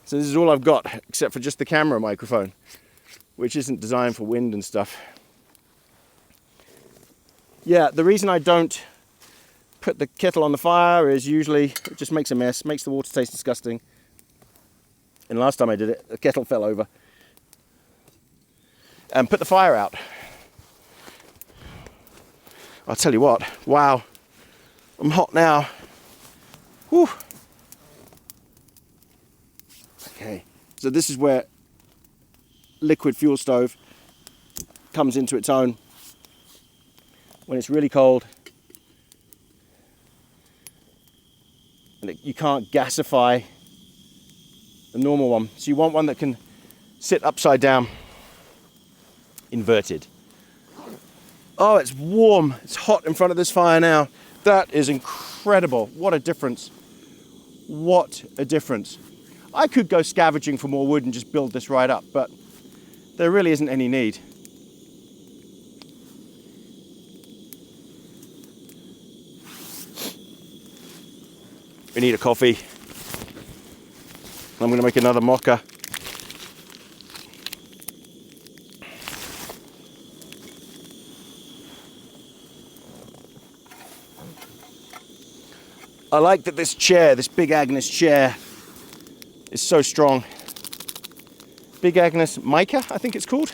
So this is all I've got, except for just the camera microphone, which isn't designed for wind and stuff. Yeah, the reason I don't put the kettle on the fire is usually it just makes a mess, makes the water taste disgusting. And last time I did it, the kettle fell over. And put the fire out. I'll tell you what, wow, I'm hot now. Whew. Okay, so this is where liquid fuel stove comes into its own. When it's really cold and you can't gasify the normal one. So you want one that can sit upside down, inverted. Oh, it's warm. It's hot in front of this fire now. That is incredible. What a difference. What a difference. I could go scavenging for more wood and just build this right up, but there really isn't any need. We need a coffee. I'm going to make another mocha. I like that this chair, this Big Agnes chair, is so strong. Big Agnes mica, I think it's called.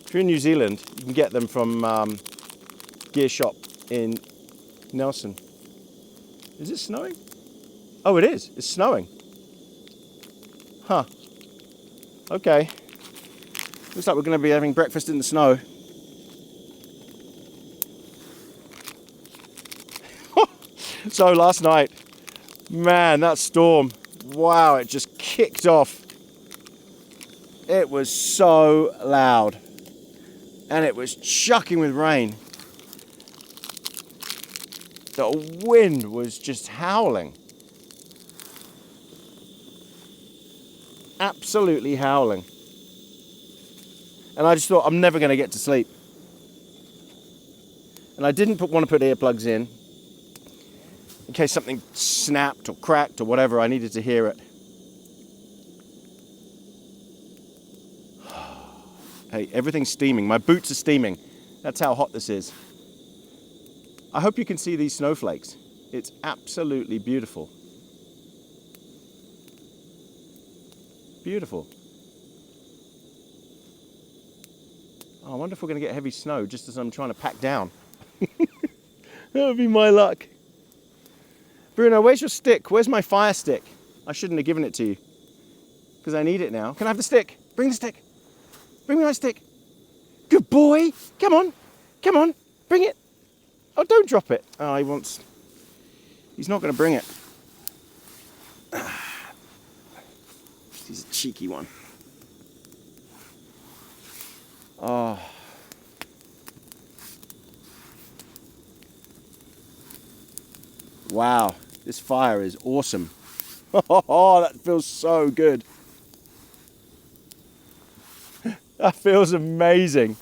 If you're in New Zealand, you can get them from Gear Shop in Nelson. Is it snowing? Oh, it is. It's snowing. Huh. Okay. Looks like we're going to be having breakfast in the snow. So last night, man, that storm, wow, it just kicked off. It was so loud. And it was chucking with rain. The wind was just howling. Absolutely howling. And I just thought, I'm never going to get to sleep. And I didn't want to put earplugs in case something snapped or cracked or whatever. I needed to hear it. Hey, everything's steaming. My boots are steaming. That's how hot this is. I hope you can see these snowflakes. It's absolutely beautiful. Beautiful. Oh, I wonder if we're going to get heavy snow just as I'm trying to pack down. That would be my luck. Bruno, where's your stick? Where's my fire stick? I shouldn't have given it to you because I need it now. Can I have the stick? Bring the stick. Bring me my stick. Good boy. Come on. Come on. Bring it. Oh, don't drop it. Oh, he's not going to bring it. He's a cheeky one. Oh. Wow. This fire is awesome. Oh, that feels so good. That feels amazing.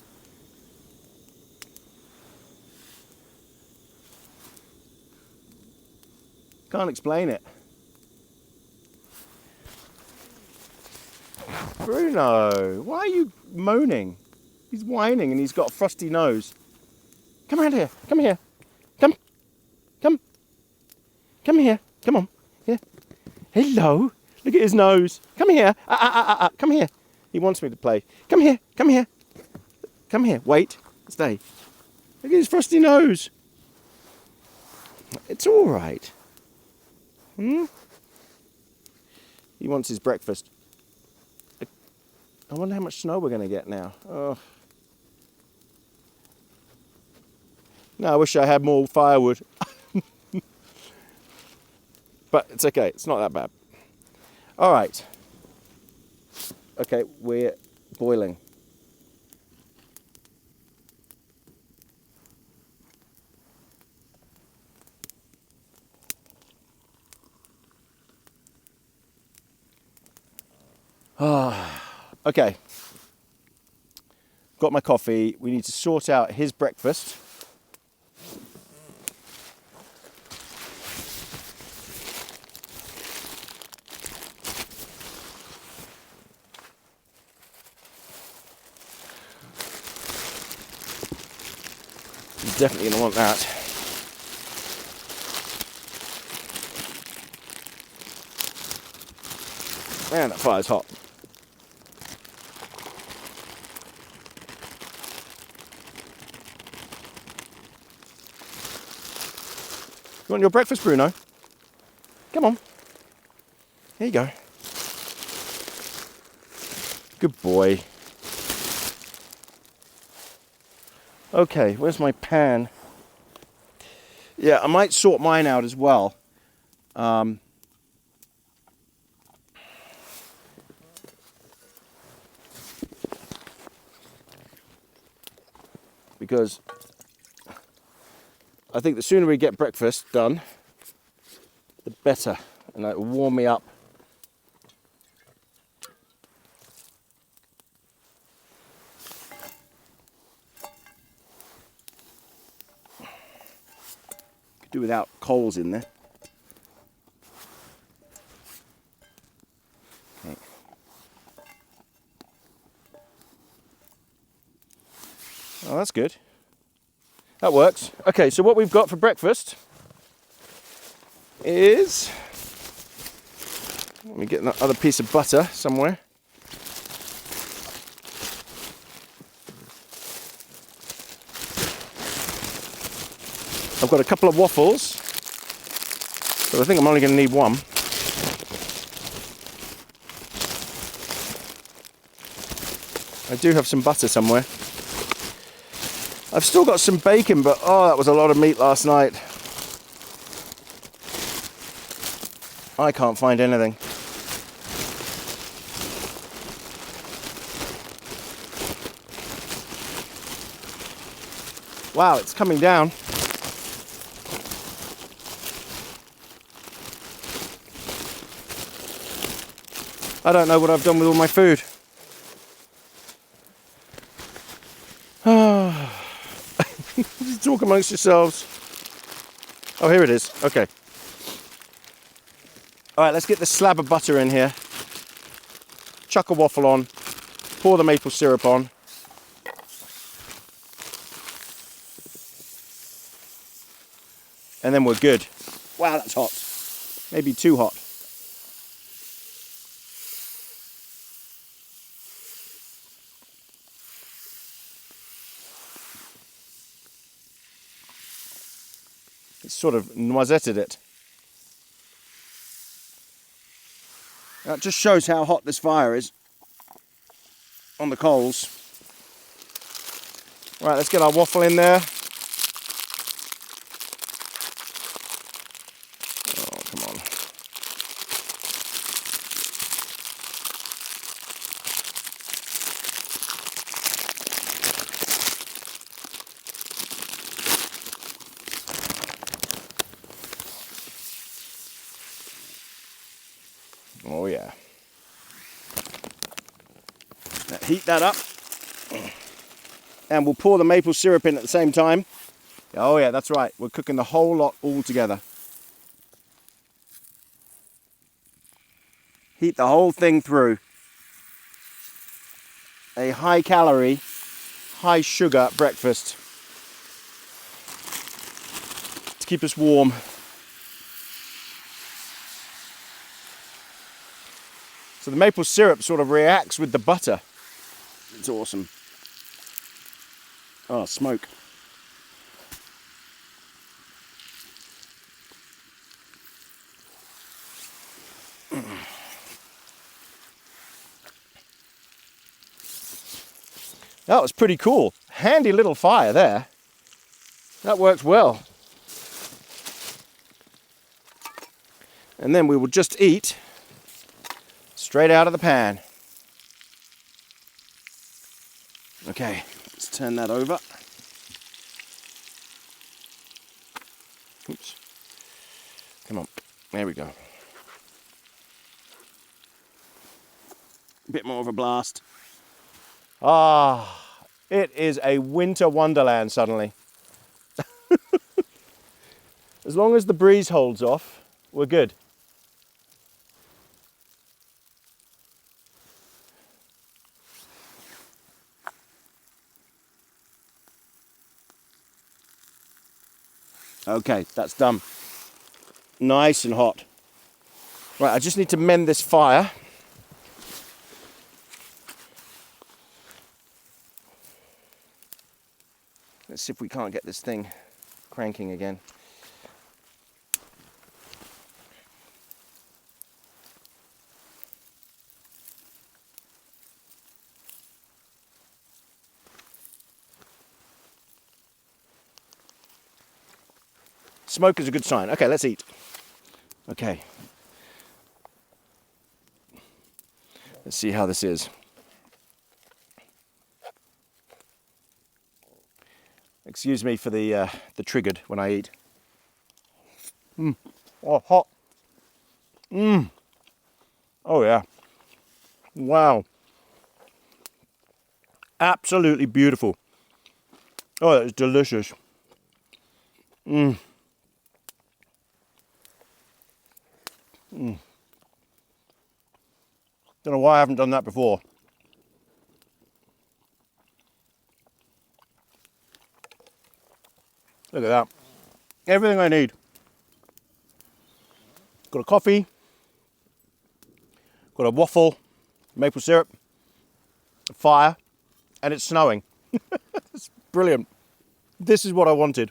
Can't explain it. Bruno, why are you moaning? He's whining and he's got a frosty nose. Come around here. Come here. Come. Come. Come here. Come on. Here. Hello. Look at his nose. Come here. Come here. He wants me to play. Come here. Come here. Come here. Wait. Stay. Look at his frosty nose. It's all right. Hmm? He wants his breakfast. I wonder how much snow we're going to get now. Oh. No, I wish I had more firewood. But it's okay. It's not that bad. All right. Okay, we're boiling. Okay. Got my coffee. We need to sort out his breakfast. He's definitely going to want that. Man, that fire's hot. You want your breakfast, Bruno? Come on. Here you go. Good boy. Okay, where's my pan? Yeah, I might sort mine out as well. Because I think the sooner we get breakfast done, the better, and that will warm me up. Could do without coals in there. Okay. Oh, that's good. That works. Okay, so what we've got for breakfast is, let me get that other piece of butter somewhere. I've got a couple of waffles, but I think I'm only going to need one. I do have some butter somewhere. I've still got some bacon, but oh, that was a lot of meat last night. I can't find anything. Wow, it's coming down. I don't know what I've done with all my food. Just talk amongst yourselves. Oh, here it is. Okay. All right, let's get the slab of butter in here. Chuck a waffle on. Pour the maple syrup on. And then we're good. Wow, that's hot. Maybe too hot. It's sort of noisetted it. That just shows how hot this fire is on the coals. Right, let's get our waffle in there. Oh, come on. Oh yeah. Now heat that up. And we'll pour the maple syrup in at the same time. Oh yeah, that's right. We're cooking the whole lot all together. heat the whole thing through. A high calorie, high sugar breakfast to keep us warm. So the maple syrup sort of reacts with the butter. It's awesome. Oh, smoke. That was pretty cool. Handy little fire there. That works well. And then we will just eat straight out of the pan. Okay, let's turn that over. Oops. Come on, there we go. A bit more of a blast. Ah, it is a winter wonderland suddenly. As long as the breeze holds off, we're good. Okay, that's done. Nice and hot. Right, I just need to mend this fire. Let's see if we can't get this thing cranking again. Smoke is a good sign. Okay, let's eat. Okay. Let's see how this is. Excuse me for the triggered when I eat. Oh, hot. Oh yeah. Wow. Absolutely beautiful. Oh, it's delicious. Don't know why I haven't done that before. Look at that. Everything I need. Got a coffee, got a waffle, maple syrup, a fire, and it's snowing. It's brilliant. This is what I wanted.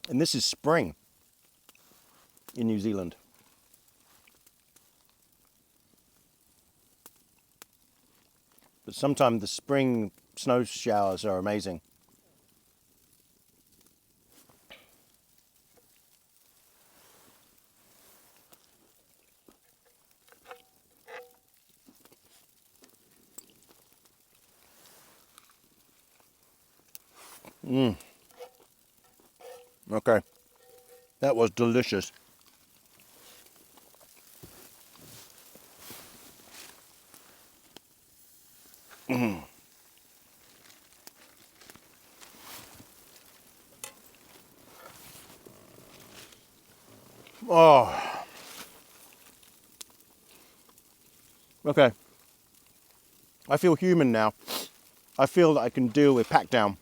And this is spring in New Zealand. But sometimes the spring snow showers are amazing. Okay, that was delicious. Oh, okay. I feel human now. I feel that I can deal with pack down.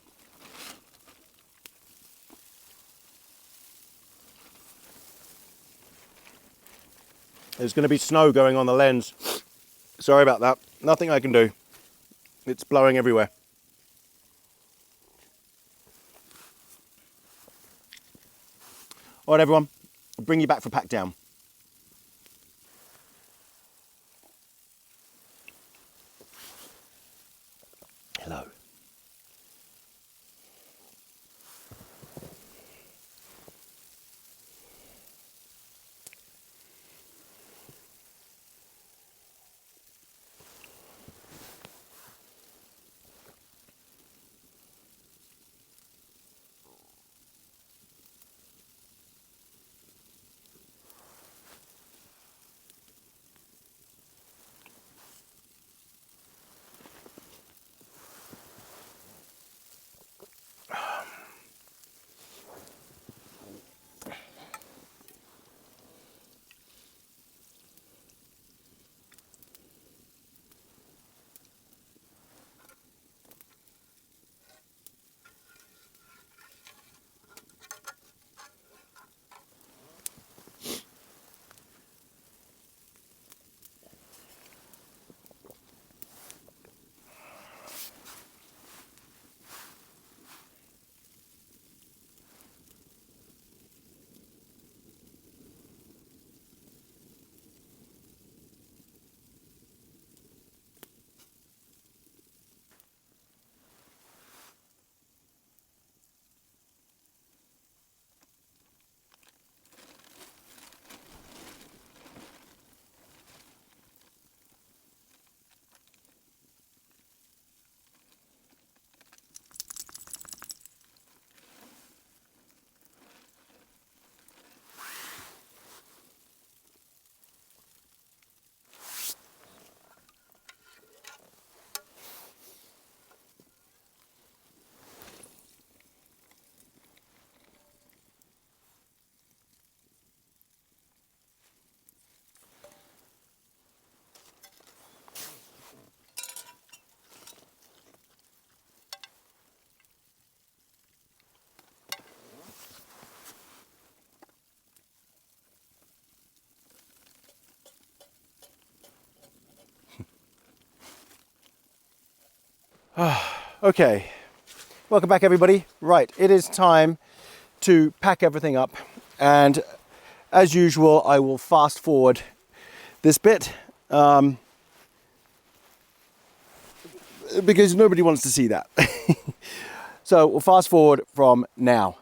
There's going to be snow going on the lens. Sorry about that. Nothing I can do. It's blowing everywhere. All right, everyone. I'll bring you back for pack down. Hello. Okay, welcome back everybody. Right, it is time to pack everything up, and as usual I will fast forward this bit because nobody wants to see that. So we'll fast forward from now.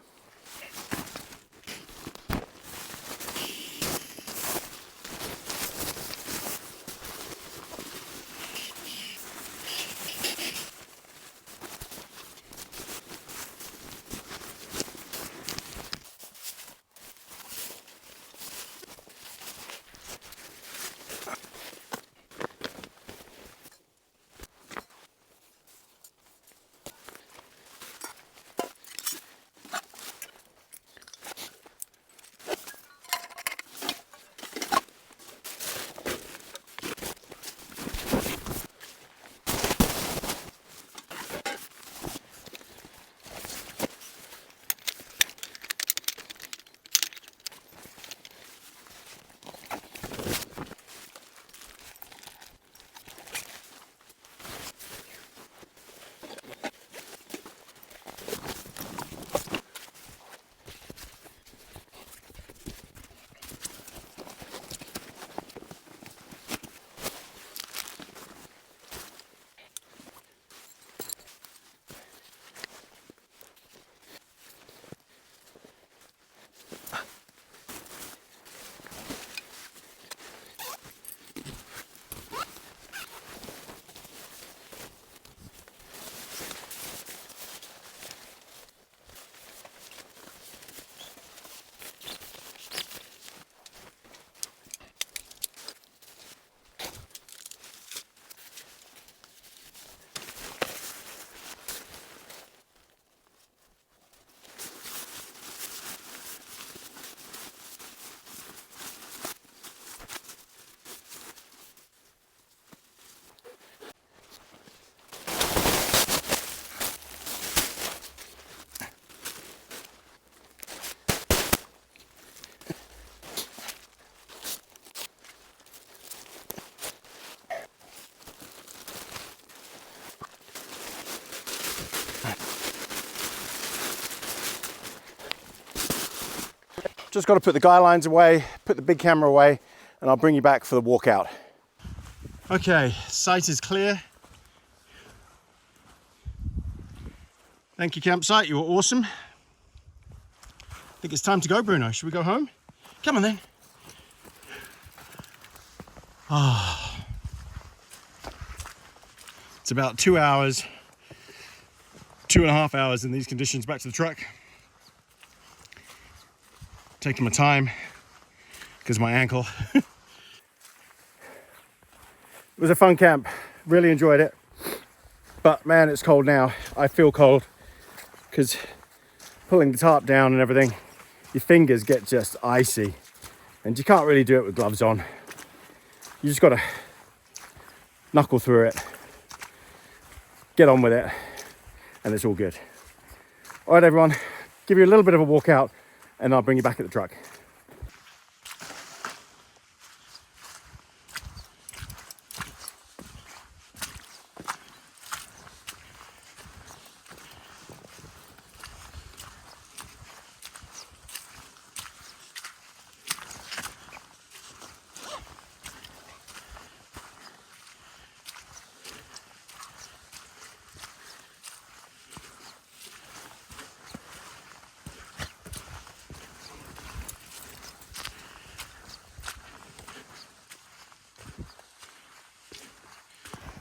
Just got to put the guy lines away, put the big camera away, and I'll bring you back for the walkout. Okay, site is clear. Thank you, campsite, you were awesome. I think it's time to go, Bruno. Should we go home? Come on then. Ah. It's about 2 hours, 2.5 hours in these conditions back to the truck. Taking my time because of my ankle. It was a fun camp, really enjoyed it. But man, it's cold now. I feel cold because pulling the tarp down and everything, your fingers get just icy and you can't really do it with gloves on. You just gotta knuckle through it, get on with it, and it's all good. All right, everyone, give you a little bit of a walkout and I'll bring you back at the truck.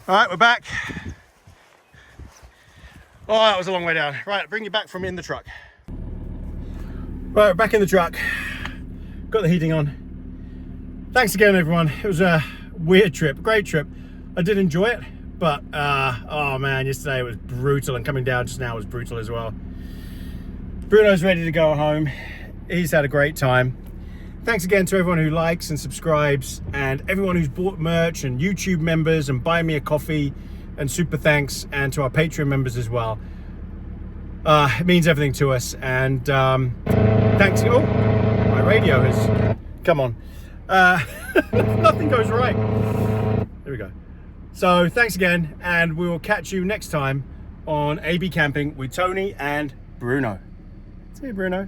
All right, we're back. Oh, that was a long way down. Right, bring you back from in the truck. Right, we're back in the truck. Got the heating on. Thanks again, everyone. It was a weird trip, great trip. I did enjoy it, but oh man, yesterday it was brutal, and coming down just now was brutal as well. Bruno's ready to go home. He's had a great time. Thanks again to everyone who likes and subscribes, and everyone who's bought merch, and YouTube members, and buy me a coffee, and super thanks, and to our Patreon members as well. It means everything to us, and thanks. Oh, my radio has come on. Nothing goes right. There we go. So thanks again, and we will catch you next time on AB Camping with Tony and Bruno. See you, Bruno.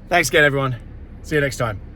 Thanks again, everyone. See you next time.